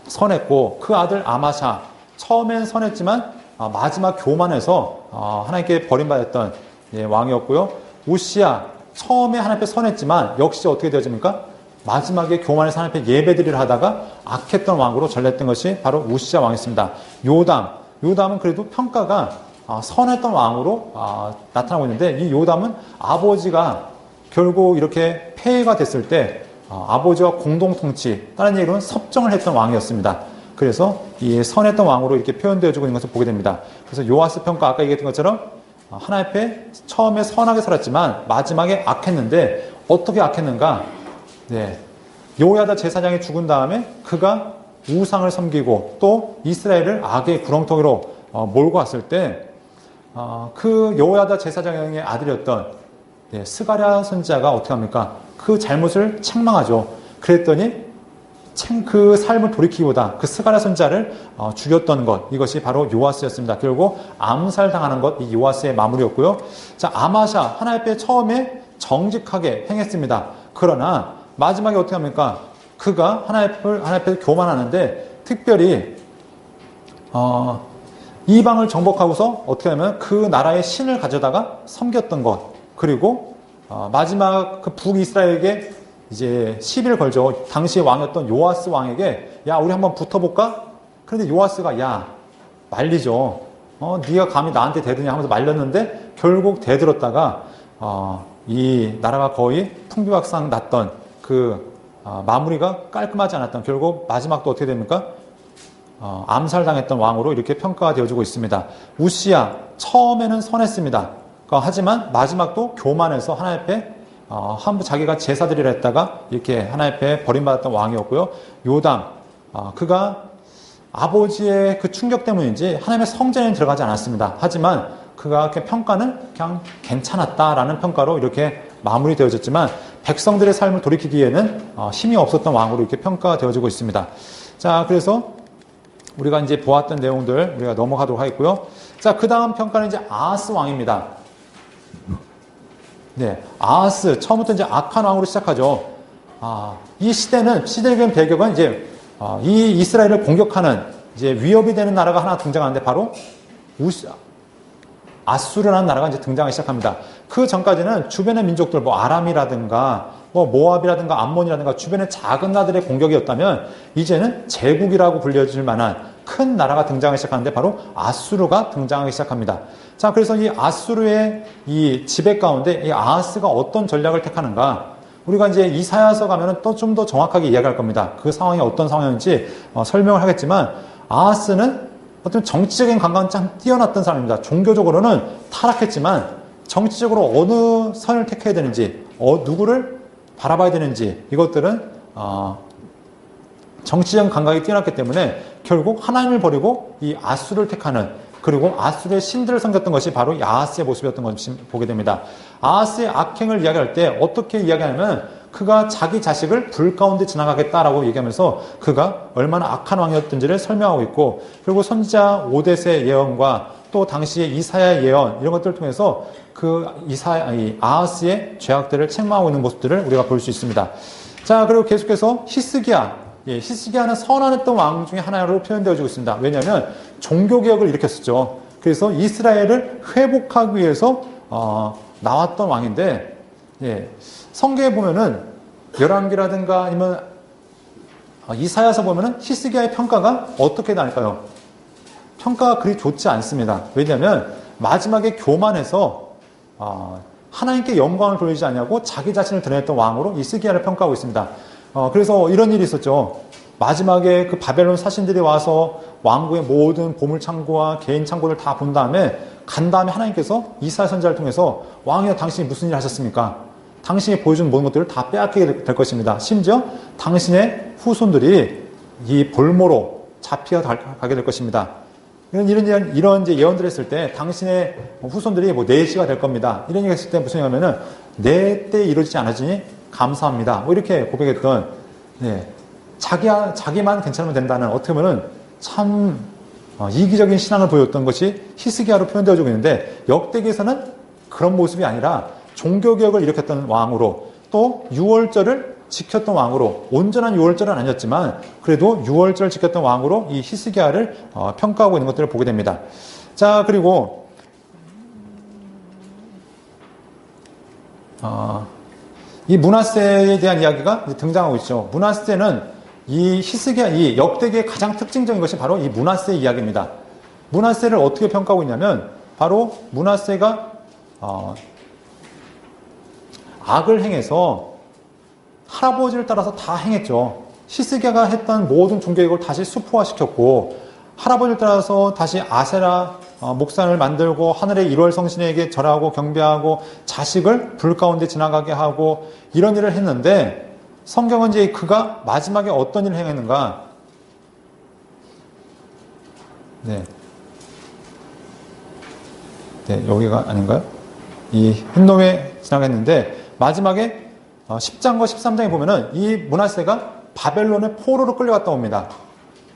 선했고, 그 아들 아마샤, 처음엔 선했지만 마지막 교만해서 하나님께 버림받았던 왕이었고요. 우시야, 처음에 하나님 앞에 선했지만 역시 어떻게 되어집니까? 마지막에 교만해서 하나님 앞에 예배드리를 하다가 악했던 왕으로 전락했던 것이 바로 우시야 왕이었습니다. 요담은 그래도 평가가 선했던 왕으로 나타나고 있는데, 이 요담은 아버지가 결국 이렇게 폐해가 됐을 때 아버지와 공동통치, 다른 얘기로는 섭정을 했던 왕이었습니다. 그래서 이 선했던 왕으로 이렇게 표현되어지고 있는 것을 보게 됩니다. 그래서 요아스 평가, 아까 얘기했던 것처럼 하나님 앞에 처음에 선하게 살았지만 마지막에 악했는데, 어떻게 악했는가? 네, 여호야다 제사장이 죽은 다음에 그가 우상을 섬기고 또 이스라엘을 악의 구렁텅이로 몰고 왔을 때 그 여호야다 제사장의 아들이었던 스가랴 선지자가 어떻게 합니까? 그 잘못을 책망하죠. 그랬더니 그 삶을 돌이키기보다 그 스가랴 선지자를 죽였던 것, 이것이 바로 요아스였습니다. 결국 암살당하는 것, 이 요아스의 마무리였고요. 자, 아마샤, 하나님 앞에 처음에 정직하게 행했습니다. 그러나 마지막에 어떻게 합니까? 그가 하나님 앞에 교만하는데, 특별히 이방을 정복하고서 어떻게 하면 그 나라의 신을 가져다가 섬겼던 것, 그리고 마지막 그 북이스라엘에게 이제 시비를 걸죠. 당시 왕이었던 요아스 왕에게, 야, 우리 한번 붙어볼까? 그런데 요아스가, 야, 말리죠. 네가 감히 나한테 대드냐 하면서 말렸는데, 결국 대들었다가 이 나라가 거의 풍비박산 났던 그 마무리가 깔끔하지 않았던, 결국 마지막도 어떻게 됩니까? 암살당했던 왕으로 이렇게 평가가 되어지고 있습니다. 우시야, 처음에는 선했습니다. 하지만 마지막도 교만해서 하나님 앞에 자기가 제사드리려 했다가 이렇게 하나님 앞에 버림받았던 왕이었고요. 요담, 그가 아버지의 그 충격 때문인지 하나님의 성전에 들어가지 않았습니다. 하지만 그가 평가는 그냥 괜찮았다라는 평가로 이렇게 마무리되어졌지만, 백성들의 삶을 돌이키기에는 힘이 없었던 왕으로 이렇게 평가가 되어지고 있습니다. 자, 그래서 우리가 이제 보았던 내용들 우리가 넘어가도록 하겠고요. 자, 그 다음 평가는 이제 아하스 왕입니다. 네, 아하스, 처음부터 이제 악한 왕으로 시작하죠. 이 시대적인 배경은 이제 이 이스라엘을 공격하는 이제 위협이 되는 나라가 하나 등장하는데, 바로 아수르라는 나라가 이제 등장하기 시작합니다. 그 전까지는 주변의 민족들, 아람이라든가 모압이라든가 암몬이라든가 주변의 작은 나라들의 공격이었다면, 이제는 제국이라고 불려질 만한 큰 나라가 등장하기 시작하는데, 바로 아수르가 등장하기 시작합니다. 자, 그래서 이 아수르의 이 지배 가운데 이 아하스가 어떤 전략을 택하는가? 우리가 이제 이사야서 가면은 또 좀 더 정확하게 이야기할 겁니다. 그 상황이 어떤 상황인지 설명을 하겠지만, 아하스는 어떤 정치적인 감각은 참 뛰어났던 사람입니다. 종교적으로는 타락했지만 정치적으로 어느 선을 택해야 되는지, 누구를 바라봐야 되는지, 이것들은 정치적 감각이 뛰어났기 때문에 결국 하나님을 버리고 이 아수를 택하는, 그리고 아수르의 신들을 섬겼던 것이 바로 이 아하스의 모습이었던 것을 보게 됩니다. 아하스의 악행을 이야기할 때 어떻게 이야기하냐면, 그가 자기 자식을 불 가운데 지나가겠다라고 얘기하면서 그가 얼마나 악한 왕이었던지를 설명하고 있고, 그리고 선지자 오뎃의 예언과 또 당시의 이사야의 예언, 이런 것들을 통해서 아하스의 죄악들을 책망하고 있는 모습들을 우리가 볼 수 있습니다. 자, 그리고 계속해서 히스기야는 선언했던 왕 중에 하나로 표현되어지고 있습니다. 왜냐하면 종교개혁을 일으켰었죠. 그래서 이스라엘을 회복하기 위해서 나왔던 왕인데, 성경에 보면은 열왕기라든가 아니면 이사야서 보면은 히스기야의 평가가 어떻게 나올까요? 평가가 그리 좋지 않습니다. 왜냐하면 마지막에 교만해서 하나님께 영광을 돌리지 않냐고 자기 자신을 드러냈던 왕으로 히스기야를 평가하고 있습니다. 그래서 이런 일이 있었죠. 마지막에 그 바벨론 사신들이 와서 왕국의 모든 보물창고와 개인 창고를 다 본 다음에 간 다음에 하나님께서 이사야 선지자를 통해서, 왕이여 당신이 무슨 일을 하셨습니까? 당신이 보여준 모든 것들을 다 빼앗기게 될 것입니다. 심지어 당신의 후손들이 이 볼모로 잡혀 가게 될 것입니다. 이런 이제 예언들을 했을 때 당신의 후손들이 내시가 될 겁니다. 이런 얘기 했을 때 무슨 얘기냐면은, 내 때 이루어지지 않아지니 감사합니다. 이렇게 고백했던, 자기만 괜찮으면 된다는, 어떻게 보면은 참 이기적인 신앙을 보였던 것이 히스기야로 표현되어지고 있는데, 역대기에서는 그런 모습이 아니라 종교개혁을 일으켰던 왕으로, 또 유월절을 지켰던 왕으로, 온전한 유월절은 아니었지만 그래도 유월절을 지켰던 왕으로 이 히스기야를 평가하고 있는 것들을 보게 됩니다. 자, 그리고 이 므낫세에 대한 이야기가 등장하고 있죠. 므낫세는 이 히스기야, 이 역대기의 가장 특징적인 것이 바로 이 므낫세의 이야기입니다. 므낫세를 어떻게 평가하고 있냐면, 바로 므낫세가 악을 행해서 할아버지를 따라서 다 행했죠. 히스기야가 했던 모든 종교개혁을 다시 수포화시켰고, 할아버지를 따라서 다시 아세라 목산을 만들고 하늘의 1월 성신에게 절하고 경배하고 자식을 불 가운데 지나가게 하고, 이런 일을 했는데, 성경은 이제 그가 마지막에 어떤 일을 행했는가? 여기가 아닌가요? 이 흰놈에 지나갔는데, 마지막에 10장과 13장에 보면은 이 므낫세가 바벨론의 포로로 끌려갔다 옵니다.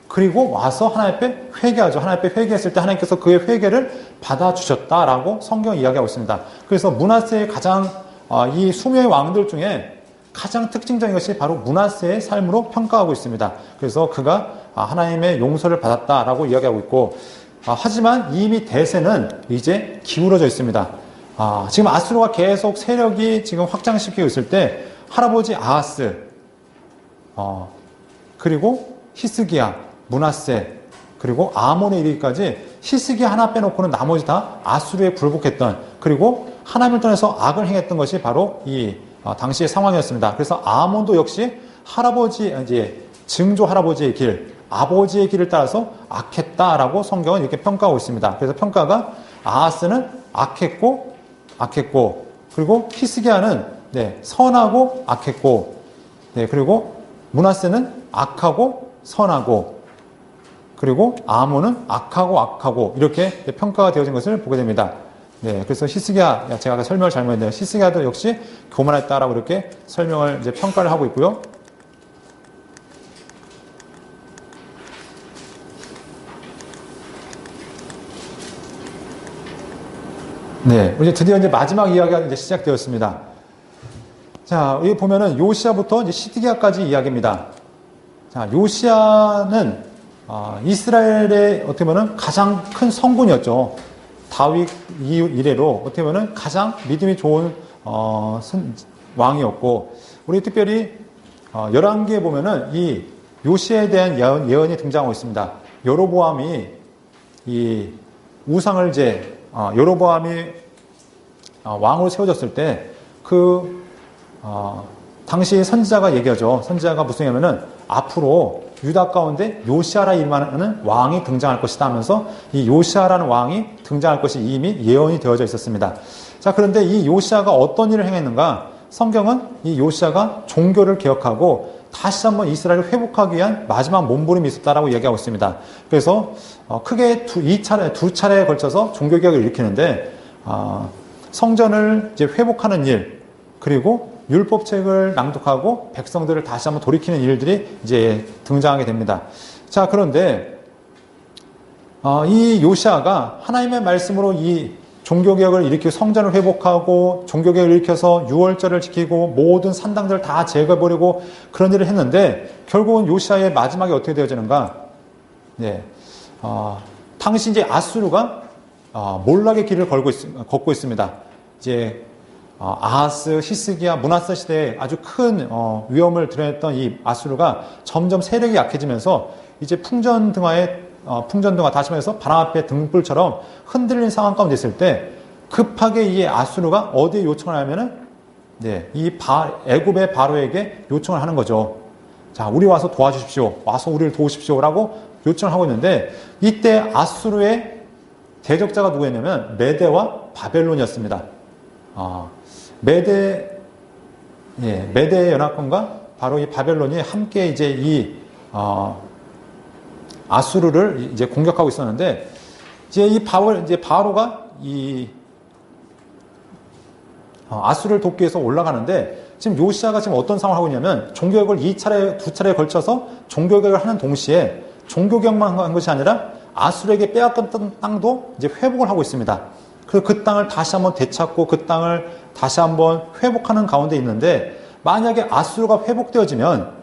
그리고 와서 하나님 앞에 회개하죠. 하나님 앞에 회개했을 때 하나님께서 그의 회개를 받아주셨다라고 성경이 이야기하고 있습니다. 그래서 므낫세의 가장 이 수명의 왕들 중에 가장 특징적인 것이 바로 므낫세의 삶으로 평가하고 있습니다. 그래서 그가 하나님의 용서를 받았다라고 이야기하고 있고, 하지만 이미 대세는 이제 기울어져 있습니다. 지금 아수르가 계속 세력이 지금 확장시키고 있을 때, 할아버지 아하스, 그리고 히스기야, 므낫세, 그리고 아몬에 이르기까지 히스기야 하나 빼놓고는 나머지 다 아수르에 굴복했던, 그리고 하나님을 떠나서 악을 행했던 것이 바로 이 당시의 상황이었습니다. 그래서 아몬도 역시 증조 할아버지의 길, 아버지의 길을 따라서 악했다라고 성경은 이렇게 평가하고 있습니다. 그래서 평가가, 아하스는 악했고, 그리고 히스기야는 선하고 악했고, 그리고 므낫세는 악하고 선하고, 그리고 아몬은 악하고 이렇게 평가가 되어진 것을 보게 됩니다. 그래서 히스기야, 제가 아까 설명을 잘못했네요. 히스기야도 역시 교만했다라고 이렇게 설명을 이제 평가를 하고 있고요. 이제 드디어 이제 마지막 이야기가 이제 시작되었습니다. 자, 여기 보면은 요시야부터 이제 시드기야까지 이야기입니다. 자, 요시야는 이스라엘의 어떻게 보면 가장 큰 성군이었죠. 다윗 이래로 어떻게 보면 가장 믿음이 좋은 왕이었고, 우리 특별히 열왕기에 보면은 이 요시야에 대한 예언이 등장하고 있습니다. 여로보암이 이 우상을 이제 여로보암이 왕으로 세워졌을 때 당시 선지자가 얘기하죠. 선지자가 무슨 얘기냐면은 앞으로 유다 가운데 요시아라 이름하는 왕이 등장할 것이다 하면서 이 요시아라는 왕이 등장할 것이 이미 예언이 되어져 있었습니다. 자, 그런데 이 요시아가 어떤 일을 행했는가? 성경은 이 요시아가 종교를 개혁하고 다시 한번 이스라엘을 회복하기 위한 마지막 몸부림이 있었다라고 얘기하고 있습니다. 그래서 크게 두 차례에 걸쳐서 종교개혁을 일으키는데 성전을 이제 회복하는 일, 그리고 율법책을 낭독하고 백성들을 다시 한번 돌이키는 일들이 이제 등장하게 됩니다. 자, 그런데 이 요시아가 하나님의 말씀으로 이 종교개혁을 일으키고 성전을 회복하고 종교개혁을 일으켜서 유월절을 지키고 모든 산당들을 다 제거해버리고 그런 일을 했는데 결국은 요시아의 마지막에 어떻게 되어지는가? 네, 당시 이제 아수르가 몰락의 길을 걷고 있습니다. 이제 아하스, 히스기야, 므낫세 시대에 아주 큰 위험을 드러냈던 이 아수르가 점점 세력이 약해지면서 이제 풍전등화 다시 말해서 바람 앞에 등불처럼 흔들린 상황 가운데 있을 때 급하게 이 아수르가 어디에 요청을 하면은 이 애굽의 바로에게 요청을 하는 거죠. 자, 우리 와서 도와주십시오. 와서 우리를 도우십시오라고 요청을 하고 있는데 이때 아수르의 대적자가 누구였냐면 메대와 바벨론이었습니다. 메대 연합군과 바로 이 바벨론이 함께 이제 아수르를 이제 공격하고 있었는데, 이제 바로가 아수르를 돕기 위해서 올라가는데, 지금 요시아가 지금 어떤 상황을 하고 있냐면, 종교개혁을 두 차례에 걸쳐서 종교개혁을 하는 동시에, 종교개혁만 한 것이 아니라, 아수르에게 빼앗겼던 땅도 이제 회복을 하고 있습니다. 그래서 그 땅을 다시 한번 되찾고, 그 땅을 다시 한번 회복하는 가운데 있는데, 만약에 아수르가 회복되어지면,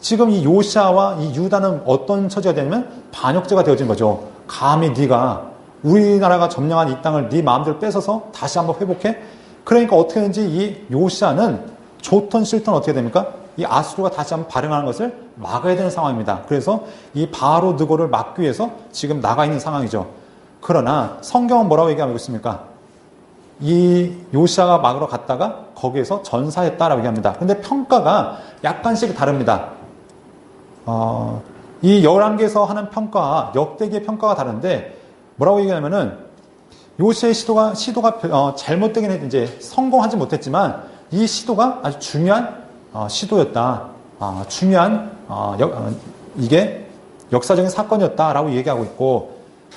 지금 이 요시아와 이 유다는 어떤 처지가 되냐면 반역죄가 되어진 거죠. 감히 네가 우리나라가 점령한 이 땅을 네 마음대로 뺏어서 다시 한번 회복해? 그러니까 어떻게 되는지 이 요시아는 좋든 싫든 어떻게 됩니까? 이 아수르가 다시 한번 발흥하는 것을 막아야 되는 상황입니다. 그래서 이 바로 느고를 막기 위해서 지금 나가 있는 상황이죠. 그러나 성경은 뭐라고 얘기하고 있습니까? 이 요시아가 막으러 갔다가 거기에서 전사했다라고 얘기합니다. 근데 평가가 약간씩 다릅니다. 이 열왕기에서 하는 평가와 역대기의 평가가 다른데 뭐라고 얘기하냐면은 요시아의 시도가 잘못되긴 했 이제 성공하지 못했지만 이 시도가 아주 중요한 시도였다. 이게 역사적인 사건이었다라고 얘기하고 있고,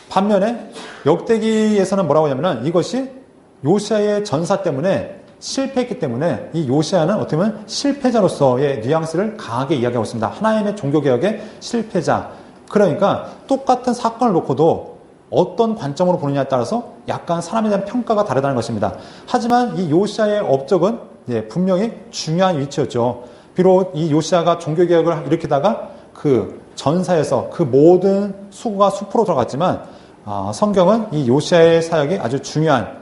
반면에 역대기에서는 뭐라고 하냐면은 이것이 요시아의 전사 때문에 실패했기 때문에 이 요시아는 어떻게 보면 실패자로서의 뉘앙스를 강하게 이야기하고 있습니다. 하나님의 종교개혁의 실패자. 그러니까 똑같은 사건을 놓고도 어떤 관점으로 보느냐에 따라서 약간 사람에 대한 평가가 다르다는 것입니다. 하지만 이 요시아의 업적은 분명히 중요한 위치였죠. 비록 이 요시아가 종교개혁을 일으키다가 그 전사에서 그 모든 수고가 수포로 들어갔지만 성경은 이 요시아의 사역이 아주 중요한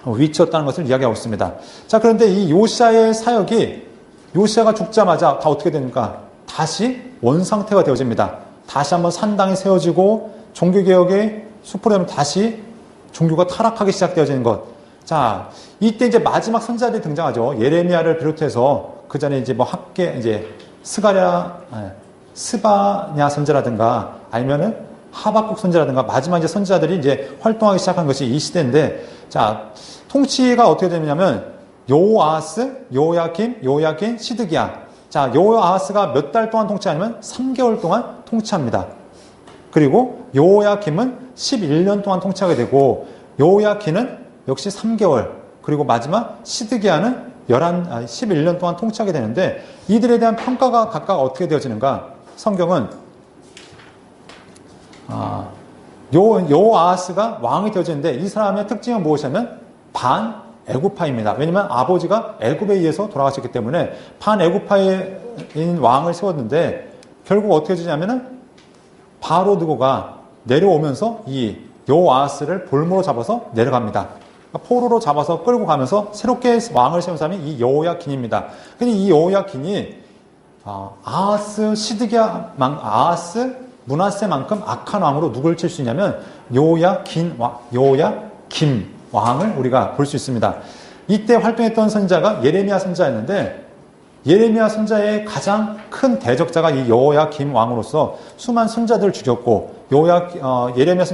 위치였다는 것을 이야기하고 있습니다. 자, 그런데 이 요시아의 사역이 요시아가 죽자마자 다 어떻게 됩니까? 다시 원상태가 되어집니다. 다시 한번 산당이 세워지고 종교개혁의 수포로 되면 다시 종교가 타락하기 시작되어지는 것. 자, 이때 이제 마지막 선지자들이 등장하죠. 예레미야를 비롯해서 그 전에 이제 스바냐 선지라든가 아니면은 하박국 선지라든가 마지막 이제 선지자들이 이제 활동하기 시작한 것이 이 시대인데, 자, 통치가 어떻게 되냐면 요아스, 요야긴, 시드기야. 자, 요아스가 몇 달 동안 통치하냐면 3개월 동안 통치합니다. 그리고 요야김은 11년 동안 통치하게 되고, 요야긴은 역시 3개월, 그리고 마지막 시드기야는 11년 동안 통치하게 되는데, 이들에 대한 평가가 각각 어떻게 되어지는가? 성경은 요아스가 왕이 되어지는데 이 사람의 특징은 무엇이냐면 반 애굽파입니다. 왜냐하면 아버지가 애굽에 의해서 돌아가셨기 때문에 반 애굽파인 왕을 세웠는데, 결국 어떻게 되냐면은 바로 느고가 내려오면서 이 요아스를 볼모로 잡아서 내려갑니다. 포로로 잡아서 끌고 가면서 새롭게 왕을 세운 사람이 이 여호야긴입니다. 근데 이 여호야긴이 아하스, 므낫세만큼 악한 왕으로 누굴 칠 수 있냐면 요야김 왕을 우리가 볼 수 있습니다. 이때 활동했던 선지자가 예레미야 선지자였는데, 예레미야 선자의 가장 큰 대적자가 이 여호야김 왕으로서 수많은 선자들을 죽였고 예레미야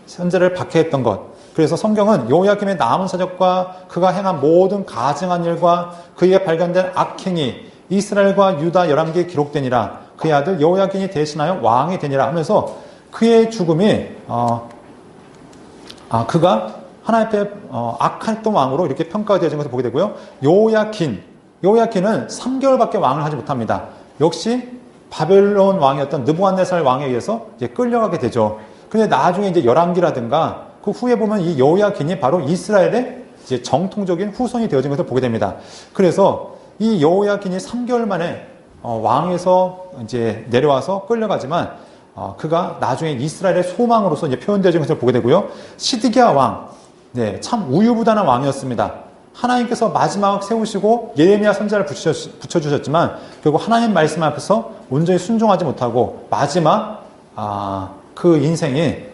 선자를 박해했던 것. 그래서 성경은 여호야김의 남은 사적과 그가 행한 모든 가증한 일과 그에게 발견된 악행이 이스라엘과 유다 열왕기에 기록되니라. 그의 아들 여호야김이 대신하여 왕이 되니라 하면서 그의 죽음이 그가 하나님 앞에 악했던 왕으로 이렇게 평가되어진 것을 보게 되고요. 여호야킨은 3개월밖에 왕을 하지 못합니다. 역시 바벨론 왕이었던 느부갓네살 왕에 의해서 이제 끌려가게 되죠. 근데 나중에 이제 열왕기라든가 그 후에 보면 이 여호야킨이 바로 이스라엘의 이제 정통적인 후손이 되어진 것을 보게 됩니다. 그래서 이 여호야킨이 3개월 만에 왕에서 이제 내려와서 끌려가지만 그가 나중에 이스라엘의 소망으로서 이제 표현되어진 것을 보게 되고요. 시드기야 왕, 참 우유부단한 왕이었습니다. 하나님께서 마지막 세우시고 예레미야 선지자를 붙여주셨지만 결국 하나님 말씀 앞에서 온전히 순종하지 못하고 마지막 그 인생이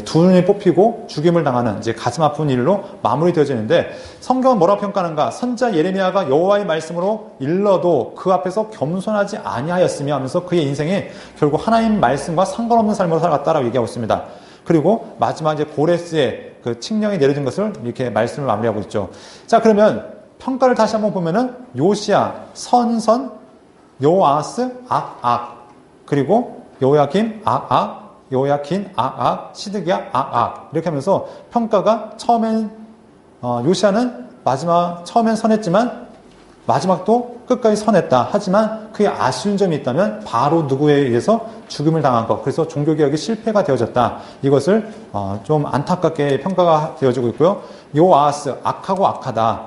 두 눈이 뽑히고 죽임을 당하는 이제 가슴 아픈 일로 마무리되어지는데 성경은 뭐라고 평가하는가? 선지자 예레미야가 여호와의 말씀으로 일러도 그 앞에서 겸손하지 아니하였으며 하면서 그의 인생이 결국 하나님 말씀과 상관없는 삶으로 살아갔다라고 얘기하고 있습니다. 그리고 마지막 이제 고레스의 그 칙령이 내려진 것을 이렇게 말씀을 마무리하고 있죠. 자, 그러면 평가를 다시 한번 보면은 요시야, 선선, 요아스, 악악, 그리고 요야김, 악악, 요야킨, 악악, 시드기야, 악악 이렇게 하면서 평가가 처음엔 요시야는 처음엔 선했지만 마지막도 끝까지 선했다. 하지만 그의 아쉬운 점이 있다면 바로 누구에 의해서 죽음을 당한 것. 그래서 종교개혁이 실패가 되어졌다. 이것을 좀 안타깝게 평가가 되어지고 있고요. 요아스, 악하고 악하다.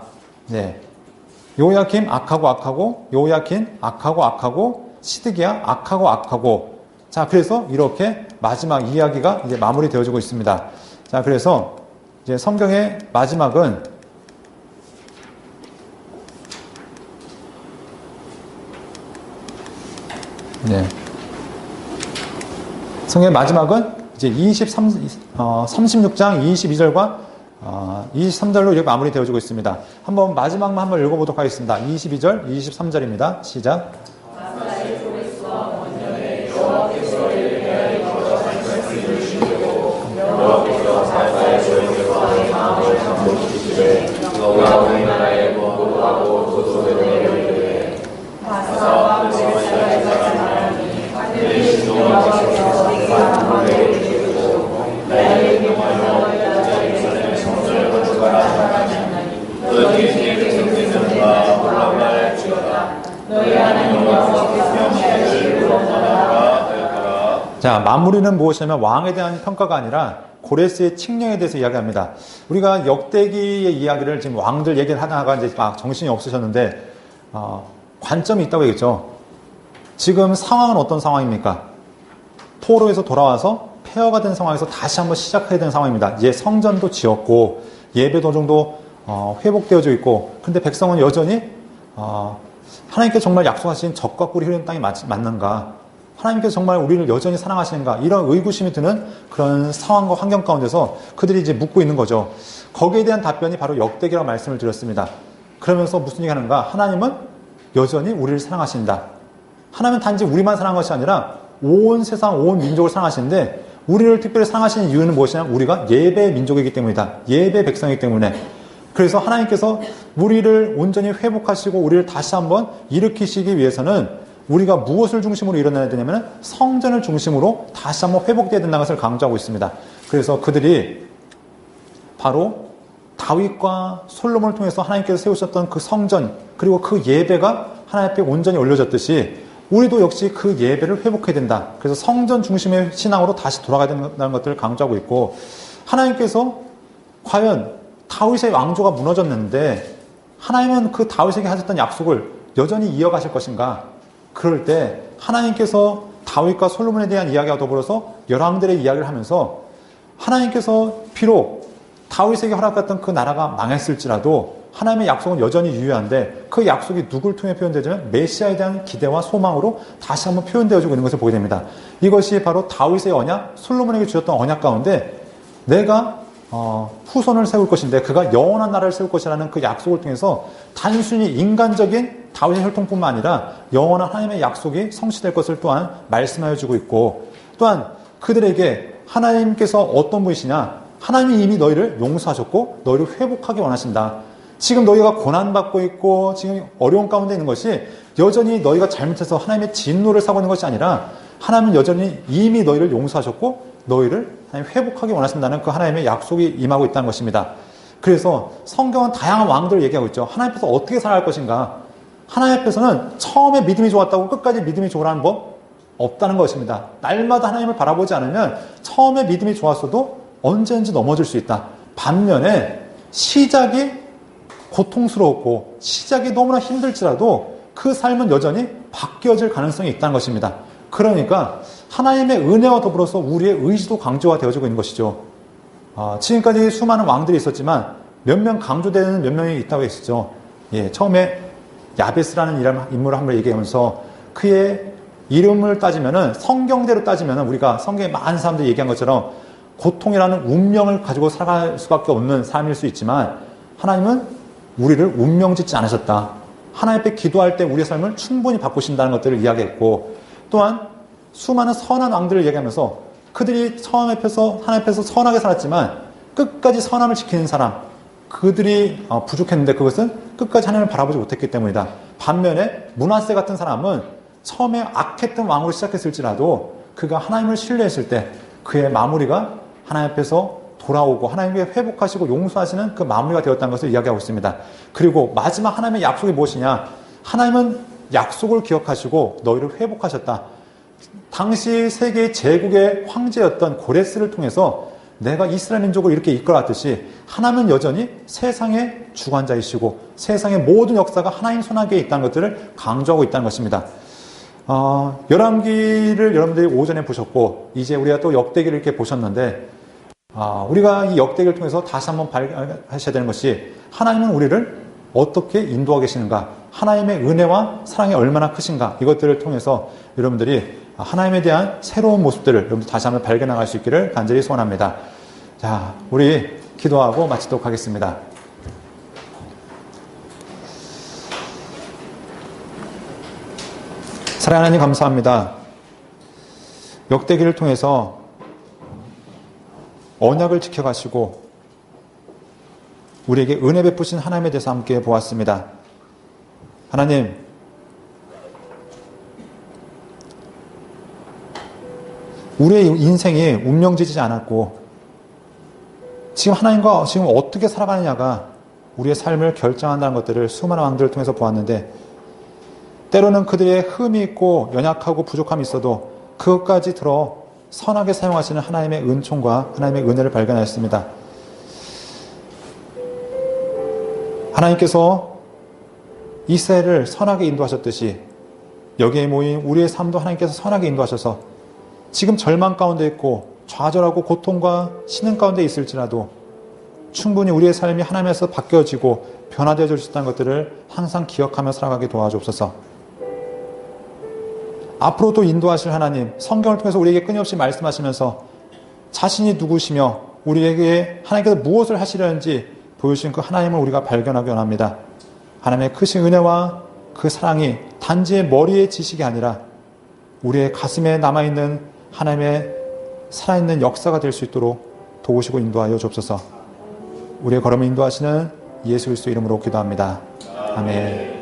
요야김, 악하고 악하고, 요야킨, 악하고 악하고, 시드기야, 악하고 악하고. 자, 그래서 이렇게 마지막 이야기가 이제 마무리되어지고 있습니다. 자, 그래서 이제 성경의 마지막은 성경의 마지막은 이제 36장 22절과 23절로 이렇게 마무리되어지고 있습니다. 한번 마지막만 한번 읽어보도록 하겠습니다. 22절, 23절입니다. 시작. 자, 마무리는 무엇이냐면 왕에 대한 평가가 아니라 고레스의 칙령에 대해서 이야기합니다. 우리가 역대기의 이야기를 지금 왕들 얘기를 하다가 이제 막 정신이 없으셨는데 관점이 있다고 얘기했죠. 지금 상황은 어떤 상황입니까? 포로에서 돌아와서 폐허가 된 상황에서 다시 한번 시작해야 되는 상황입니다. 이제 성전도 지었고 예배도 정도 회복되어져 있고, 근데 백성은 여전히 하나님께서 정말 약속하신 젖과 꿀이 흐르는 땅이 맞는가? 하나님께서 정말 우리를 여전히 사랑하시는가? 이런 의구심이 드는 그런 상황과 환경 가운데서 그들이 이제 묻고 있는 거죠. 거기에 대한 답변이 바로 역대기라고 말씀을 드렸습니다. 그러면서 무슨 얘기 하는가? 하나님은 여전히 우리를 사랑하신다. 하나님은 단지 우리만 사랑한 것이 아니라 온 세상, 온 민족을 사랑하시는데 우리를 특별히 사랑하시는 이유는 무엇이냐면 우리가 예배 민족이기 때문이다. 예배 백성이기 때문에. 그래서 하나님께서 우리를 온전히 회복하시고 우리를 다시 한번 일으키시기 위해서는 우리가 무엇을 중심으로 일어나야 되냐면 성전을 중심으로 다시 한번 회복되어야 된다는 것을 강조하고 있습니다. 그래서 그들이 바로 다윗과 솔로몬을 통해서 하나님께서 세우셨던 그 성전, 그리고 그 예배가 하나님 앞에 온전히 올려졌듯이 우리도 역시 그 예배를 회복해야 된다. 그래서 성전 중심의 신앙으로 다시 돌아가야 된다는 것들을 강조하고 있고, 하나님께서 과연 다윗의 왕조가 무너졌는데 하나님은 그 다윗에게 하셨던 약속을 여전히 이어가실 것인가? 그럴 때 하나님께서 다윗과 솔로몬에 대한 이야기와 더불어서 열왕들의 이야기를 하면서 하나님께서 비록 다윗에게 허락했던 그 나라가 망했을지라도 하나님의 약속은 여전히 유효한데 그 약속이 누구를 통해 표현되냐면 메시아에 대한 기대와 소망으로 다시 한번 표현되어지고 있는 것을 보게 됩니다. 이것이 바로 다윗의 언약, 솔로몬에게 주셨던 언약 가운데 내가 후손을 세울 것인데 그가 영원한 나라를 세울 것이라는 그 약속을 통해서 단순히 인간적인 다윗의 혈통뿐만 아니라 영원한 하나님의 약속이 성취될 것을 또한 말씀하여 주고 있고, 또한 그들에게 하나님께서 어떤 분이시냐, 하나님이 이미 너희를 용서하셨고 너희를 회복하기 원하신다. 지금 너희가 고난받고 있고 지금 어려운 가운데 있는 것이 여전히 너희가 잘못해서 하나님의 진노를 사고 있는 것이 아니라 하나님은 여전히 이미 너희를 용서하셨고 너희를 하나님 회복하기 원하신다는 그 하나님의 약속이 임하고 있다는 것입니다. 그래서 성경은 다양한 왕들을 얘기하고 있죠. 하나님 앞에서 어떻게 살아갈 것인가. 하나님 앞에서는 처음에 믿음이 좋았다고 끝까지 믿음이 좋으라는 법 없다는 것입니다. 날마다 하나님을 바라보지 않으면 처음에 믿음이 좋았어도 언제든지 넘어질 수 있다. 반면에 시작이 고통스러웠고 시작이 너무나 힘들지라도 그 삶은 여전히 바뀌어질 가능성이 있다는 것입니다. 그러니까 하나님의 은혜와 더불어서 우리의 의지도 강조가 되어지고 있는 것이죠. 지금까지 수많은 왕들이 있었지만 몇 명 강조되는 몇 명이 있다고 했었죠. 처음에 야베스라는 인물을 한번 얘기하면서 그의 이름을 따지면은 성경대로 따지면은 우리가 성경에 많은 사람들이 얘기한 것처럼 고통이라는 운명을 가지고 살아갈 수밖에 없는 삶일 수 있지만 하나님은 우리를 운명 짓지 않으셨다. 하나님 앞에 기도할 때 우리의 삶을 충분히 바꾸신다는 것들을 이야기했고, 또한 수많은 선한 왕들을 얘기하면서 그들이 하나님 앞에서 선하게 살았지만 끝까지 선함을 지키는 사람, 그들이 부족했는데 그것은 끝까지 하나님을 바라보지 못했기 때문이다. 반면에 므낫세 같은 사람은 처음에 악했던 왕으로 시작했을지라도 그가 하나님을 신뢰했을 때 그의 마무리가 하나님 앞에서 돌아오고 하나님께 회복하시고 용서하시는 그 마무리가 되었다는 것을 이야기하고 있습니다. 그리고 마지막 하나님의 약속이 무엇이냐? 하나님은 약속을 기억하시고 너희를 회복하셨다. 당시 세계 제국의 황제였던 고레스를 통해서 내가 이스라엘 민족을 이렇게 이끌어왔듯이 하나님은 여전히 세상의 주관자이시고 세상의 모든 역사가 하나님 손아귀에 있다는 것들을 강조하고 있다는 것입니다. 열왕기를 여러분들이 오전에 보셨고 이제 우리가 또 역대기를 이렇게 보셨는데 우리가 이 역대기를 통해서 다시 한번 발견하셔야 되는 것이 하나님은 우리를 어떻게 인도하고 계시는가, 하나님의 은혜와 사랑이 얼마나 크신가, 이것들을 통해서 여러분들이 하나님에 대한 새로운 모습들을 여러분들 다시 한번 발견할 수 있기를 간절히 소원합니다. 자, 우리 기도하고 마치도록 하겠습니다. 사랑하는 하나님 감사합니다. 역대기를 통해서 언약을 지켜가시고 우리에게 은혜 베푸신 하나님에 대해서 함께 보았습니다. 하나님, 우리의 인생이 운명지지 않았고 지금 하나님과 지금 어떻게 살아가느냐가 우리의 삶을 결정한다는 것들을 수많은 왕들을 통해서 보았는데, 때로는 그들의 흠이 있고 연약하고 부족함이 있어도 그것까지 들어 선하게 사용하시는 하나님의 은총과 하나님의 은혜를 발견하였습니다. 하나님께서 이스라엘을 선하게 인도하셨듯이 여기에 모인 우리의 삶도 하나님께서 선하게 인도하셔서 지금 절망 가운데 있고 좌절하고 고통과 신음 가운데 있을지라도 충분히 우리의 삶이 하나님에서 바뀌어지고 변화되어질 수 있다는 것들을 항상 기억하며 살아가게 도와주옵소서. 앞으로도 인도하실 하나님, 성경을 통해서 우리에게 끊임없이 말씀하시면서 자신이 누구시며 우리에게 하나님께서 무엇을 하시려는지 보여주신 그 하나님을 우리가 발견하기 원합니다. 하나님의 크신 은혜와 그 사랑이 단지 머리의 지식이 아니라 우리의 가슴에 남아있는 하나님의 살아있는 역사가 될 수 있도록 도우시고 인도하여 주옵소서. 우리의 걸음을 인도하시는 예수 그리스도 이름으로 기도합니다. 아멘.